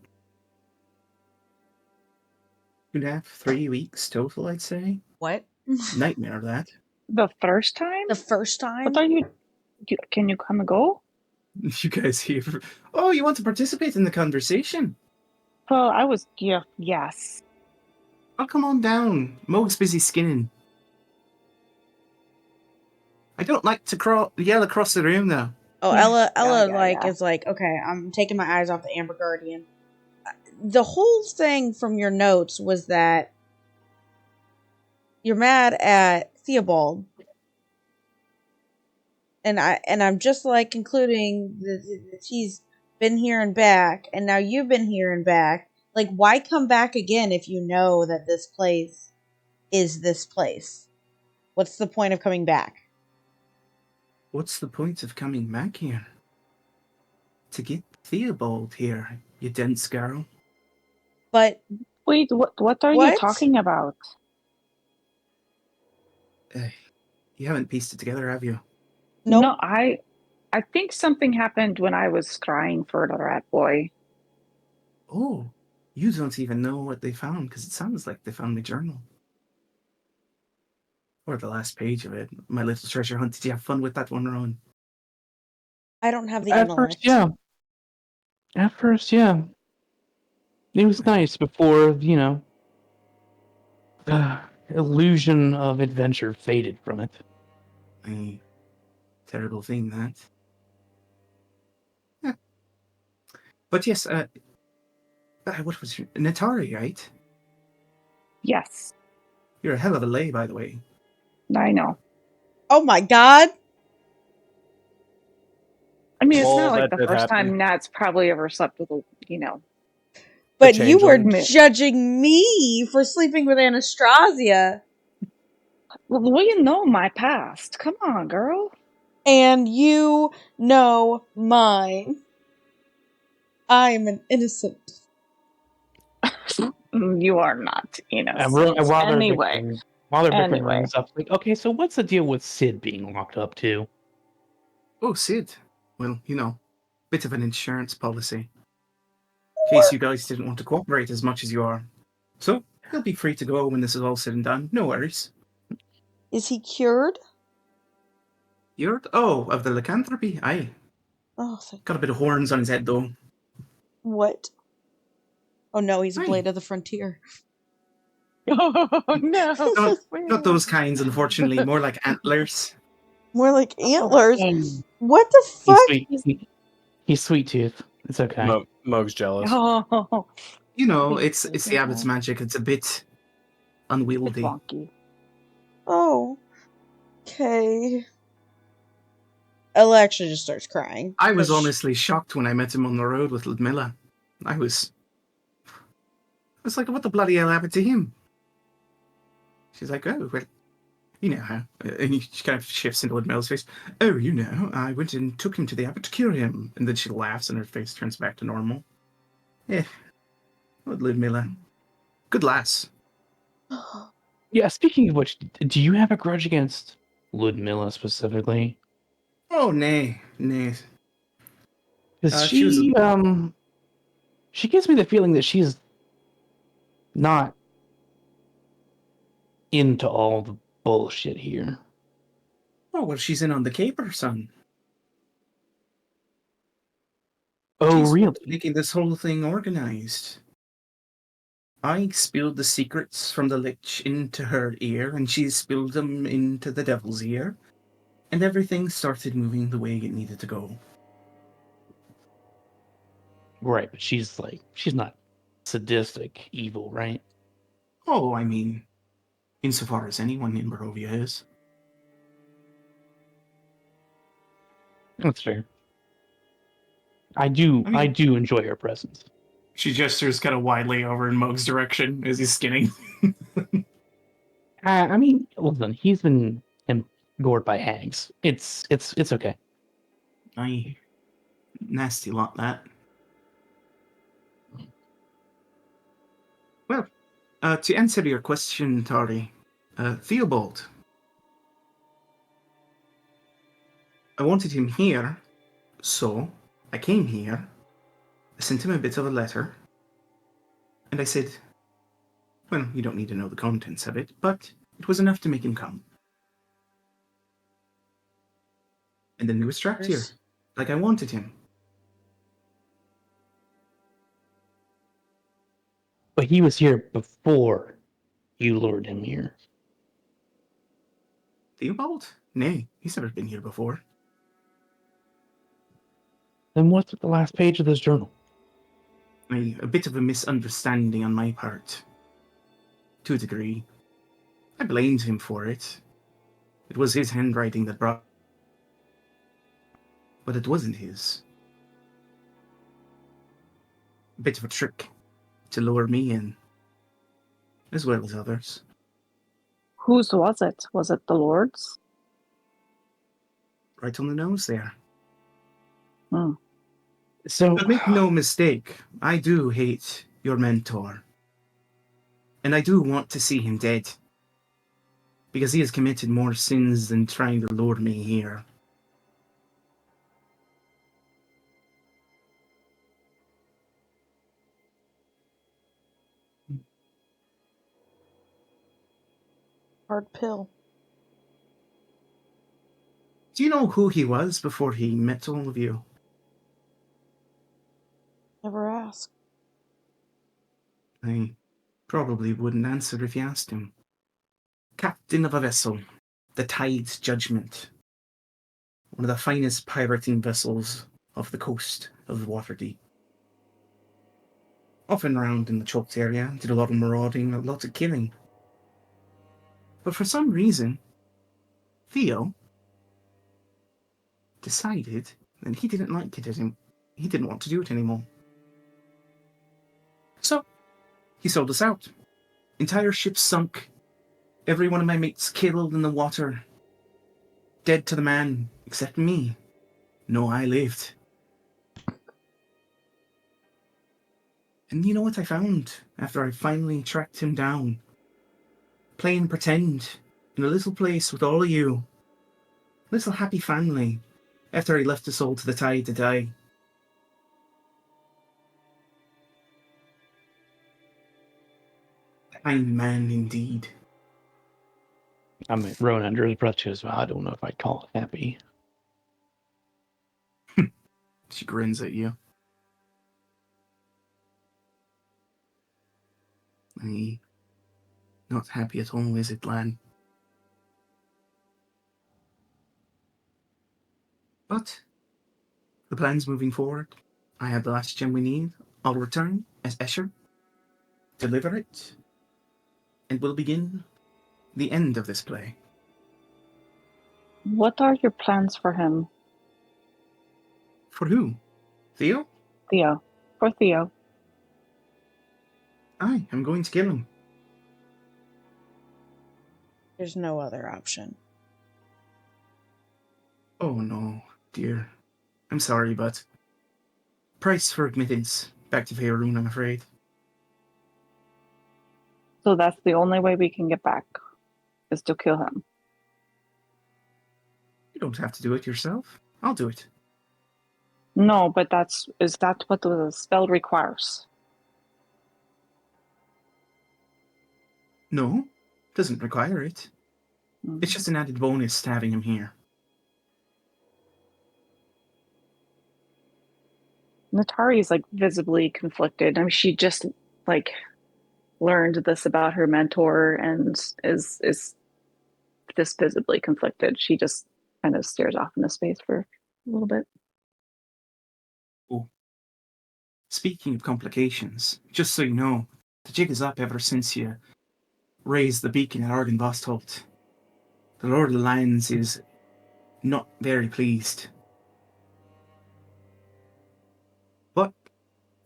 2.5, 3 weeks total, I'd say. What? Nightmare, that. The first time? The first time? I thought can you come and go? You guys here? Oh, you want to participate in the conversation? Well, I was, yes. Oh, come on down. Moog's busy skinning. I don't like to yell across the room, though. Oh, Yeah, Ella, yeah. is like, okay, I'm taking my eyes off the Amber Guardian. The whole thing from your notes was that you're mad at Theobald. and I'm just like concluding that he's been here and back, and now you've been here and back. Like, why come back again if you know that this place is this place? What's the point of coming back? What's the point of coming back here? To get Theobald here, you dense girl. But Wait, what are you What? talking about? You haven't pieced it together, have you? nope. No, I think something happened when I was crying for the rat boy. Oh, you don't even know what they found, because it sounds like they found my journal. Or the last page of it. My little treasure hunt. Did you have fun with that one, Ron? I don't have the At intellect. first, yeah. At first, yeah. It was nice before, the illusion of adventure faded from it. A terrible thing, that. Yeah. But yes, what was your... Natari, right? Yes, You're a hell of a lay, by the way. I know. Oh my god! I mean, it's Well, not like that the did first happen. time Nat's probably ever slept with a. But you were changeling. judging me for sleeping with Anastrasya, Well, you know my past. Come on, girl. and you know mine. I'm an innocent. You are not And innocent. Anyway, while they're bickering anyway. things up, like, okay, so what's the deal with Sid being locked up too? Oh, Sid. Well, bit of an insurance policy. In case you guys didn't want to cooperate as much as you are. So, he'll be free to go when this is all said and done. No worries. Is he cured? Of the lycanthropy? Aye. Oh, thank Got a bit of horns on his head, though. What? Oh no, he's a Aye. blade of the frontier. Oh no! Not those kinds, unfortunately. More like antlers. More like antlers. Oh, What the he's fuck? sweet. He's sweet tooth. It's okay. Moog's jealous. Oh, It's the abbot's magic. It's a bit it's unwieldy. wonky. Oh. Okay. Ella actually just starts crying. I was Which- honestly shocked when I met him on the road with Ludmilla. I was like, what the bloody hell happened to him? She's like, oh, well, you know how. And she kind of shifts into Ludmilla's face. Oh, I went and took him to the abbot to cure him. And then she laughs and her face turns back to normal. What Ludmilla. Good lass. Yeah, speaking of which, do you have a grudge against Ludmilla specifically? Oh, nay. Because she was she gives me the feeling that she's not into all the bullshit here. Oh, well, she's in on the caper, son. Oh, She's really? making this whole thing organized. I spilled the secrets from the lich into her ear, and she spilled them into the devil's ear, and everything started moving the way it needed to go. Right, but she's not sadistic evil, right? Oh, I mean, insofar as anyone in Barovia is. That's fair. I do enjoy her presence. She gestures kind of widely over in Moog's direction as he's skinning. I mean, listen, he's been gored by hags. It's okay. Aye. Nasty lot, that. Well, to answer your question, Tari, Theobald. I wanted him here, so I came here, I sent him a bit of a letter, and I said, well, you don't need to know the contents of it, but it was enough to make him come. And then he was trapped here, like I wanted him. But he was here before you lured him here. Theobald? Nay, he's never been here before. Then what's at the last page of this journal? A bit of a misunderstanding on my part. To a degree. I blamed him for it. It was his handwriting that brought but it wasn't his. A bit of a trick to lure me in, as well as others. Whose was it? Was it the Lord's? Right on the nose there. Hmm. So, But make no mistake, I do hate your mentor. And I do want to see him dead. Because he has committed more sins than trying to lure me here. Hard pill. Do you know who he was before he met all of you? Never ask. I probably wouldn't answer if you asked him. Captain of a vessel, the Tide's Judgment. One of the finest pirating vessels off the coast of the Waterdeep. Often around in the Choked area, did a lot of marauding, a lot of killing. But for some reason, Theo decided that he didn't like it anymore. He didn't want to do it anymore. So, he sold us out. Entire ship sunk. Every one of my mates killed in the water. Dead to the man, except me. No, I lived. And you know what I found after I finally tracked him down? Playing pretend in a little place with all of you. Little happy family after he left us all to the tide to die. Kind man indeed. I mean, Rowan under his breath goes, well, I don't know if I'd call it happy. She grins at you. Not happy at all, is it, lad? But the plan's moving forward. I have the last gem we need. I'll return as Escher, deliver it, and we'll begin the end of this play. What are your plans for him, For who? Theo? Theo? For Theo. I am going to kill him. There's no other option. Oh no, dear. I'm sorry, but price for admittance back to Faerun, I'm afraid. So that's the only way we can get back, is to kill him. You don't have to do it yourself. I'll do it. No, but is that what the spell requires? No, doesn't require it. Mm. It's just an added bonus to having him here. Natari is like visibly conflicted. I mean, she just like learned this about her mentor and is just visibly conflicted. She just kind of stares off into space for a little bit. Oh. Speaking of complications, just so you know, the jig is up ever since you raised the beacon at Argynvostholt. The Lord of the Lions is not very pleased. But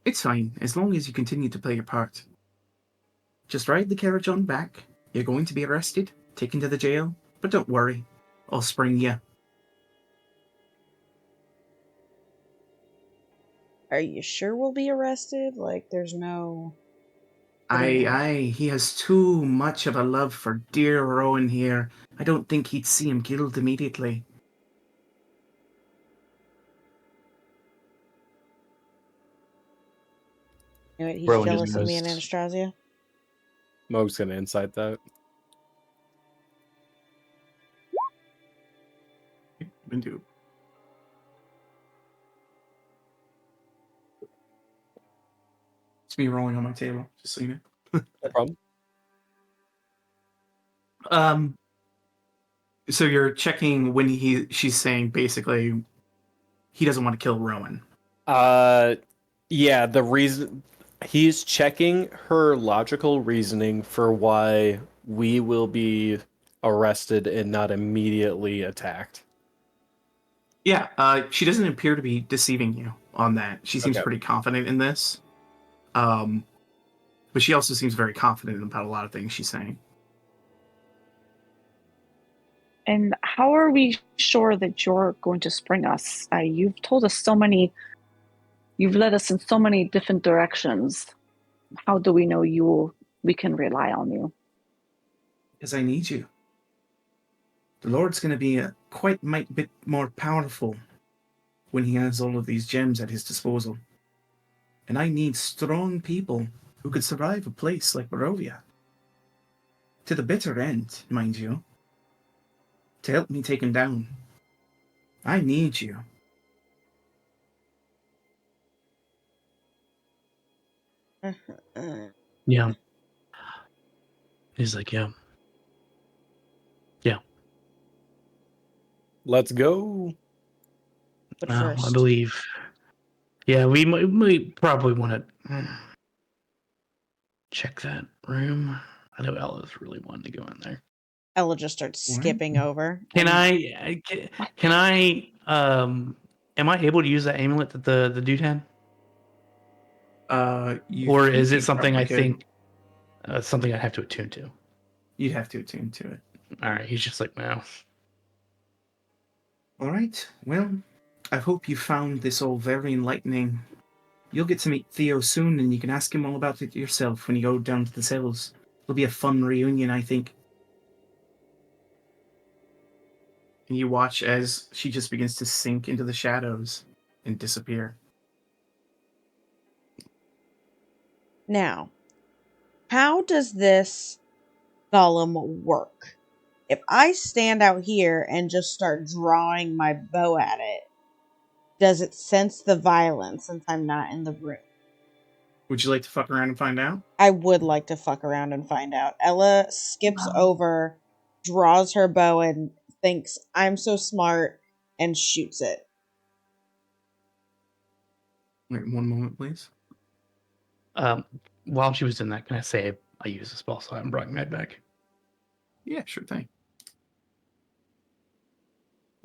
it's fine, as long as you continue to play your part. Just ride the carriage on back. You're going to be arrested, taken to the jail, but don't worry, I'll spring you. Are you sure we'll be arrested? Like, there's no... He has too much of a love for dear Rowan here. I don't think he'd see him killed immediately. You know what, he's Rowan jealous just of me and goes- Anastrasya. Moog's gonna insight that. Do. It's me rolling on my table, just so you know. No problem. So you're checking when she's saying basically he doesn't want to kill Rowan. Yeah, the reason he's checking her logical reasoning for why we will be arrested and not immediately attacked. Yeah, she doesn't appear to be deceiving you on that. She seems Okay. pretty confident in this. But she also seems very confident about a lot of things she's saying. And how are we sure that you're going to spring us? You've told us so many, you've led us in so many different directions. How do we know we can rely on you? Because I need you. The Lord's going to be quite a bit more powerful when he has all of these gems at his disposal. And I need strong people who could survive a place like Barovia. To the bitter end, mind you. To help me take him down. I need you. Yeah. He's like, yeah. Let's go. But I first, believe. Yeah, we might probably want to check that room. I know Ella's really wanting to go in there. Ella just starts What? skipping over. Can and- can I am I able to use that amulet that the dude had? You Or think is you it something probably I could. think something I'd have to attune to? You'd have to attune to it. All right, he's just like, well, All right. Well, I hope you found this all very enlightening. You'll get to meet Theo soon, and you can ask him all about it yourself when you go down to the cells. It'll be a fun reunion, I think. And you watch as she just begins to sink into the shadows and disappear. Now, how does this golem work? If I stand out here and just start drawing my bow at it, does it sense the violence since I'm not in the room? Would you like to fuck around and find out? I would like to fuck around and find out. Ella skips Wow. over, draws her bow, and thinks, I'm so smart, and shoots it. Wait, one moment, please. while she was in that, can I say I use a spell slot and brought my back? Yeah, sure thing.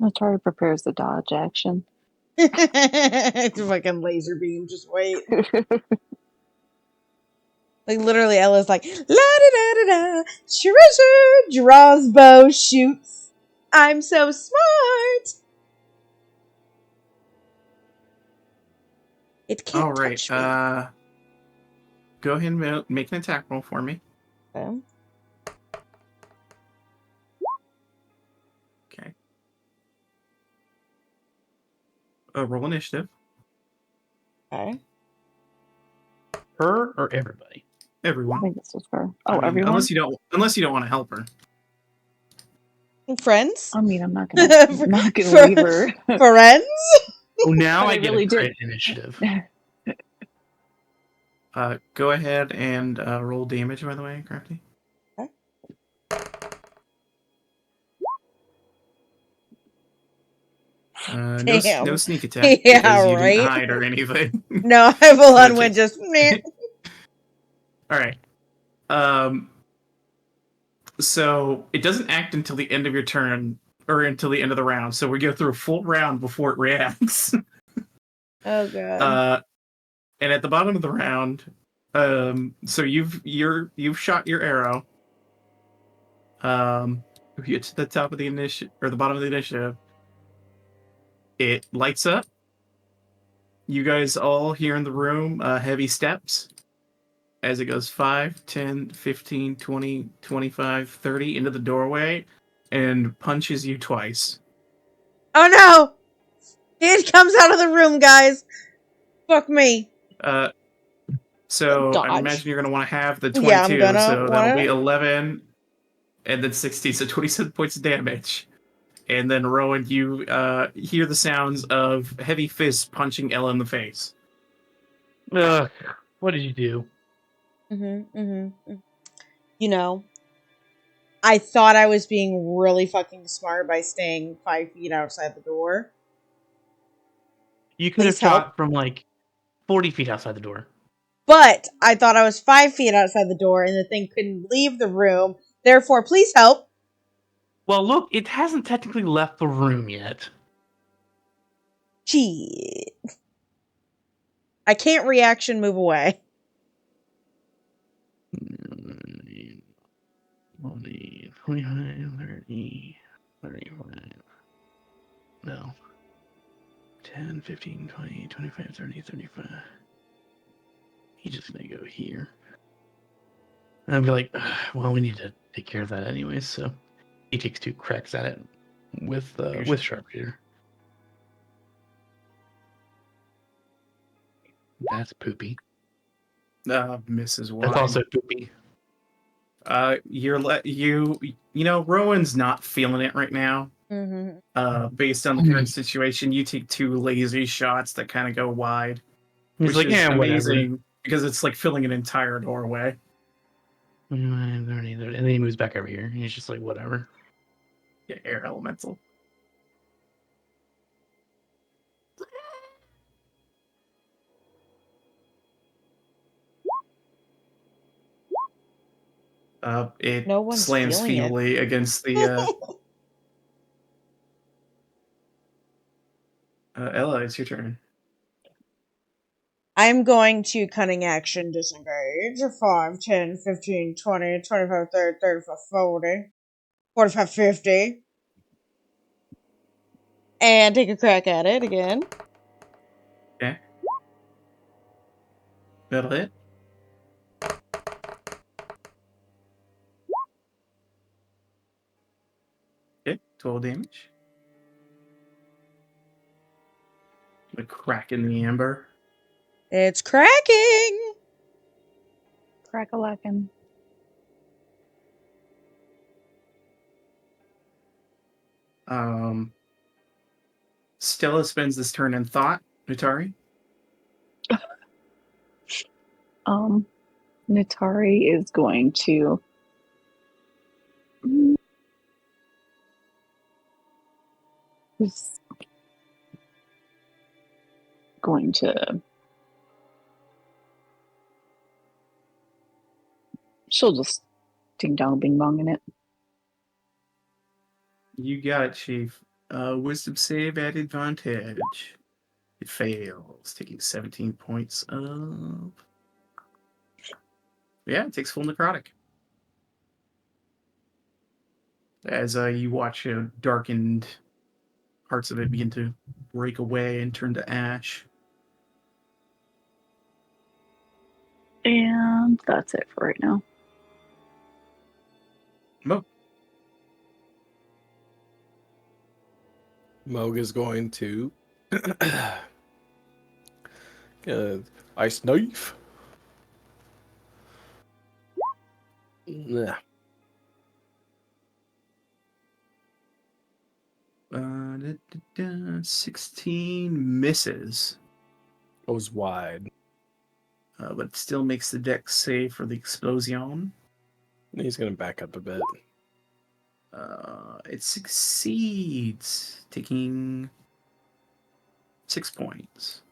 Atari prepares the dodge action. It's a fucking laser beam, just wait. Like, literally, Ella's like, la da da da da, treasure, draws bow, shoots. I'm so smart. It can't All right. touch me. Go ahead and make an attack roll for me. Okay. Okay. Roll initiative. Okay. Her or everybody? I Everyone. think this was her. I Oh, mean, everyone? Unless you don't want to help her. Friends? I mean, I'm not gonna leave her. Friends? Oh, now But I I get really a did. crit initiative. Go ahead and roll damage, by the way, Crafty. Okay. No sneak attack Yeah, because you right? didn't hide or anything. No, Evelyn So went just, meh. All right. So it doesn't act until the end of your turn or until the end of the round. So we go through a full round before it reacts. Oh, God. And at the bottom of the round, so you've shot your arrow. You get to the top of the initiative or the bottom of the initiative. It lights up. You guys all hear in the room heavy steps as it goes 5, 10, 15, 20, 25, 30 into the doorway and punches you twice. Oh, no! It comes out of the room, guys. Fuck me. So I Dodge. imagine you're going to want to have the 22, Yeah, I'm gonna so that'll wanna- be 11 and then 16, so 27 points of damage. And then Rowan, you hear the sounds of heavy fists punching Ella in the face. Ugh, what did you do? You know, I thought I was being really fucking smart by staying 5 feet outside the door. You could have Please help. shot from like 40 feet outside the door. But I thought I was 5 feet outside the door and the thing couldn't leave the room. Therefore, please help. Well, look, it hasn't technically left the room yet. Shit. I can't reaction move away. 20, 25, 30, 35. No. 10, 15, 20, 25, 30, 35. He's just gonna go here. And I'd be like, well, we need to take care of that anyway, so he takes 2 cracks at it with sharpshooter. That's poopy. Mrs. That's Wide. also poopy. Rowan's not feeling it right now. Mm-hmm. Based on the current situation, you take 2 lazy shots that kind of go wide. He's which like, is yeah, amazing because it's like filling an entire doorway. 29, 30, 30. And then he moves back over here. And he's just like, whatever. Yeah, air elemental. It No one's slams feeling it. feebly against the. Ella, it's your turn. I'm going to cunning action disengage. 5, 10, 15, 20, 25, 30, 35, 40, 45, 50. And take a crack at it again. Okay. That'll hit. Okay, 12 damage. A crack in the amber. It's cracking! Crack-a-lackin'. Stella spends this turn in thought. Natari? Natari is going to is going to she'll just ding dong bing bong in it. You got it, Chief. Wisdom save at advantage. It fails, taking 17 points of. Yeah, it takes full necrotic. As you watch darkened parts of it begin to break away and turn to ash. And that's it for right now. Mo. Moog is going to get an ice knife. Yeah. 16 misses. Goes wide. But still makes the dex save for the explosion. He's gonna back up a bit. It succeeds, taking 6 points.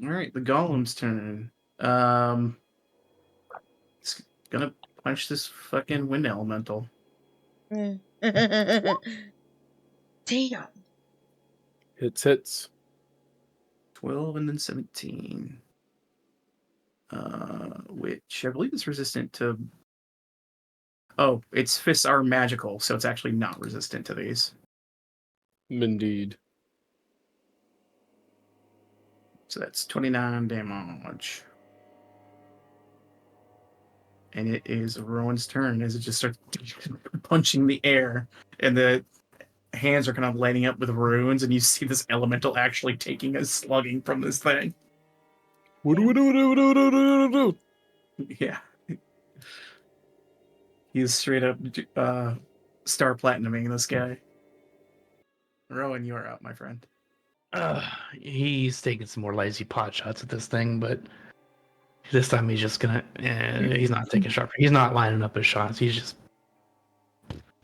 All right, the golem's turn. It's gonna punch this fucking wind elemental. Damn. Hits. 12 and then 17. Which I believe is resistant to. Oh, its fists are magical, so it's actually not resistant to these. Indeed. So that's 29 damage. And it is Rowan's turn as it just starts punching the air, and the hands are kind of lighting up with runes, and you see this elemental actually taking a slugging from this thing. Yeah. He's straight up star platinuming this guy. Rowan, you are out, my friend. He's taking some more lazy pot shots at this thing, but this time he's just gonna. He's not taking sharp. He's not lining up his shots. He's just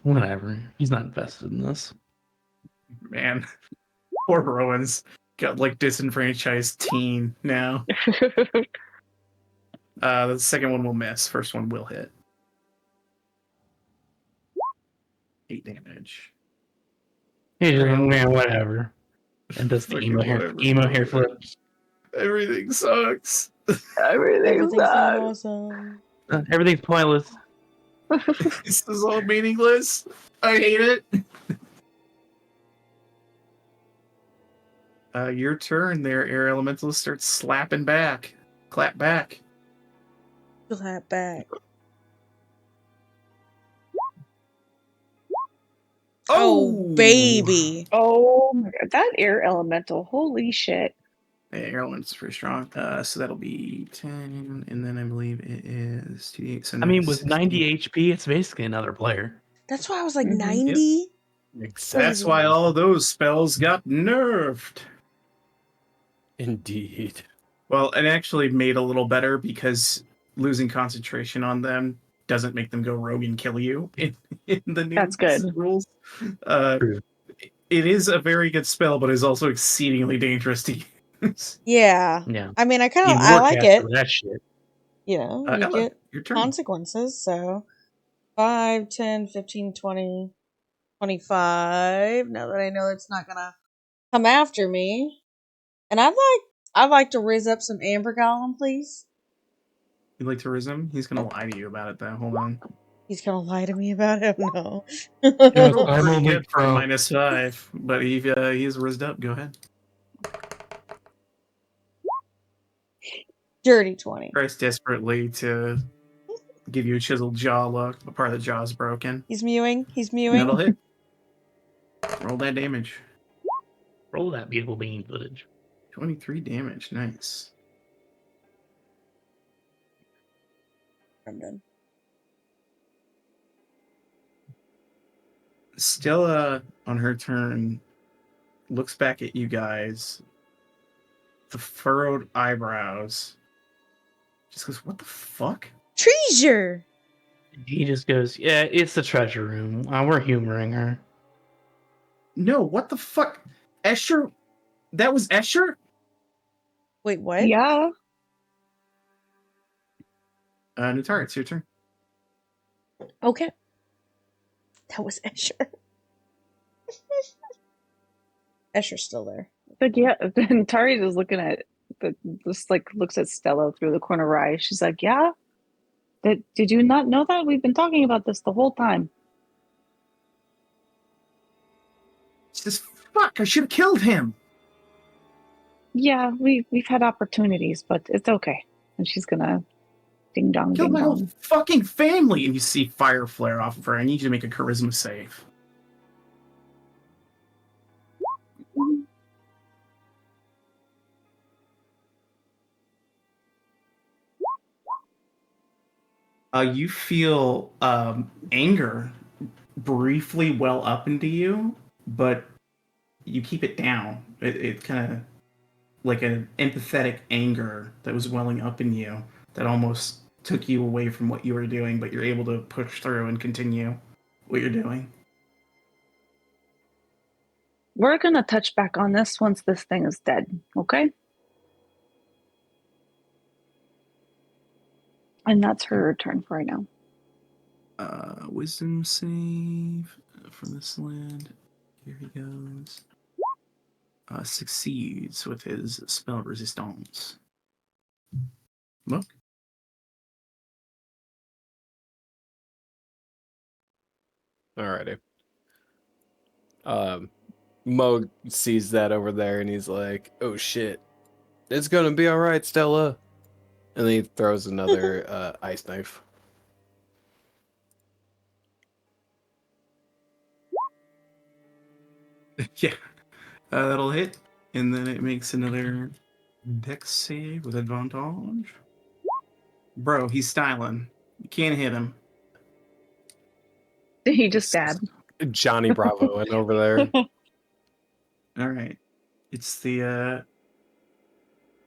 whatever. He's not invested in this. Man, poor Rowan's got like disenfranchised teen now. The second one will miss. First one will hit. 8 damage. He's just, man, whatever. And does the Fucking emo hair, whatever. emo hair flip. Everything sucks. Everything's Everything's not not. awesome. Everything's pointless. This is all meaningless. I hate it. Your turn there, Air Elemental. Starts slapping back. Clap back. Clap back. Oh, baby. Oh my god, that air elemental! Holy shit! Yeah, Air Elemental's pretty strong. So that'll be 10, and then I believe it is 2d8. So I mean, with 60. 90 HP, it's basically another player. That's why I was like Mhm. 90. That's why all those spells got nerfed. Indeed. Well, it actually made a little better because losing concentration on them doesn't make them go rogue and kill you in the new That's good. rules. It is a very good spell, but is also exceedingly dangerous to use. Yeah. Yeah. I mean, I kind of Need I like Warcaster it. for that shit. You know, you Ella, get your turn. consequences. So 5, 10, 15, 20, 25. Now that I know it's not gonna come after me, and I'd like to raise up some Amber Golem, please. You'd like to resume? He's gonna lie to you about it, though. Hold on. He's gonna lie to me about it. No. Yes, Rolled I'm pretty only good for a pro. -5, but he's rizzed up. Go ahead. Dirty 20. Tries desperately to give you a chiseled jaw look, but part of the jaw's broken. He's mewing. He's And that'll mewing. hit. Roll that damage. Roll that beautiful bean footage. 23 damage. Nice. I'm done. Stella, on her turn, looks back at you guys. The furrowed eyebrows. Just goes, what the fuck? Treasure. He just goes, yeah, it's the treasure room. We're humoring her. No, what the fuck? Escher? That was Escher? Wait, what? Yeah. Natara, it's your turn. Okay. That was Escher. Escher's still there. But yeah, then Tari's is looking at just like looks at Stella through the corner of her eye. She's like, "Yeah, did you not know that? We've been talking about this the whole time." She says, fuck, I should have killed him. Yeah, we've had opportunities, but it's okay. And she's gonna ding dong Killed ding my whole dong. fucking family. And you see fire flare off of her. I need you to make a charisma save. You feel anger briefly well up into you, but you keep it down. It kind of like an empathetic anger that was welling up in you that almost took you away from what you were doing, but you're able to push through and continue what you're doing. We're gonna touch back on this once this thing is dead, okay? And that's her turn for right now. Wisdom save from this land. Here he goes. Succeeds with his spell resistance. Look. Alrighty. Mo sees that over there and he's like, "Oh shit, it's gonna be all right, Stella." And then he throws another ice knife. Yeah, that'll hit, and then it makes another dex save with advantage. Bro, he's styling. You can't hit him. He just stabbed. Johnny Bravo and over there. All right, it's the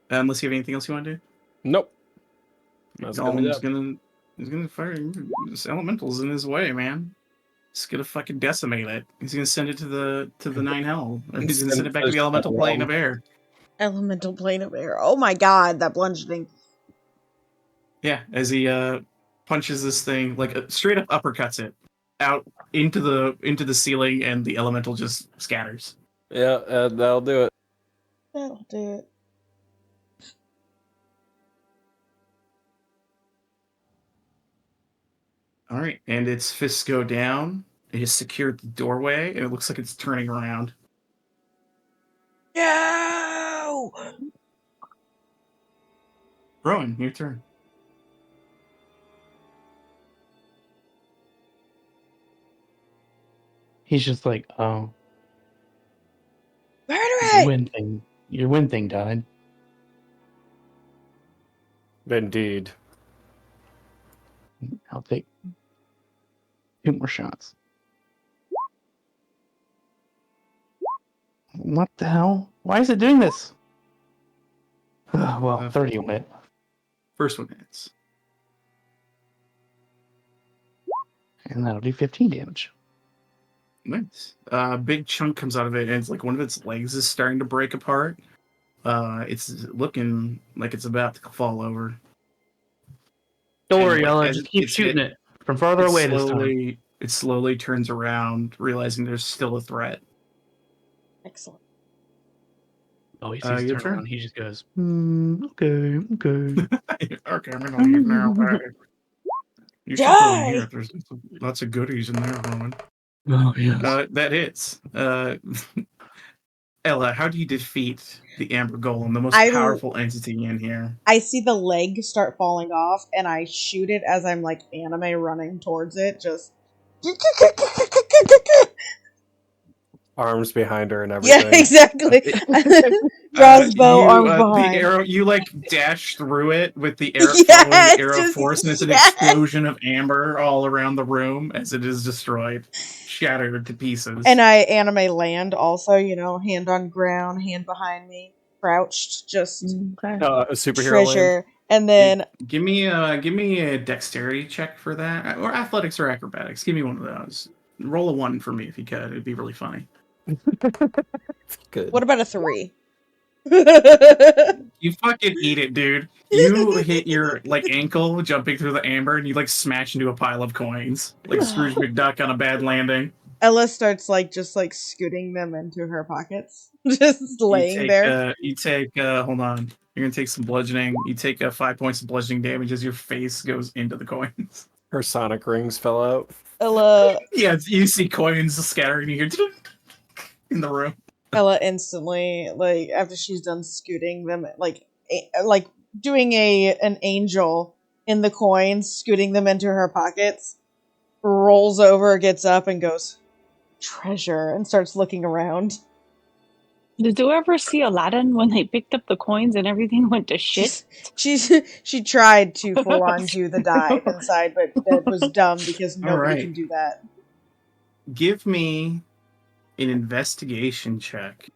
unless you have anything else you want to do. Nope. That's gonna be that. He's gonna fire this elementals in his way, man. He's gonna fucking decimate it. He's gonna send it to the nine hell, or he's gonna send it back to the elemental plane of air. Elemental plane of air. Oh my god, that bludgeoning. Yeah, as he punches this thing, like straight up uppercuts it out into the ceiling, and the elemental just scatters. Yeah, that'll do it. That'll do it. All right, and its fists go down. It has secured the doorway, and it looks like it's turning around. No! Rowan, your turn. He's just like, oh, Murder your it! wind thing died. Indeed. I'll take 2 more shots. What the hell? Why is it doing this? Well, 30 will hit. First one hits. And that'll do 15 damage. Nice. Big chunk comes out of it, and it's like one of its legs is starting to break apart. It's looking like it's about to fall over. Don't And, worry, like, Ella. as Just keep it's shooting hit, it from farther away this time. It slowly turns around, realizing there's still a threat. Excellent. Oh, he sees your turn turn. around. He just goes, okay. Okay, I'm gonna leave now. Bye. You should go in here. There's lots of goodies in there, Roman. Oh, yes. That hits. Ella, how do you defeat the Amber Golem, the most powerful entity in here? I see the leg start falling off, and I shoot it as I'm like anime running towards it. Just Arms behind her and everything. yeah, exactly. Draws bow, arms behind. The arrow, you like dash through it with the arrow, Yes, following the arrow just- force, and it's an yes. explosion of amber all around the room as it is destroyed, shattered to pieces. And I anime land also, hand on ground, hand behind me, crouched, just Okay. A superhero treasure. land. And then give me a dexterity check for that, or athletics or acrobatics. Give me one of those. Roll a 1 for me if you could. It'd be really funny. Good. what about a 3? You fucking eat it, dude. You hit your ankle jumping through the amber, and you smash into a pile of coins, like Scrooge McDuck on a bad landing. Ella starts just scooting them into her pockets, just laying there. You take hold on. You're gonna take some bludgeoning. You take 5 points of bludgeoning damage as your face goes into the coins. Her sonic rings fell out. Ella Yeah, you see coins scattering here in the room. Ella instantly, after she's done scooting them, doing an angel in the coins, scooting them into her pockets, rolls over, gets up, and goes, treasure, and starts looking around. Did you ever see Aladdin when they picked up the coins and everything went to shit? She tried to full on do the dive inside, but that was dumb because nobody can do that. Give me an investigation check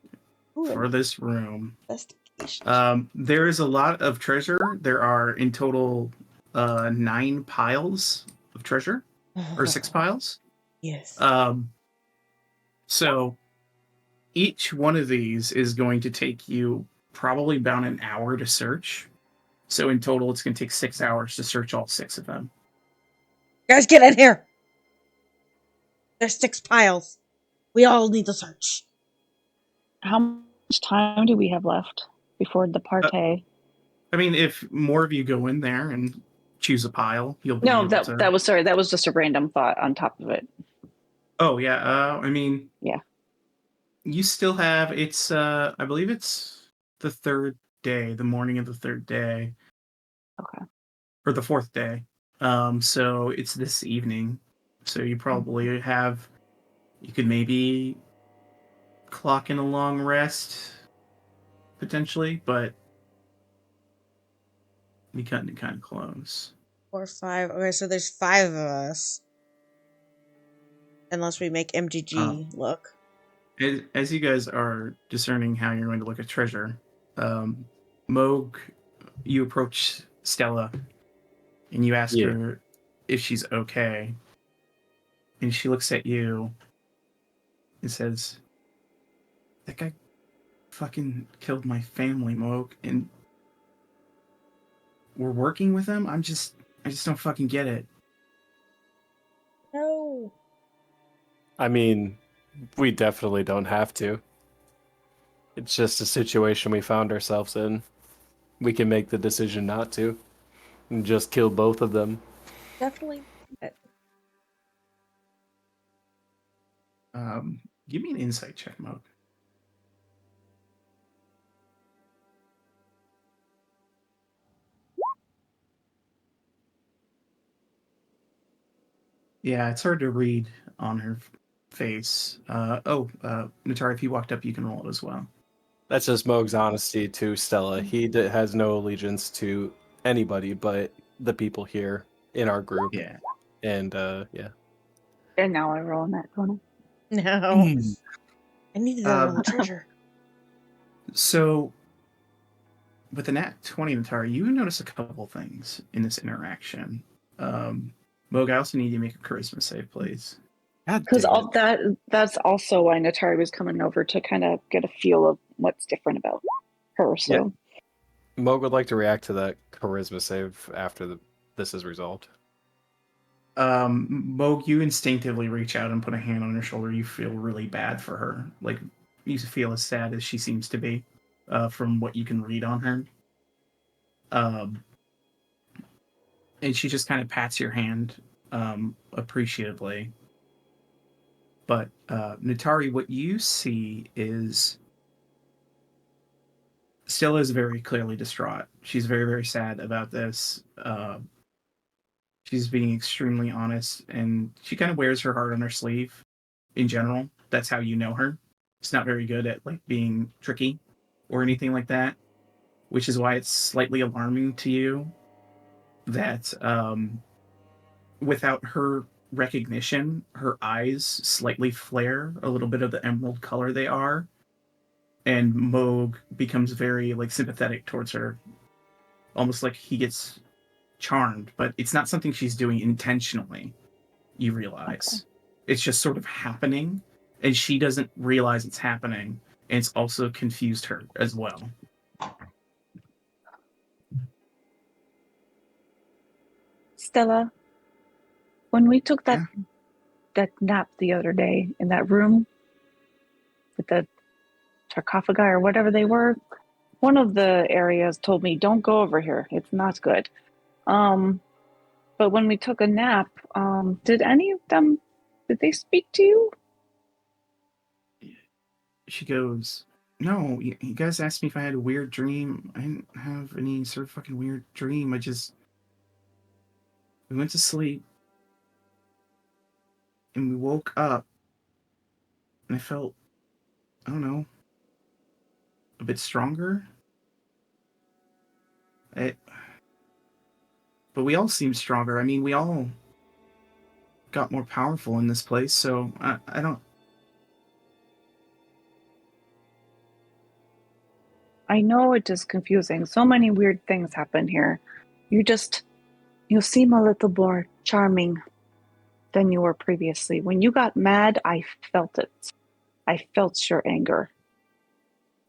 for this room. Investigation. There is a lot of treasure. There are in total 9 piles of treasure, or 6 piles. Yes. So each one of these is going to take you probably about an hour to search. So in total, it's going to take 6 hours to search all 6 of them. Guys, get in here! There's 6 piles. We all need to search. How much time do we have left before the party? I mean, if more of you go in there and choose a pile, you'll be No, able to... that was just a random thought on top of it. Oh, yeah. I mean... Yeah. You still have... It's, I believe it's the 3rd day, the morning of the 3rd day. Okay. Or the 4th day. So it's this evening. So you probably have... You could maybe clock in a long rest, potentially, but we cutting it kind of close. 4, 5. Okay, so there's 5 of us. Unless we make MGG look. As you guys are discerning how you're going to look at treasure, Moog, you approach Stella and you ask her if she's okay. And she looks at you and says, that guy fucking killed my family, Moog, and we're working with him? I just don't fucking get it. No. I mean, we definitely don't have to. It's just a situation we found ourselves in. We can make the decision not to and just kill both of them. Definitely. Give me an insight check, Mog. Yeah, it's hard to read on her face. Natari, if you walked up, you can roll it as well. That's just Moog's honesty to Stella. He has no allegiance to anybody but the people here in our group. Yeah. And yeah. And now I roll on that corner. No. I needed that on the treasure. So, with the nat 20, Natari, you notice a couple things in this interaction. Moog, I also need you to make a charisma save, please. Because all that's also why Natari was coming over to kind of get a feel of what's different about her. So Moog would like to react to that charisma save after this is resolved. Moog, you instinctively reach out and put a hand on her shoulder. You feel really bad for her. Like, you feel as sad as she seems to be, from what you can read on her. And she just kind of pats your hand, appreciatively. But, Natari, what you see is Stella is very clearly distraught. She's very, very sad about this. She's being extremely honest, and she kind of wears her heart on her sleeve in general. That's how you know her. She's not very good at like being tricky or anything like that, which is why it's slightly alarming to you that without her recognition, her eyes slightly flare a little bit of the emerald color they are, and Moog becomes very like sympathetic towards her, almost like he gets charmed, but it's not something she's doing intentionally. You realize it's just sort of happening, and she doesn't realize it's happening, and it's also confused her as well. Stella, when we took that nap the other day in that room with the sarcophagi or whatever they were, one of the areas told me, "Don't go over here. It's not good." But when we took a nap, did any of them, did they speak to you? She goes, "No, you guys asked me if I had a weird dream. I didn't have any sort of fucking weird dream. We went to sleep, and we woke up, and I felt, I don't know, a bit stronger. But we all seem stronger. I mean, we all got more powerful in this place, so I don't..." I know it is confusing. So many weird things happen here. You seem a little more charming than you were previously. When you got mad, I felt it. I felt your anger.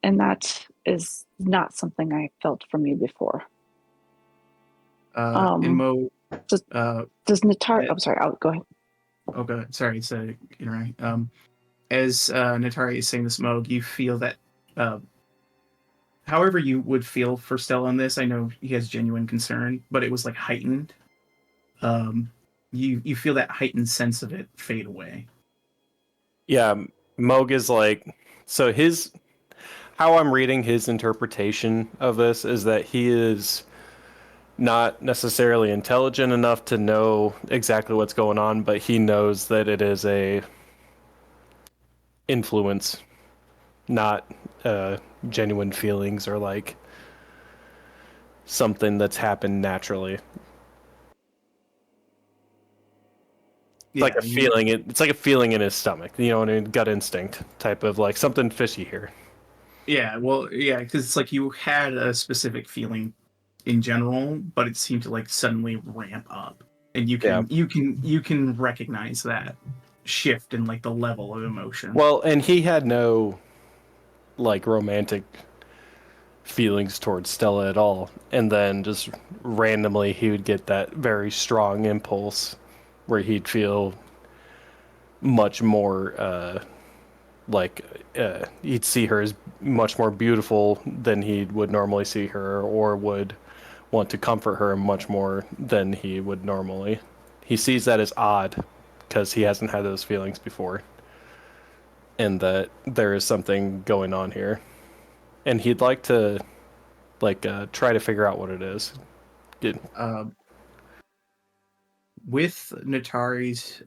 And that is not something I felt from you before. In Mo, does Natari? I'm sorry. I'll go ahead. Oh, go ahead. Sorry, it's interact. As Natari is saying this, Moog, you feel that, however you would feel for Stella in this, I know he has genuine concern, but it was like heightened. You feel that heightened sense of it fade away. Yeah, Moog is like, so how I'm reading his interpretation of this is that he is not necessarily intelligent enough to know exactly what's going on, but he knows that it is a influence, not genuine feelings or like something that's happened naturally. It's like a feeling. It's like a feeling in his stomach. You know what I mean? Gut instinct type of like something fishy here. Yeah, well, yeah, because it's like you had a specific feeling in general, but it seemed to like suddenly ramp up, and you can recognize that shift in like the level of emotion. Well, and he had no like romantic feelings towards Stella at all, and then just randomly he would get that very strong impulse where he'd feel much more he'd see her as much more beautiful than he would normally see her, or would want to comfort her much more than he would normally. He sees that as odd because he hasn't had those feelings before, and that there is something going on here, and he'd like to try to figure out what it is. Good. With Natari's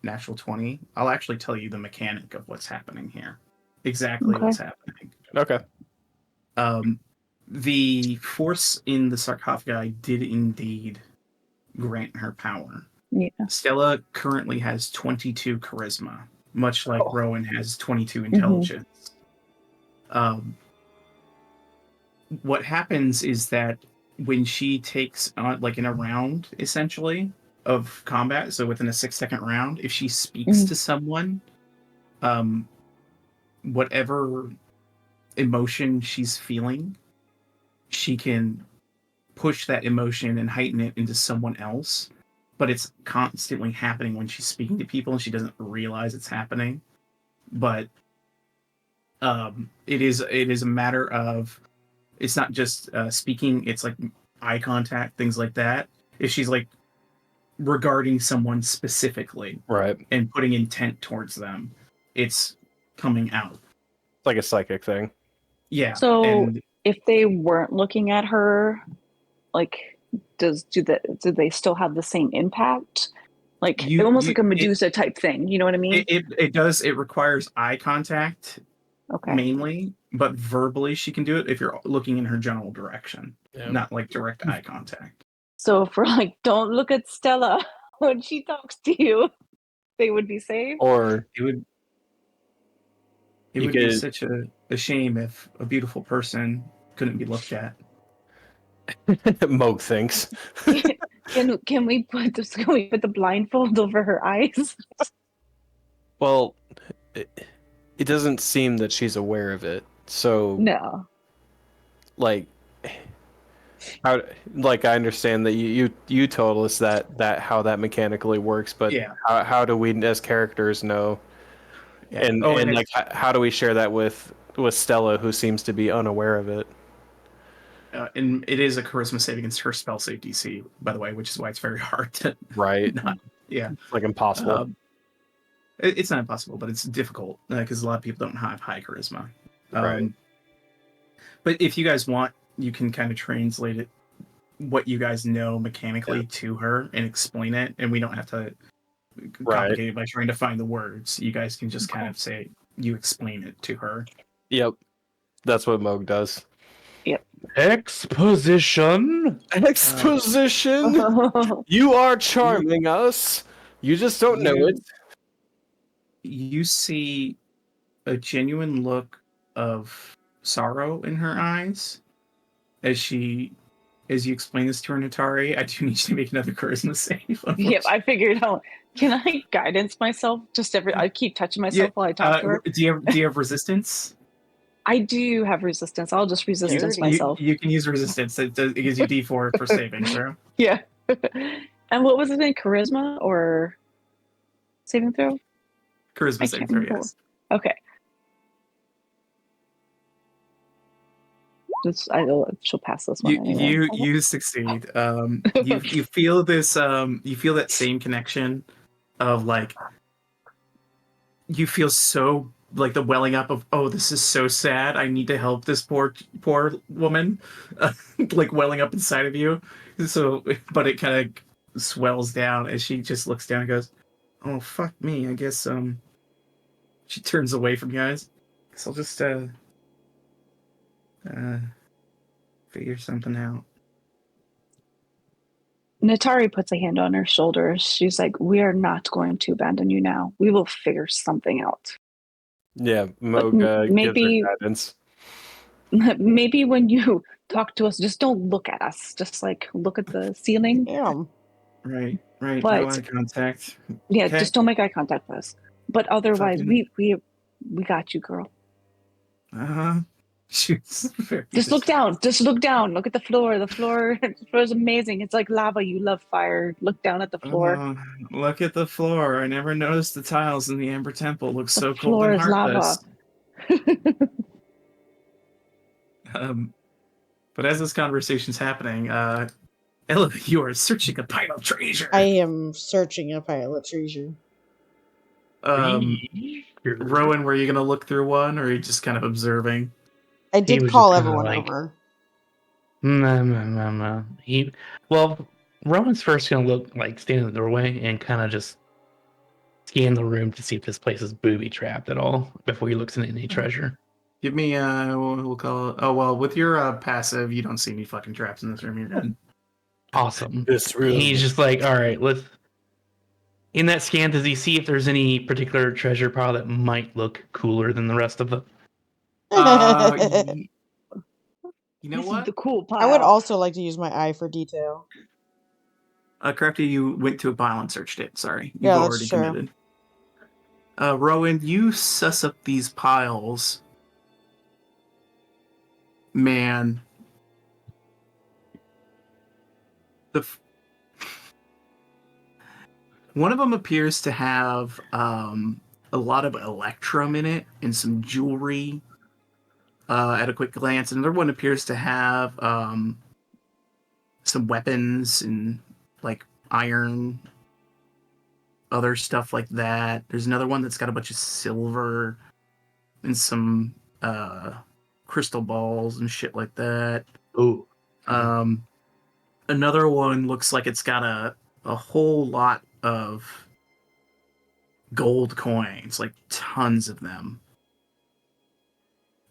natural 20, I'll actually tell you the mechanic of what's happening here. Exactly what's happening. Okay. The force in the sarcophagi did indeed grant her power. Yeah. Stella currently has 22 charisma, much like Rowan has 22 Mm-hmm. intelligence. What happens is that when she takes on, like in a round, essentially, of combat, so within a 6-second round, if she speaks to someone, whatever emotion she's feeling, she can push that emotion and heighten it into someone else, but it's constantly happening when she's speaking to people and she doesn't realize it's happening. But it is a matter of, it's not just speaking, it's like eye contact, things like that. If she's like regarding someone specifically, Right. and putting intent towards them, it's coming out. It's like a psychic thing. Yeah. So and if they weren't looking at her, like, do they still have the same impact? Like, almost like a Medusa type thing. You know what I mean? It does. It requires eye contact mainly, but verbally she can do it if you're looking in her general direction, not like direct eye contact. So if we're like, don't look at Stella when she talks to you, they would be safe? Or it would be such a shame if a beautiful person couldn't be looked at. Moog thinks. Can we put the blindfold over her eyes? Well, it doesn't seem that she's aware of it. So No. like how, like, I understand that you told us that how that mechanically works, but how do we as characters know? Yeah. And like how do we share that with Stella, who seems to be unaware of it? And it is a charisma save against her spell save DC, by the way, which is why it's very hard to It's like impossible. It's not impossible, but it's difficult because a lot of people don't have high charisma. Right. But if you guys want, you can kind of translate it, what you guys know mechanically, to her and explain it, and we don't have to complicate it by trying to find the words. You guys can just kind of say, you explain it to her. Yep. That's what Moog does. Yep. Exposition. You are charming us. You just don't know it. You see a genuine look of sorrow in her eyes as you explain this to her, Natari. I do need you to make another charisma save. Yep, I figured out. Can I guidance myself? I keep touching myself while I talk to her. Do you have resistance? I do have resistance. I'll just resistance myself. You can use resistance. It gives you D4 for saving throw. Yeah. And what was it in Charisma or saving throw? Charisma saving throw, yes. Okay. She'll pass this one. You succeed. You feel this. You feel that same connection of like. You feel so like the welling up of, oh, this is so sad. I need to help this poor woman, like welling up inside of you. So, but it kind of swells down as she just looks down and goes, "Oh, fuck me. I guess." She turns away from you guys. Guess I'll just figure something out. Natari puts a hand on her shoulder. She's like, "We are not going to abandon you now. We will figure something out." Yeah, Moog gives her guidance. Maybe when you talk to us, just don't look at us. Just like look at the ceiling. Yeah. Right. But, no eye contact. Yeah, okay. Just don't make eye contact with us. But otherwise, we got you, girl. Shoots. Just look down. Just look down. Look at the floor. The floor is amazing. It's like lava. You love fire. Look down at the floor. Look at the floor. I never noticed the tiles in the Amber Temple look The so cold floor and is lava. heartless. But as this conversation's happening, Ella, you are searching a pile of treasure. I am searching a pile of treasure. Rowan, were you gonna look through one, or are you just kind of observing? I did was call just kinda everyone like- over. No. Rowan's first gonna look like stand in the doorway and kind of just scan the room to see if this place is booby trapped at all before he looks into any treasure. Give me we'll call it. Oh well, with your passive, you don't see any fucking traps in this room. You're good. Awesome. This room. He's just like, all right, let's. In that scan, does he see if there's any particular treasure pile that might look cooler than the rest of them? You know This what? is the cool pile. I would also like to use my eye for detail. Crafty, you went to a pile and searched it. Sorry, you've Yeah, that's already true. committed. Rowan, you suss up these piles. Man, one of them appears to have a lot of electrum in it and some jewelry. At a quick glance, another one appears to have some weapons and like iron, other stuff like that. There's another one that's got a bunch of silver and some crystal balls and shit like that. Ooh. Another one looks like it's got a whole lot of gold coins, like tons of them.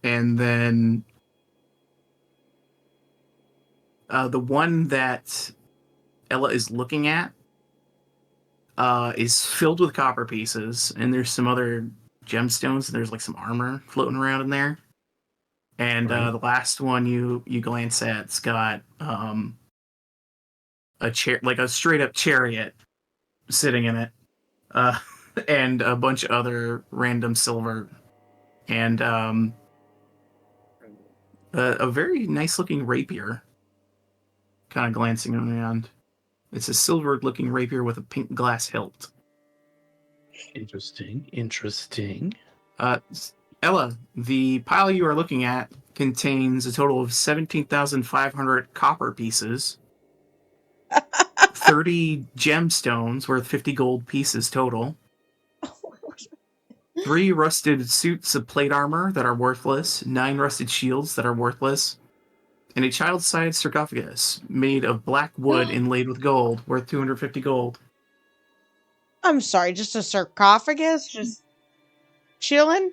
And then the one that Ella is looking at is filled with copper pieces, and there's some other gemstones, and there's like some armor floating around in there. And Right. the last one you glance at's got a chair, like a straight up chariot sitting in it, and a bunch of other random silver, and a very nice looking rapier. Kind of glancing around. It's a silver looking rapier with a pink glass hilt. Interesting. Ella, the pile you are looking at contains a total of 17,500 copper pieces, 30 gemstones worth 50 gold pieces total, 3 rusted suits of plate armor that are worthless, 9 rusted shields that are worthless, and a child-sized sarcophagus made of black wood inlaid with gold worth 250 gold. I'm sorry, just a sarcophagus? Just chilling?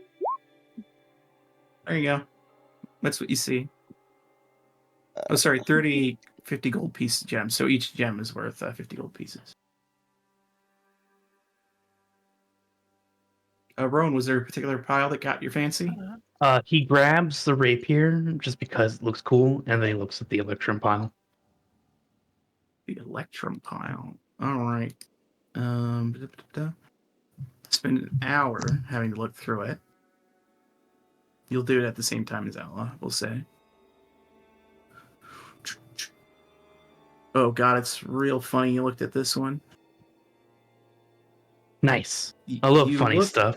There you go. That's what you see. Oh, sorry, 30 50 gold piece gems. So each gem is worth 50 gold pieces. Rowan, was there a particular pile that got your fancy? He grabs the rapier just because it looks cool, and then he looks at the electrum pile. The electrum pile. All right. Spend an hour having to look through it. You'll do it at the same time as Ella, we'll say. Oh god, it's real funny you looked at this one. Nice. I love You funny look- stuff.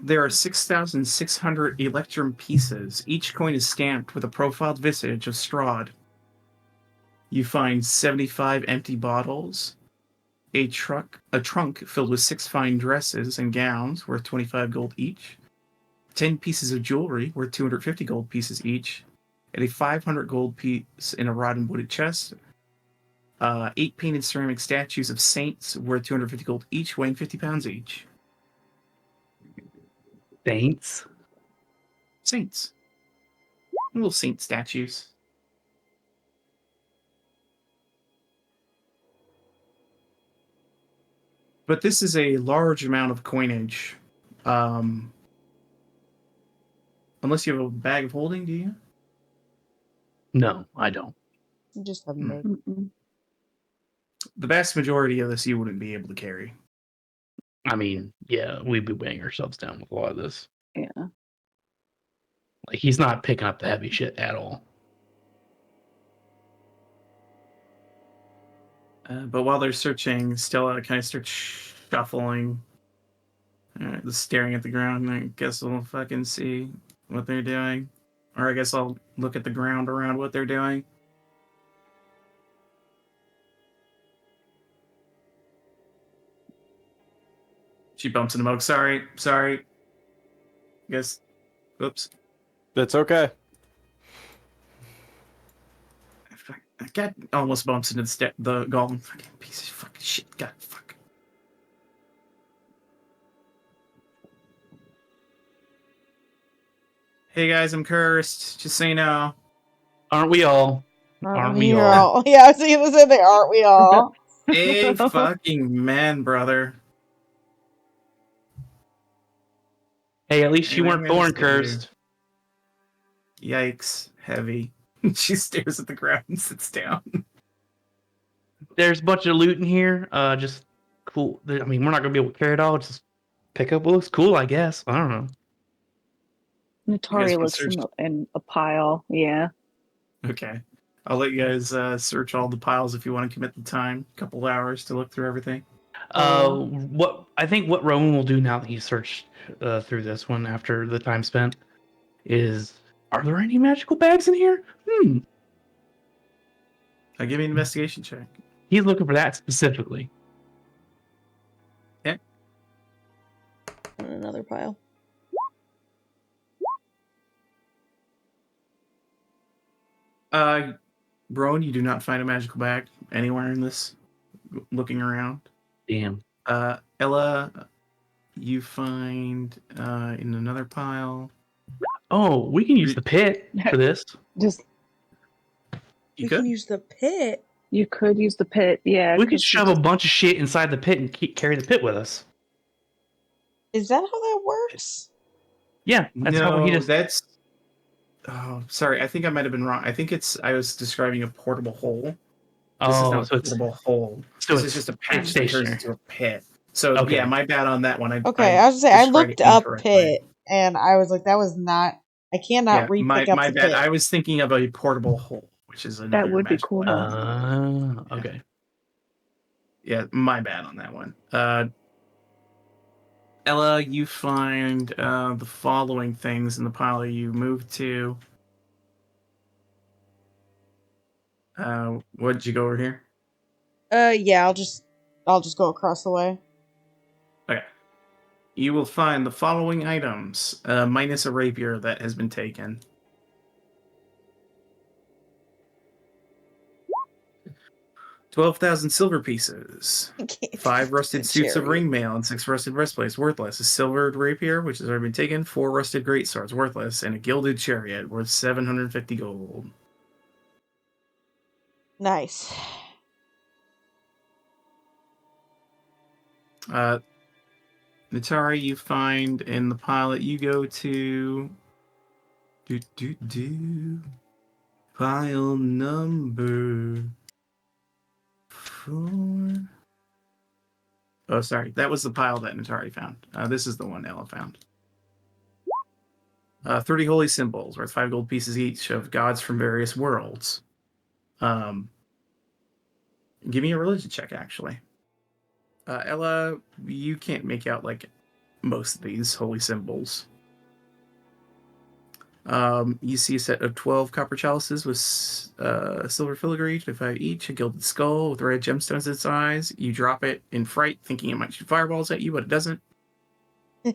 There are 6,600 electrum pieces. Each coin is stamped with a profiled visage of Strahd. You find 75 empty bottles, a trunk filled with 6 fine dresses and gowns worth 25 gold each, 10 pieces of jewelry worth 250 gold pieces each, and a 500 gold piece in a rod and wooded chest. 8 painted ceramic statues of saints worth 250 gold each, weighing 50 pounds each. Saints. Saints. Little saint statues. But this is a large amount of coinage. Unless you have a bag of holding, do you? No, I don't. You just have Hmm. me. Mm-mm. The vast majority of this you wouldn't be able to carry. I mean, yeah, we'd be weighing ourselves down with a lot of this. Yeah. Like he's not picking up the heavy shit at all. But while they're searching, Stella kind of starts shuffling, staring at the ground. I guess we'll fucking see what they're doing. Or I guess I'll look at the ground around what they're doing. She bumps into Moog. Sorry. Guess. Oops. That's okay. I got almost bumps into the golem. Fucking piece of fucking shit. God, fuck. Hey guys, I'm cursed. Just so you know. Aren't we all? Aren't we We're all? all? Yeah, I was thinking the same thing. Aren't we all? Hey, fucking man, brother. Hey, at least you Anyway, weren't I'm gonna thorn sit here. cursed. Yikes, heavy. She stares at the ground and sits down. There's a bunch of loot in here. Just cool. I mean, we're not gonna be able to carry it all. Just pick up what looks cool, I guess. I don't know. Natari wanna looks search? in a pile. Yeah. Okay. I'll let you guys search all the piles if you want to commit the time. A couple hours to look through everything. What I think what Roman will do now that he's searched through this one after the time spent is, are there any magical bags in here? Give me an investigation check. He's looking for that specifically. Yeah. Another pile. Rowan, you do not find a magical bag anywhere in this. Looking around. Damn. Ella, you find in another pile. Oh, we can use the pit for this. Just You We could. can use the pit. you could use the pit. Yeah. We could 'cause shove a bunch of shit inside the pit and carry the pit with us. Is that how that works? Yeah, that's how he just. That's. Oh, sorry. I think I might have been wrong. I think I was describing a portable hole. This is not a portable hole. This is just a patch that turns into a pit. So Okay. yeah, my bad on that one. I was gonna say I described looked it up incorrectly. pit and I was like, that was not. I cannot my re-pick up my the bad. pit. I was thinking of a portable hole, which is another. would be magical cool. item. Okay. Yeah, my bad on that one. Ella, you find the following things in the pile you moved to. What did you go over here? Yeah, I'll just go across the way. Okay. You will find the following items, minus a rapier that has been taken. $12,000 silver pieces. 5 rusted suits of ringmail and 6 rusted breastplates, worthless. A silvered rapier, which has already been taken. 4 rusted greatswords, worthless. And a gilded chariot, worth 750 gold. Nice. Natari, you find in the pile that you go to. Pile number 4. Oh, sorry. That was the pile that Natari found. This is the one Ella found. 30 holy symbols, worth 5 gold pieces each, of gods from various worlds. Give me a religion check, actually. Ella, you can't make out, like, most of these holy symbols. You see a set of 12 copper chalices with silver filigree, 25 each, a gilded skull with red gemstones in its eyes. You drop it in fright, thinking it might shoot fireballs at you, but it doesn't. 8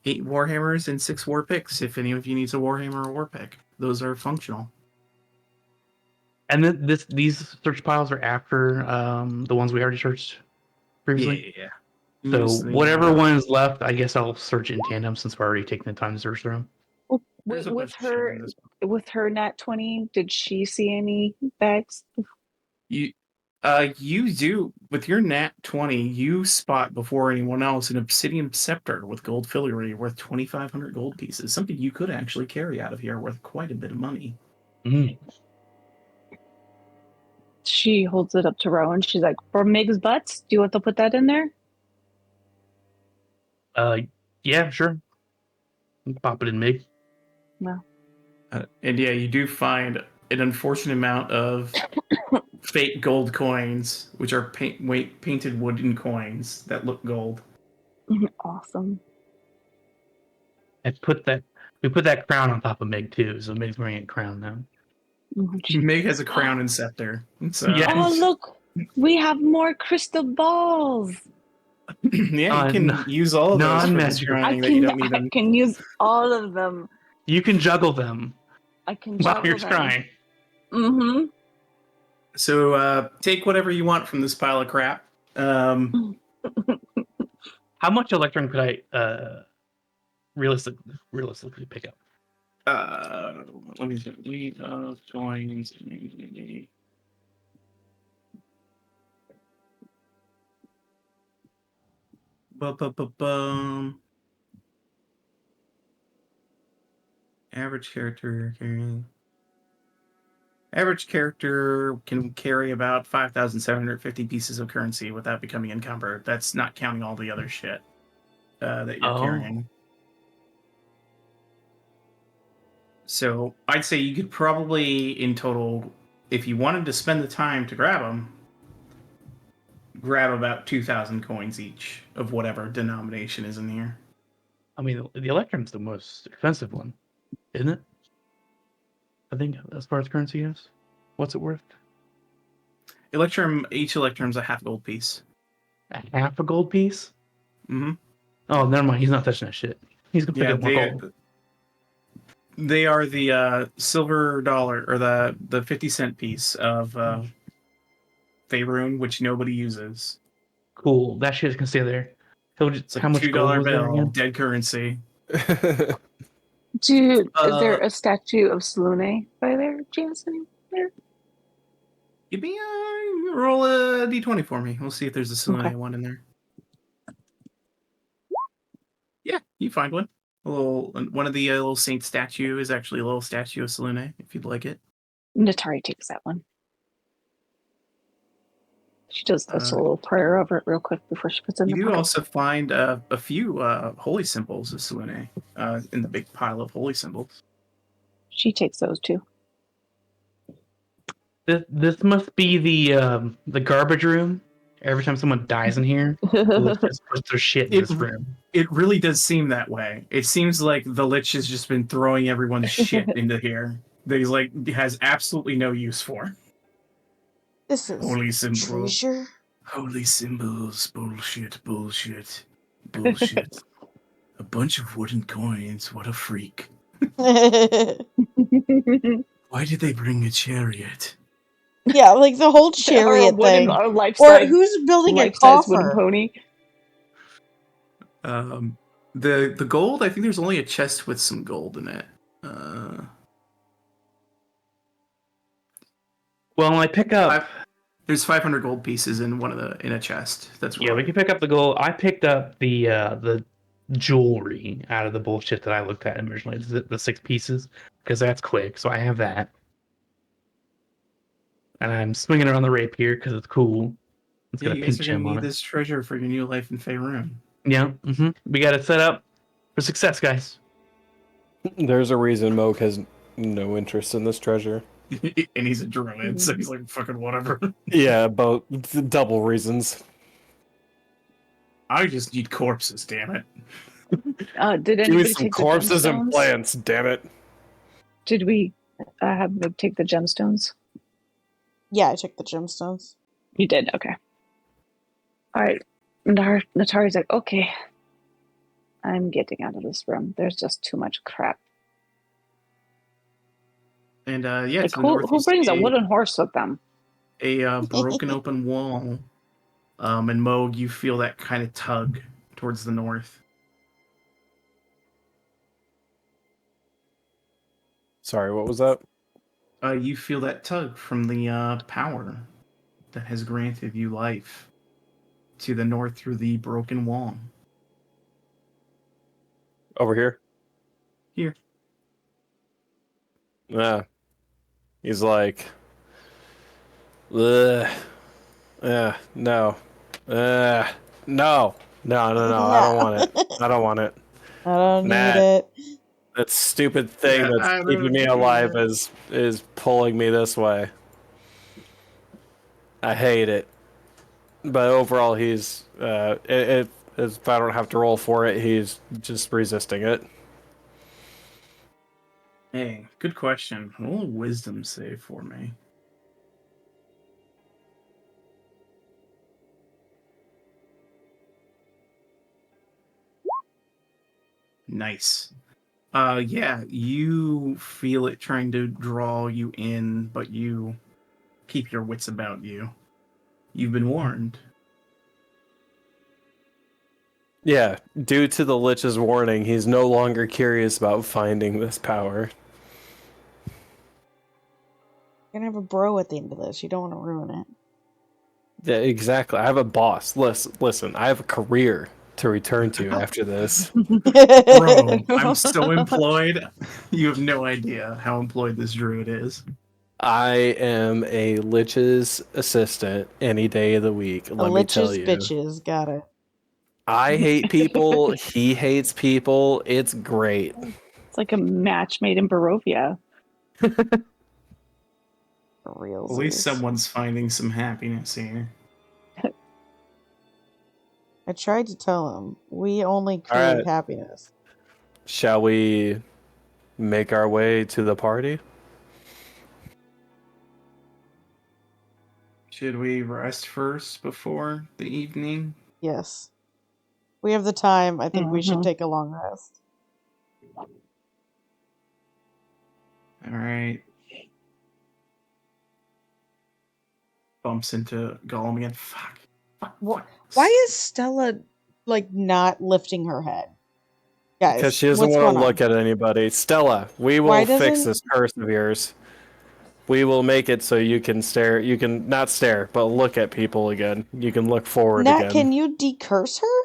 warhammers and 6 war picks, if any of you needs a warhammer or war pick. Those are functional. And then these search piles are after the ones we already searched previously? Yeah. So whatever one is left, I guess I'll search in tandem since we're already taking the time to search through them. With her nat 20, did she see any bags? You do, with your nat 20, you spot before anyone else an obsidian scepter with gold filigree worth 2,500 gold pieces. Something you could actually carry out of here worth quite a bit of money. She holds it up to Rowan. She's like, for Mig's butts, do you want to put that in there? Yeah, sure. Pop it in Mig. No. And yeah, you do find an unfortunate amount of fake gold coins, which are painted wooden coins that look gold. Awesome. We put that crown on top of Mig too, so Mig's wearing a crown now. Meg has a crown and scepter. So Yeah. Oh, look. We have more crystal balls. yeah, you can use all of those for non-magical. destroying that you don't need I them. can use all of them. You can juggle them I can while juggle you're them. trying. Mm-hmm. So take whatever you want from this pile of crap. How much electrum could I realistically pick up? Let me see. We coins. Bum. Average character carrying. Average character can carry about 5,750 pieces of currency without becoming encumbered. That's not counting all the other shit that you're carrying. So I'd say you could probably, in total, if you wanted to spend the time to grab them, grab about 2,000 coins each of whatever denomination is in here. I mean, the electrum's the most expensive one, isn't it? I think as far as currency goes. What's it worth? Each electrum's a half gold piece. A half a gold piece? Mm-hmm. Oh, never mind. He's not touching that shit. He's gonna pick up more gold. They are the silver dollar, or the 50-cent piece of Faerun, which nobody uses. Cool. That shit can stay there. It's like how much $2 gold was there bill, again? dead currency. Dude, is there a statue of Selene by there, Jameson? There? Give me roll a d20 for me. We'll see if there's a Selene one in there. Yeah, you find one. One of the little saint statue is actually a little statue of Selene, if you'd like it. Natari takes that one. She does a little prayer over it real quick before she puts it in the You do pocket. also find a few holy symbols of Selene in the big pile of holy symbols. She takes those too. This must be the garbage room. Every time someone dies in here, the just puts their shit in this room. It really does seem that way. It seems like the Lich has just been throwing everyone's shit into here that he's has absolutely no use for. This is Holy symbols. treasure. Holy symbols. Bullshit. A bunch of wooden coins. What a freak. Why did they bring a chariot? Yeah, like the whole chariot thing. Or who's building a wooden coffer? pony? The gold, I think there's only a chest with some gold in it. Well, I pick up. There's 500 gold pieces in in a chest. That's yeah. We can pick up the gold. I picked up the jewelry out of the bullshit that I looked at originally. The 6 pieces, because that's quick. So I have that, and I'm swinging around the rapier because it's cool. It's got a pink gem on it. This treasure for your new life in Faerun. Yeah. Mm-hmm. We got it set up for success, guys. There's a reason Moog has no interest in this treasure. And he's a druid, so he's like, fucking whatever. Yeah, both double reasons. I just need corpses, damn it. Did Give me anybody some take corpses the and gemstones? plants, damn it. Did we have Mig take the gemstones? Yeah, I took the gemstones. You did, okay. Alright. Natari's like, okay. I'm getting out of this room. There's just too much crap. And yeah, Like, to the north, who brings a wooden horse with them? A broken open wall. And Moog, you feel that kind of tug towards the north. Sorry, what was that? You feel that tug from the power that has granted you life to the north through the broken wall. Over here? Here. Yeah. He's like, ugh. No. No. I don't want it. I don't want it. I don't need it. That stupid thing Yeah, that's I don't keeping me care. alive is pulling me this way. I hate it. But overall, he's if I don't have to roll for it, he's just resisting it. Hey, good question. Roll a wisdom save for me. Nice. Yeah, you feel it trying to draw you in, but you keep your wits about you. You've been warned. Yeah, due to the Lich's warning, he's no longer curious about finding this power. You're gonna have a bro at the end of this. You don't want to ruin it. Yeah, exactly. I have a boss. Listen, I have a career to return to after this. Bro, I'm so employed. You have no idea how employed this druid is. I am a Lich's assistant any day of the week. A Let me tell lich's you. bitches. Got it. I hate people. He hates people. It's great. It's like a match made in Barovia. For real. At least someone's finding some happiness here. I tried to tell him we only create Alright. happiness. Shall we make our way to the party? Should we rest first before the evening? Yes. We have the time. I think we should Mhm. take a long rest. All right. Bumps into Gollum again. Fuck. What? Why is Stella like not lifting her head? Guys, Because she doesn't what's want to going look on? at anybody. Stella, we will Why fix doesn't- this curse of yours. We will make it so you can stare. You can not stare, but look at people again. You can look forward Nat, again. can you decurse her?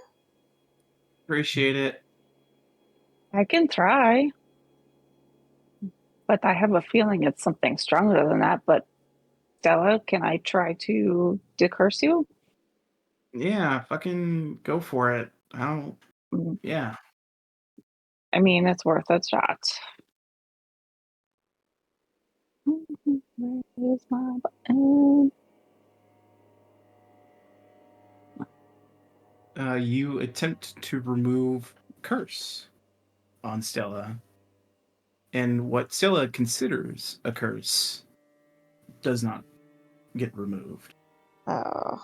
Appreciate it. I can try. But I have a feeling it's something stronger than that. But Stella, can I try to decurse you? Yeah, fucking go for it. I don't. Mm, Yeah. I mean, it's worth a shot. Where's my button? You attempt to remove curse on Stella, and what Stella considers a curse does not get removed. Oh.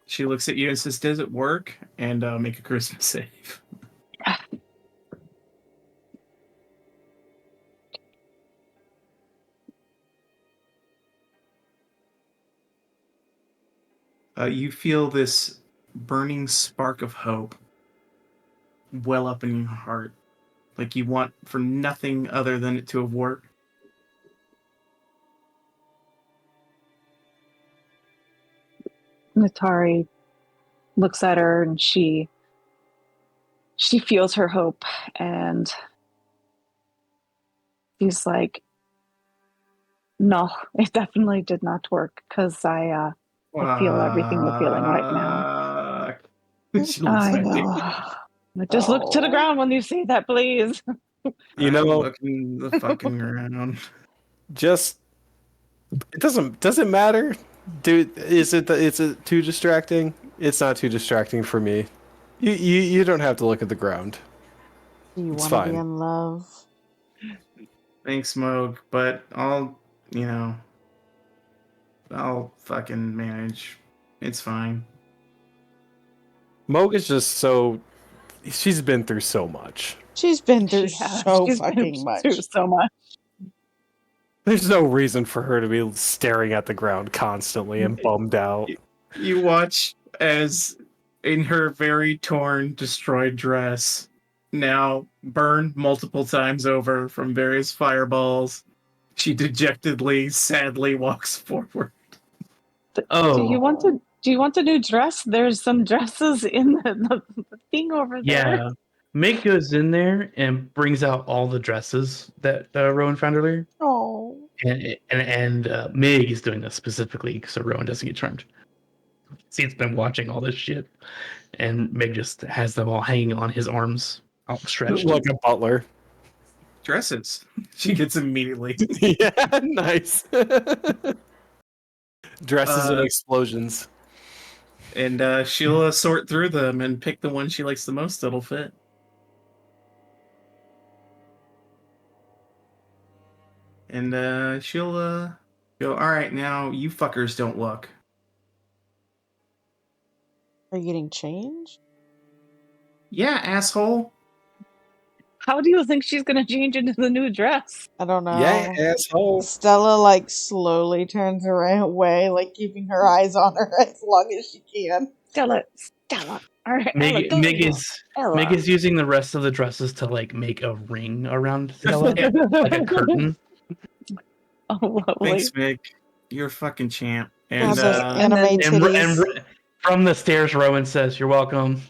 She looks at you and says, "Does it work?" And make a Christmas save. You feel this burning spark of hope well up in your heart. Like you want for nothing other than it to have worked. Natari looks at her and she feels her hope and she's like, no, it definitely did not work because I feel everything you're feeling right now. She looks I at you. know. But just look to the ground when you say that, please. You I'm know, looking the fucking around. just it doesn't matter, dude. Is it too distracting? It's not too distracting for me. You don't have to look at the ground. Do you It's want to be fine. in love? Thanks, Moog, but I'll fucking manage. It's fine. Moog is just so. She's been through so much. She's been through She has. so She's been fucking much. through so much. There's no reason for her to be staring at the ground constantly and bummed out. You watch as, in her very torn, destroyed dress, now burned multiple times over from various fireballs, she dejectedly, sadly walks forward. Oh, Do you want a new dress? There's some dresses in the thing over there. yeah. Meg goes in there and brings out all the dresses that Rowan found earlier. Oh. And Meg is doing this specifically so Rowan doesn't get charmed. He's been watching all this shit, and Meg just has them all hanging on his arms, outstretched. Like a butler. Dresses. She gets immediately. Yeah, nice. Dresses and explosions. And she'll sort through them and pick the one she likes the most that'll fit. And she'll go, all right, now you fuckers don't look. Are you getting changed? Yeah, asshole. How do you think she's gonna change into the new dress? I don't know. Yeah, asshole. Stella like slowly turns away, like keeping her eyes on her as long as she can. Stella. All right, Ella, go. Mig Ella. is using the rest of the dresses to like make a ring around Stella, like a curtain. Oh, lovely. Thanks, Mick. You're a fucking champ. God, And those and anime then- titties. From the stairs, Rowan says, "You're welcome."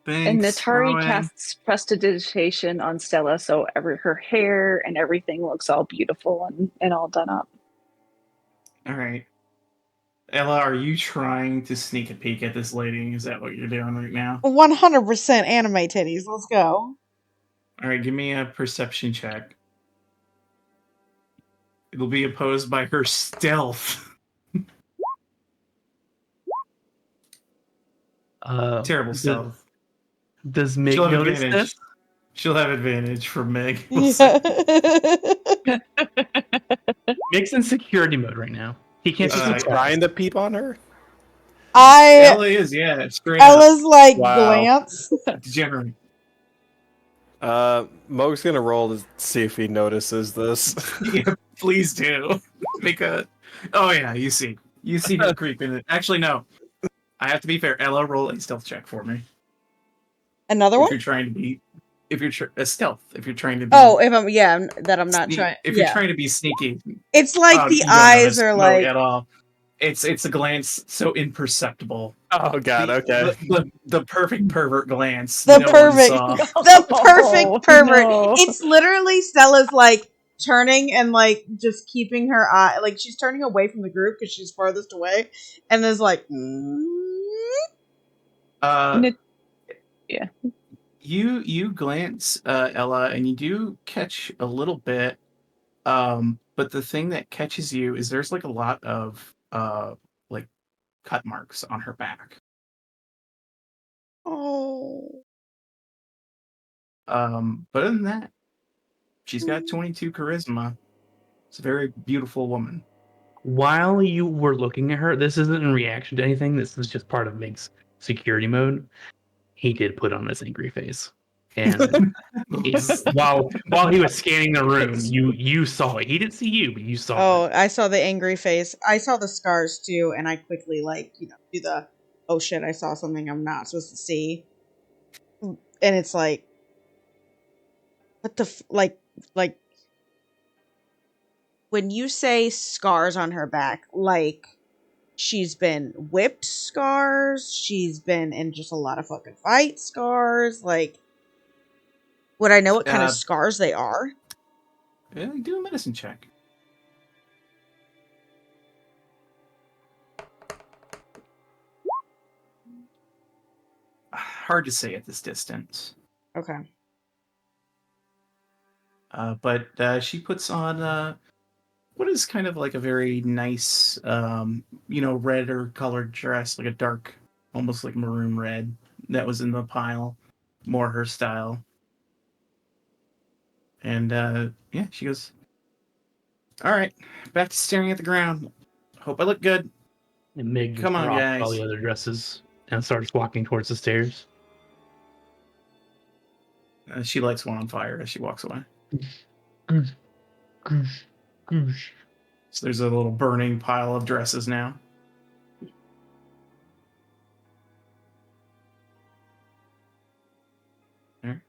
And thanks, Natari Rowan. casts prestidigitation on Stella, so her hair and everything looks all beautiful and all done up. All right. Ella, are you trying to sneak a peek at this lady? Is that what you're doing right now? 100% anime titties. Let's go. All right, give me a perception check. It'll be opposed by her stealth. Terrible stealth. Does Mig She'll have notice advantage. this? She'll have advantage from Meg. We'll see. Yeah. Mig's in security mode right now. He can't Is see he Uh, trying to peep on her? Ella is, yeah, straight up Ella's like Wow. glance. degenerate. Mo's gonna roll to see if he notices this. Yeah, please do. Make a. Oh yeah, you see her creeping. Actually, no. I have to be fair. Ella, roll a stealth check for me. Another If one? you're trying to be, a stealth. If you're trying to be. Oh, if I'm that I'm not sneak- trying. If you're Yeah, trying to be sneaky, it's like the you don't eyes notice are Mo like. at all. It's a glance so imperceptible. Oh god, okay. The perfect pervert glance. The no perfect- one saw. The perfect Oh, pervert. no. It's literally Stella's like turning and like just keeping her eye, like she's turning away from the group because she's farthest away, and is like. Yeah. You glance, Ella, and you do catch a little bit. But the thing that catches you is there's like a lot of like cut marks on her back. Oh. But other than that, she's got 22 charisma. It's a very beautiful woman. While you were looking at her, this isn't in reaction to anything. This is just part of Mig's security mode. He did put on his angry face, and while he was scanning the room, you saw it. He didn't see you, but you saw Oh, it. I saw the angry face. I saw the scars too, and I quickly do the oh shit, I saw something I'm not supposed to see. And it's like what the like when you say scars on her back, like she's been whipped scars, she's been in just a lot of fucking fight scars, like would I know what kind of scars they are? Do a medicine check. Hard to say at this distance. Okay. But she puts on what is kind of like a very nice, red or colored dress, like a dark, almost like maroon red that was in the pile. More her style. And yeah, she goes, all right, back to staring at the ground. Hope I look good. And Mig Come on, dropped all guys. the other dresses and starts walking towards the stairs. She lights one on fire as she walks away. So there's a little burning pile of dresses now. There.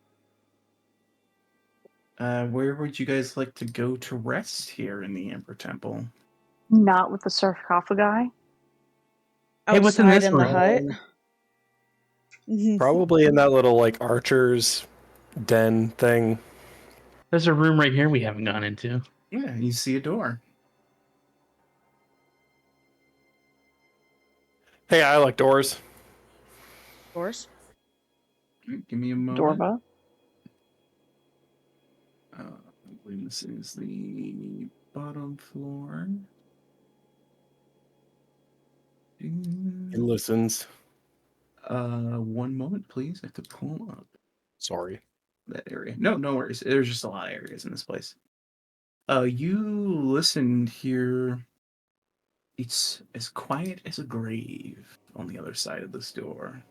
Where would you guys like to go to rest here in the Emperor Temple? Not with the sarcophagi. Hey, what's in Outside this in the room? hut. Probably in that little like archer's den thing. There's a room right here we haven't gone into. Yeah, you see a door. Hey, I like doors. Of course. Give me a moment. Dorba. This is the bottom floor. He listens. 1 moment, please. I have to pull up Sorry. that area. No worries. There's just a lot of areas in this place. You listen here. It's as quiet as a grave on the other side of this door.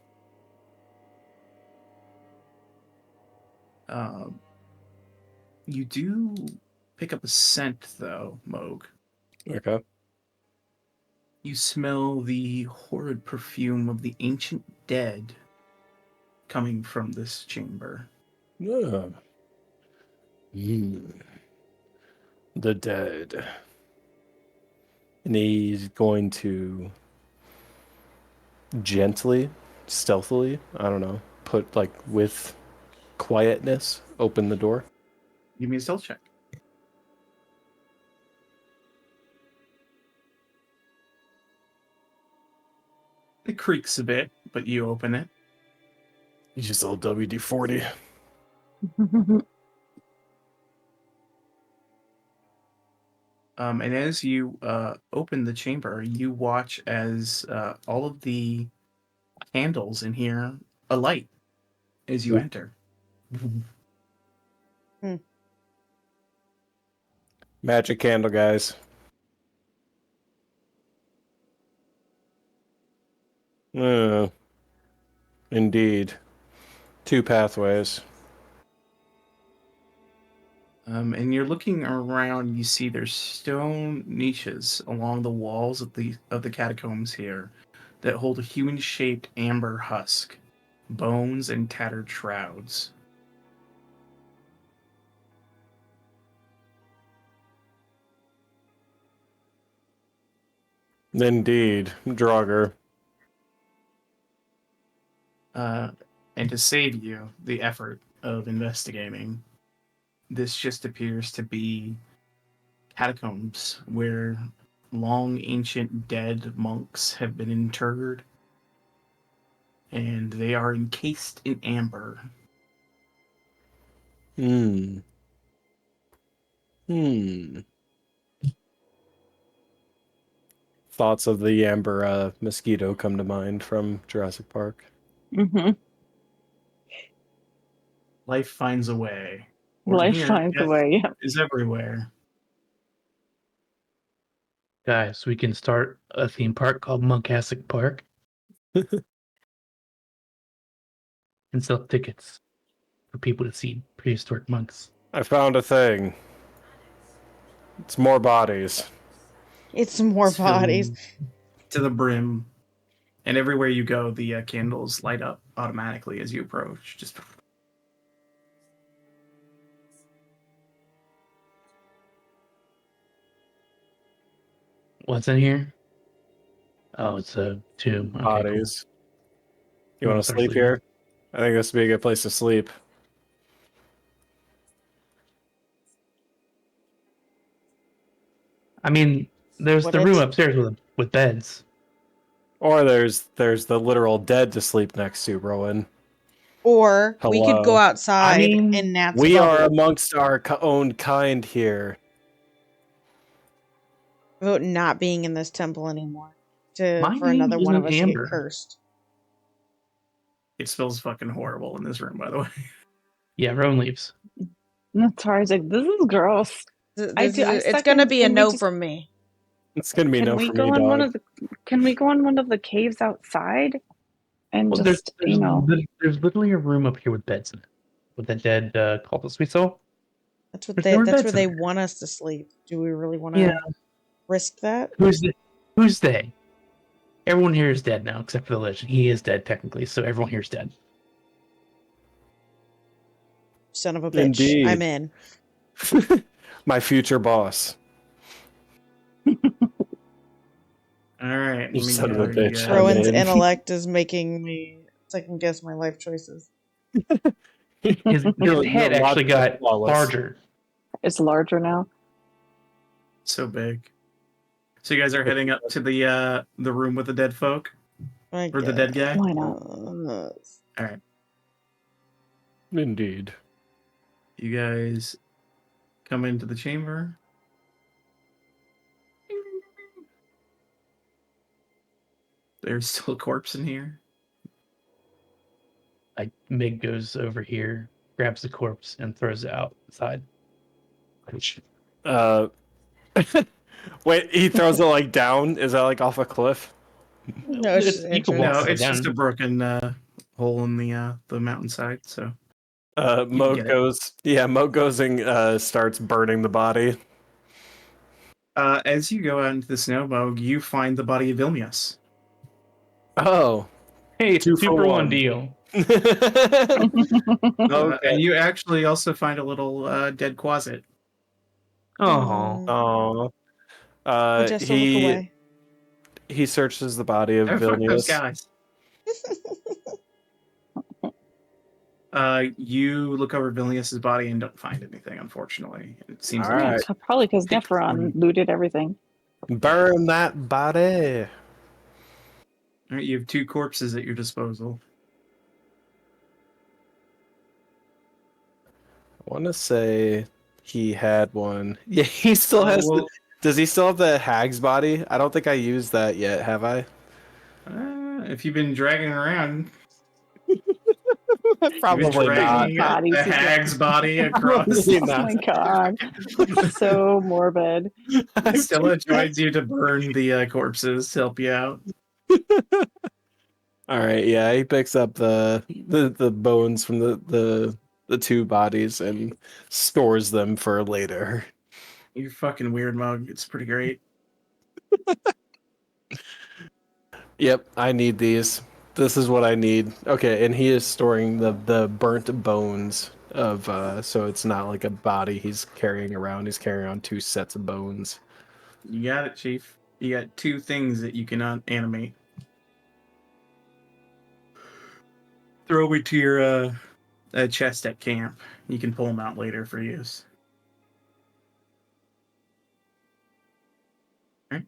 You do pick up a scent, though, Moog. Okay. You smell the horrid perfume of the ancient dead coming from this chamber. Yeah. The dead. And he's going to gently, stealthily, I don't know, put like with quietness, open the door. Give me a stealth check. It creaks a bit, but you open it. He's just a little WD-40. And as you open the chamber, you watch as all of the candles in here alight as you Ooh. enter. Magic candle, guys. Indeed. 2 pathways. And you're looking around, you see there's stone niches along the walls of the catacombs here that hold a human-shaped amber husk, bones, and tattered shrouds. Indeed. Draugr. And to save you the effort of investigating, this just appears to be catacombs where long ancient dead monks have been interred, and they are encased in amber. Thoughts of the amber mosquito come to mind from Jurassic Park. Life finds a way. Or Life here, finds a death way. Yeah. is everywhere. Guys, we can start a theme park called Monkastic Park and sell tickets for people to see prehistoric monks. I found a thing. It's more bodies. It's more It's filled bodies. to the brim, and everywhere you go, the candles light up automatically as you approach. Just What's in here? Oh, it's a tomb. Okay, Bodies. You Cool. want to sleep here? I think this would be a good place to sleep. I mean, there's What the room it's- upstairs with beds. Or there's the literal dead to sleep next to, Rowan. Or we could go Hello. outside I mean, in Nat's We bubble. are amongst our own kind here. About not being in this temple anymore. My For name another one of isn't us to Amber. get cursed. it smells fucking horrible in this room, by the way. Yeah, Rowan leaves. Natara's like, this is gross. It's gonna be a no from me. It's gonna be Can no we for go me, in one dog. of the? Can we go in one of the caves outside? And Well, just there's literally a room up here with beds in it, with the dead cultists we saw. That's what There's they. no That's beds where in they there. want us to sleep. Do we really want to Yeah. risk that? Who's they? Everyone here is dead now, except for the legend. He is dead technically, so everyone here is dead. Son of a bitch! Indeed. I'm in. My future boss. All right, You let me son of a gather you bitch. guys. I'm Rowan's in. intellect is making me second guess my life choices. His head actually got larger. it's larger now. So big. So you guys are heading up to the room with the dead folk? I Or the dead guy? Why not? All right. Indeed. You guys come into the chamber. There's still a corpse in here. Mig goes over here, grabs the corpse, and throws it outside. Wait, he throws it like down? Is that like off a cliff? No, it's just You can walk No, entrance. straight it's just down. a broken hole in the mountainside. So Mo get it. goes. Yeah, Mo goes and starts burning the body. as you go out into the snow, Moog, you find the body of Vilnius. Oh, Hey, it's a 2 for 2-for-1 1. deal. Okay. And you actually also find a little dead quasit. Oh, Oh, Majesta, look away. he searches the body of Oh, fuck those Vilnius. guys. You look over Vilnius's body and don't find anything, unfortunately. It seems All like right. he's Probably because picked Nephron through. looted everything. Burn that body. All right, you have 2 corpses at your disposal. I want to say he had one. Yeah, he still has. Well, Does he still have the hag's body? I don't think I used that yet. Have I? if you've been dragging around, Probably you've been not. dragging Bodies the you hag's body across. Probably Oh not. my god. So morbid. Stella joins you to burn the corpses to help you out. All right. Yeah, he picks up the bones from the 2 bodies and stores them for later. You're fucking weird, Mug. It's pretty great. Yep, I need these. This is what I need. Okay, and he is storing the burnt bones of so it's not like a body he's carrying around. He's carrying on 2 sets of bones. You got it, Chief. You got 2 things that you cannot animate. Throw me to your chest at camp. You can pull them out later for use. Alright.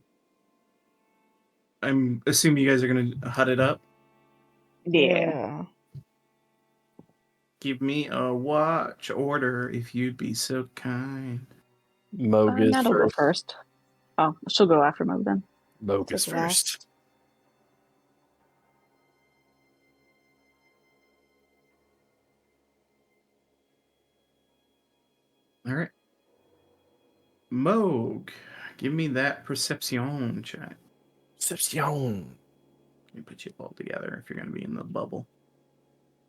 I'm assuming you guys are going to hut it up. Yeah. Give me a watch order if you'd be so kind. Moog is Nat will go first. first. Oh, she'll go after Mo then. Moog is take last. first. All right. Moog, give me that perception check. Perception. Let me put you all together if you're going to be in the bubble.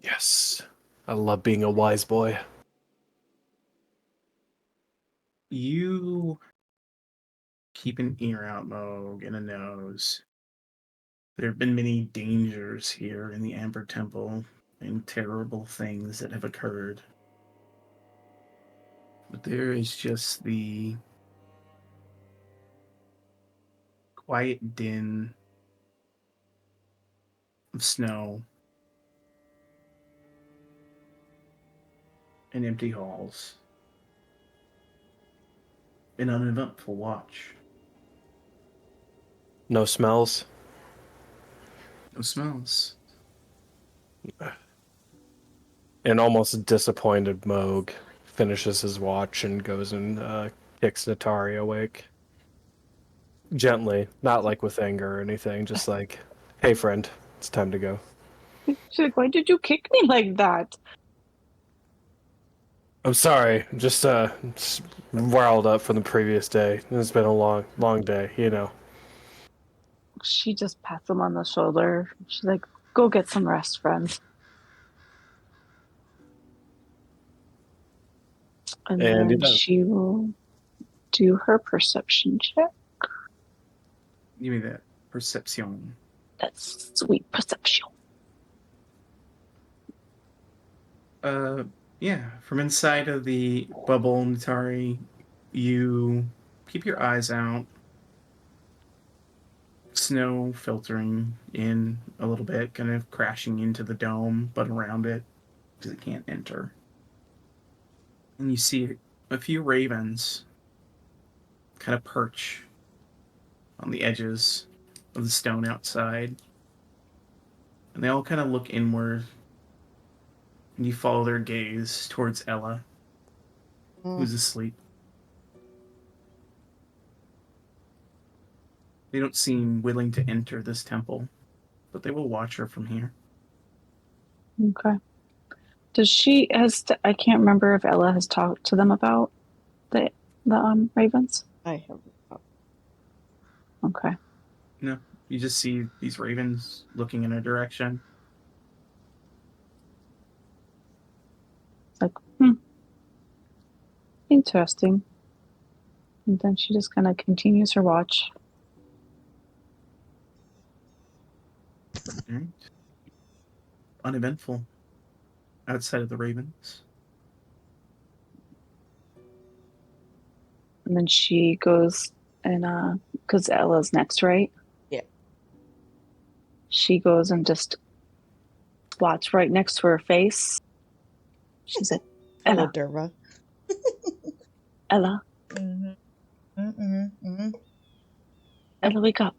Yes. I love being a wise boy. You keep an ear out, Moog, and a nose. There have been many dangers here in the Amber Temple and terrible things that have occurred. But there is just the quiet din of snow and empty halls. An uneventful watch. No smells. No smells. An almost disappointed Moog finishes his watch and goes and kicks Natari awake. Gently, not like with anger or anything, just like, hey friend, it's time to go. She's like, why did you kick me like that? I'm sorry, just riled up from the previous day. It's been a long day, you know. She just pats him on the shoulder. She's like, go get some rest, friend. And And he then does. she will do her perception check. Give me that perception. That's sweet perception. Yeah, from inside of the bubble, Natari, you keep your eyes out. Snow filtering in a little bit, kind of crashing into the dome, but around it, because it can't enter. And you see a few ravens kind of perch on the edges of the stone outside. And they all kind of look inward. And you follow their gaze towards Ella, who's asleep. They don't seem willing to enter this temple, but they will watch her from here. Okay. Does she I can't remember if Ella has talked to them about the ravens. I have. Okay. No, you just see these ravens looking in her direction. It's like, interesting. And then she just kind of continues her watch. All right. Uneventful outside of the ravens. And then she goes and because Ella's next, right? Yeah. She goes and just squats right next to her face. She said, Hello, Ella, Derva. Ella, Ella, wake up.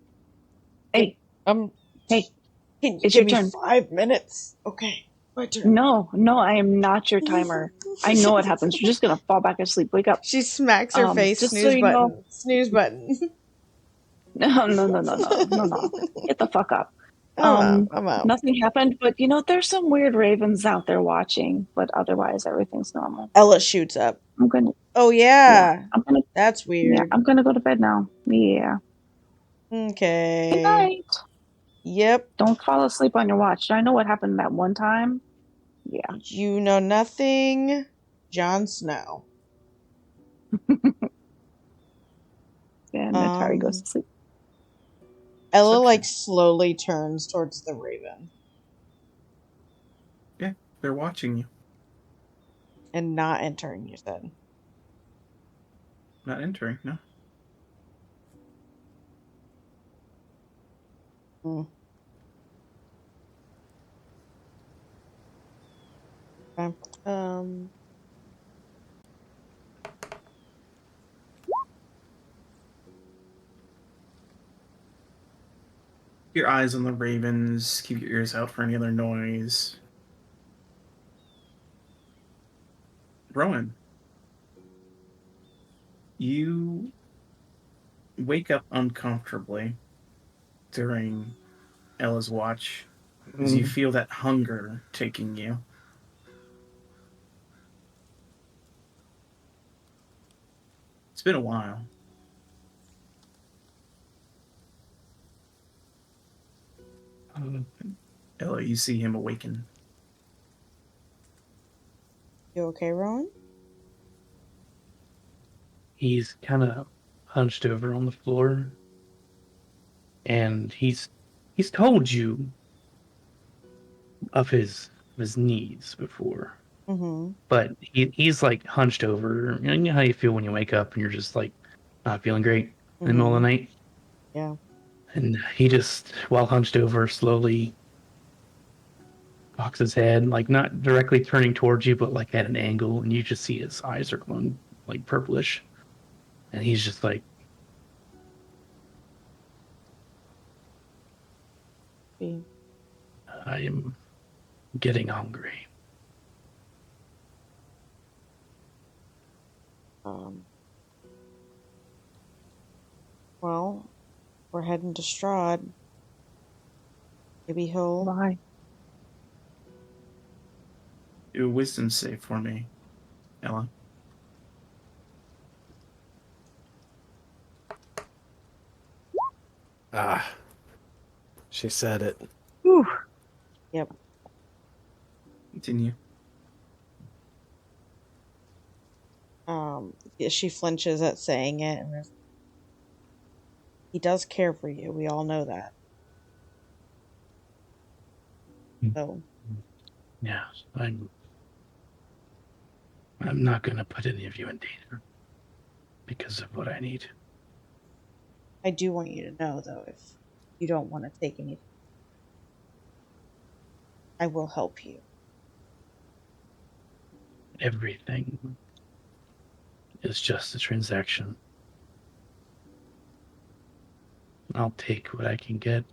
Hey, hey, Can you it's give your me turn. 5 minutes? Okay, my turn. No, I am not your timer. I know what happens. You're just gonna fall back asleep. Wake up. She smacks her face. Just Snooze so you button. know. Snooze button. No. Get the fuck up. I'm out. Nothing happened, but there's some weird ravens out there watching, but otherwise everything's normal. Ella shoots up. I'm gonna Oh yeah, yeah. That's weird. I'm gonna go to bed now. Yeah. Good Okay. night. Yep. Don't fall asleep on your watch. I know what happened that one time. Yeah. You know nothing, Jon Snow. And Atari goes to sleep. Ella Perception. slowly turns towards the raven Yeah, they're watching you. and not entering, you said. Not entering, no. Okay. Keep your eyes on the ravens. Keep your ears out for any other noise. Rowan, you wake up uncomfortably during Ella's watch as you feel that hunger taking you. It's been a while. Ella, you see him awaken. You okay, Rowan? He's kind of hunched over on the floor, and he's told you of his needs before, Mm-hmm. but he's like hunched over. You know how you feel when you wake up and you're just like not feeling great in the middle of the night. Yeah. And he just, while hunched over, slowly cocks his head, like not directly turning towards you, but like at an angle, and you just see his eyes are glowing like purplish, and he's just like, Yeah. I am getting hungry. Well, we're heading to Strahd. Maybe he'll. Bye. Do a wisdom save for me, Ella. She said it. Whew. Yep. Continue. Yeah, she flinches at saying it, and he does care for you. We all know that. So Yeah, I'm not gonna put any of you in danger because of what I need. I do want you to know, though, if you don't want to take anything, I will help you. Everything is just a transaction. I'll take what I can get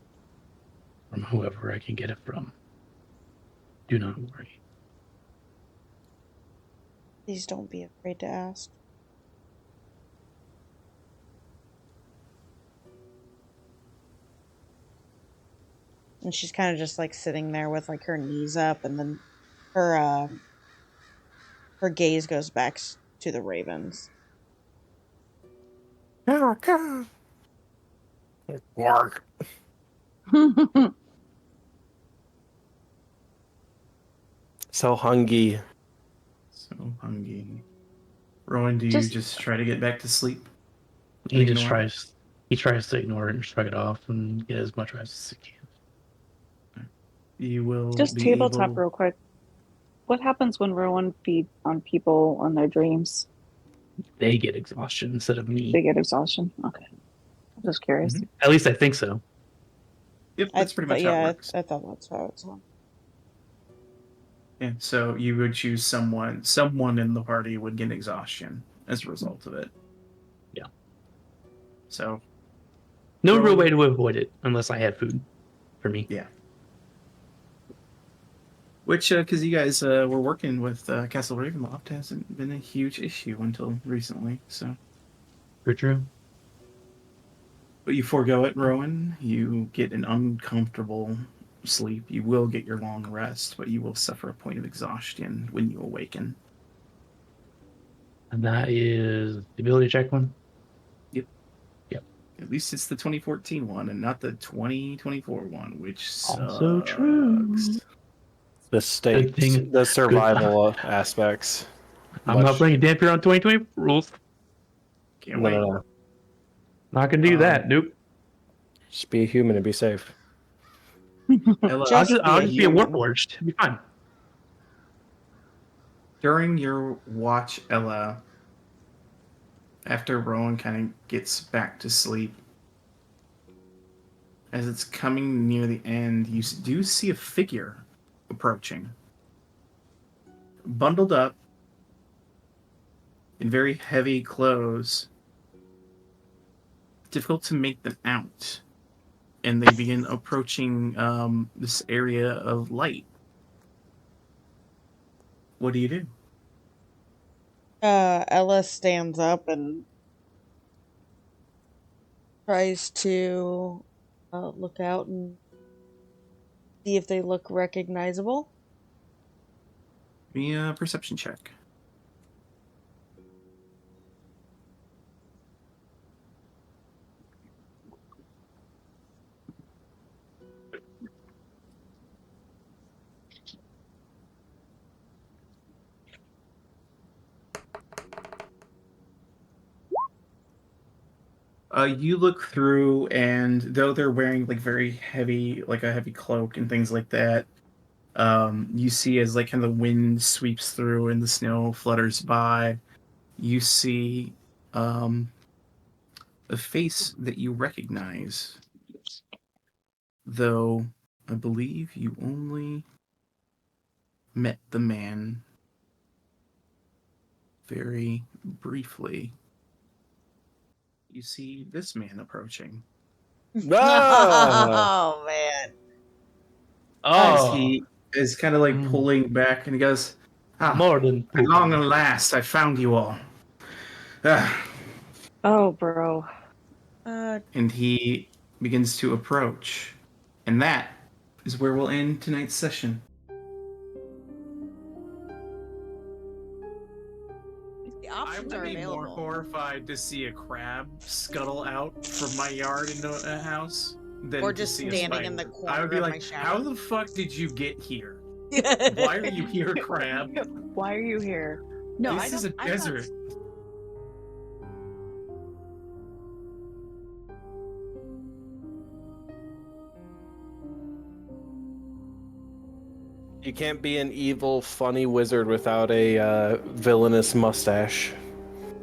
from whoever I can get it from. Do not worry. Please don't be afraid to ask. And she's kind of just like sitting there with like her knees up, and then her gaze goes back to the ravens. Bark. So hungry. So hungry. Rowan, do you just try to get back to sleep? He just Ignore it? tries to ignore it and shrug it off and get as much rest as he can. You will Just be tabletop able... real quick. What happens when Rowan feeds on people on their dreams? They get exhaustion instead of They me. get exhaustion. Okay. I'm just curious. Mhm. At least I think so. Yep, that's pretty much how it works. I thought that's how it's on. Yeah, so you would choose someone in the party would get exhaustion as a result of it. Yeah. So No real way to avoid it unless I had food for me. yeah. Which, because you guys were working with Castle Ravenloft, hasn't been a huge issue until recently. So, True. but you forego it, Rowan. You get an uncomfortable sleep. You will get your long rest, but you will suffer a point of exhaustion when you awaken. And that is the ability check one? Yep. Yep. At least it's the 2014 one and not the 2024 one, which sucks. Also true. The state, the survival aspects. I'm not playing Dampier on 2020 rules. Can't wait. No. Not gonna do that. Nope. Just be a human and be safe. Ella, I'll just be a human. warforged. It'll be fine. during your watch, Ella, after Rowan kind of gets back to sleep, as it's coming near the end, you do see a figure approaching. Bundled up in very heavy clothes. Difficult to make them out. And they begin approaching this area of light. What do you do? Ella stands up and tries to look out and see if they look recognizable. Give me a perception check. You look through, and though they're wearing like very heavy, like a heavy cloak and things like that, you see as like kind of the wind sweeps through and the snow flutters by, you see a face that you recognize. Though I believe you only met the man very briefly. You see this man approaching. Oh man. As Oh, he is kind of like pulling back, and he goes, more than "At long and last, I found you all." Oh, bro. And he begins to approach. And that is where we'll end tonight's session. The I options would are be more available. horrified to see a crab scuttle out from my yard into a house than Or to just see a standing in the spider. corner I would be of like, my shadow. how the fuck did you get here? Why are you here, crab? Why are you here? No, This is a desert. You can't be an evil, funny wizard without a villainous mustache.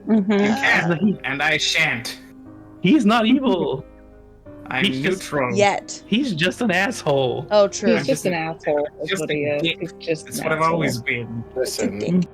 Mm-hmm. You can, and I shan't. He's not evil. I'm He's just- neutral. Yet. He's just an asshole. Oh, true. He's just an asshole. Is just what a he is. dick. He's just That's an what I've asshole. always been. Listen,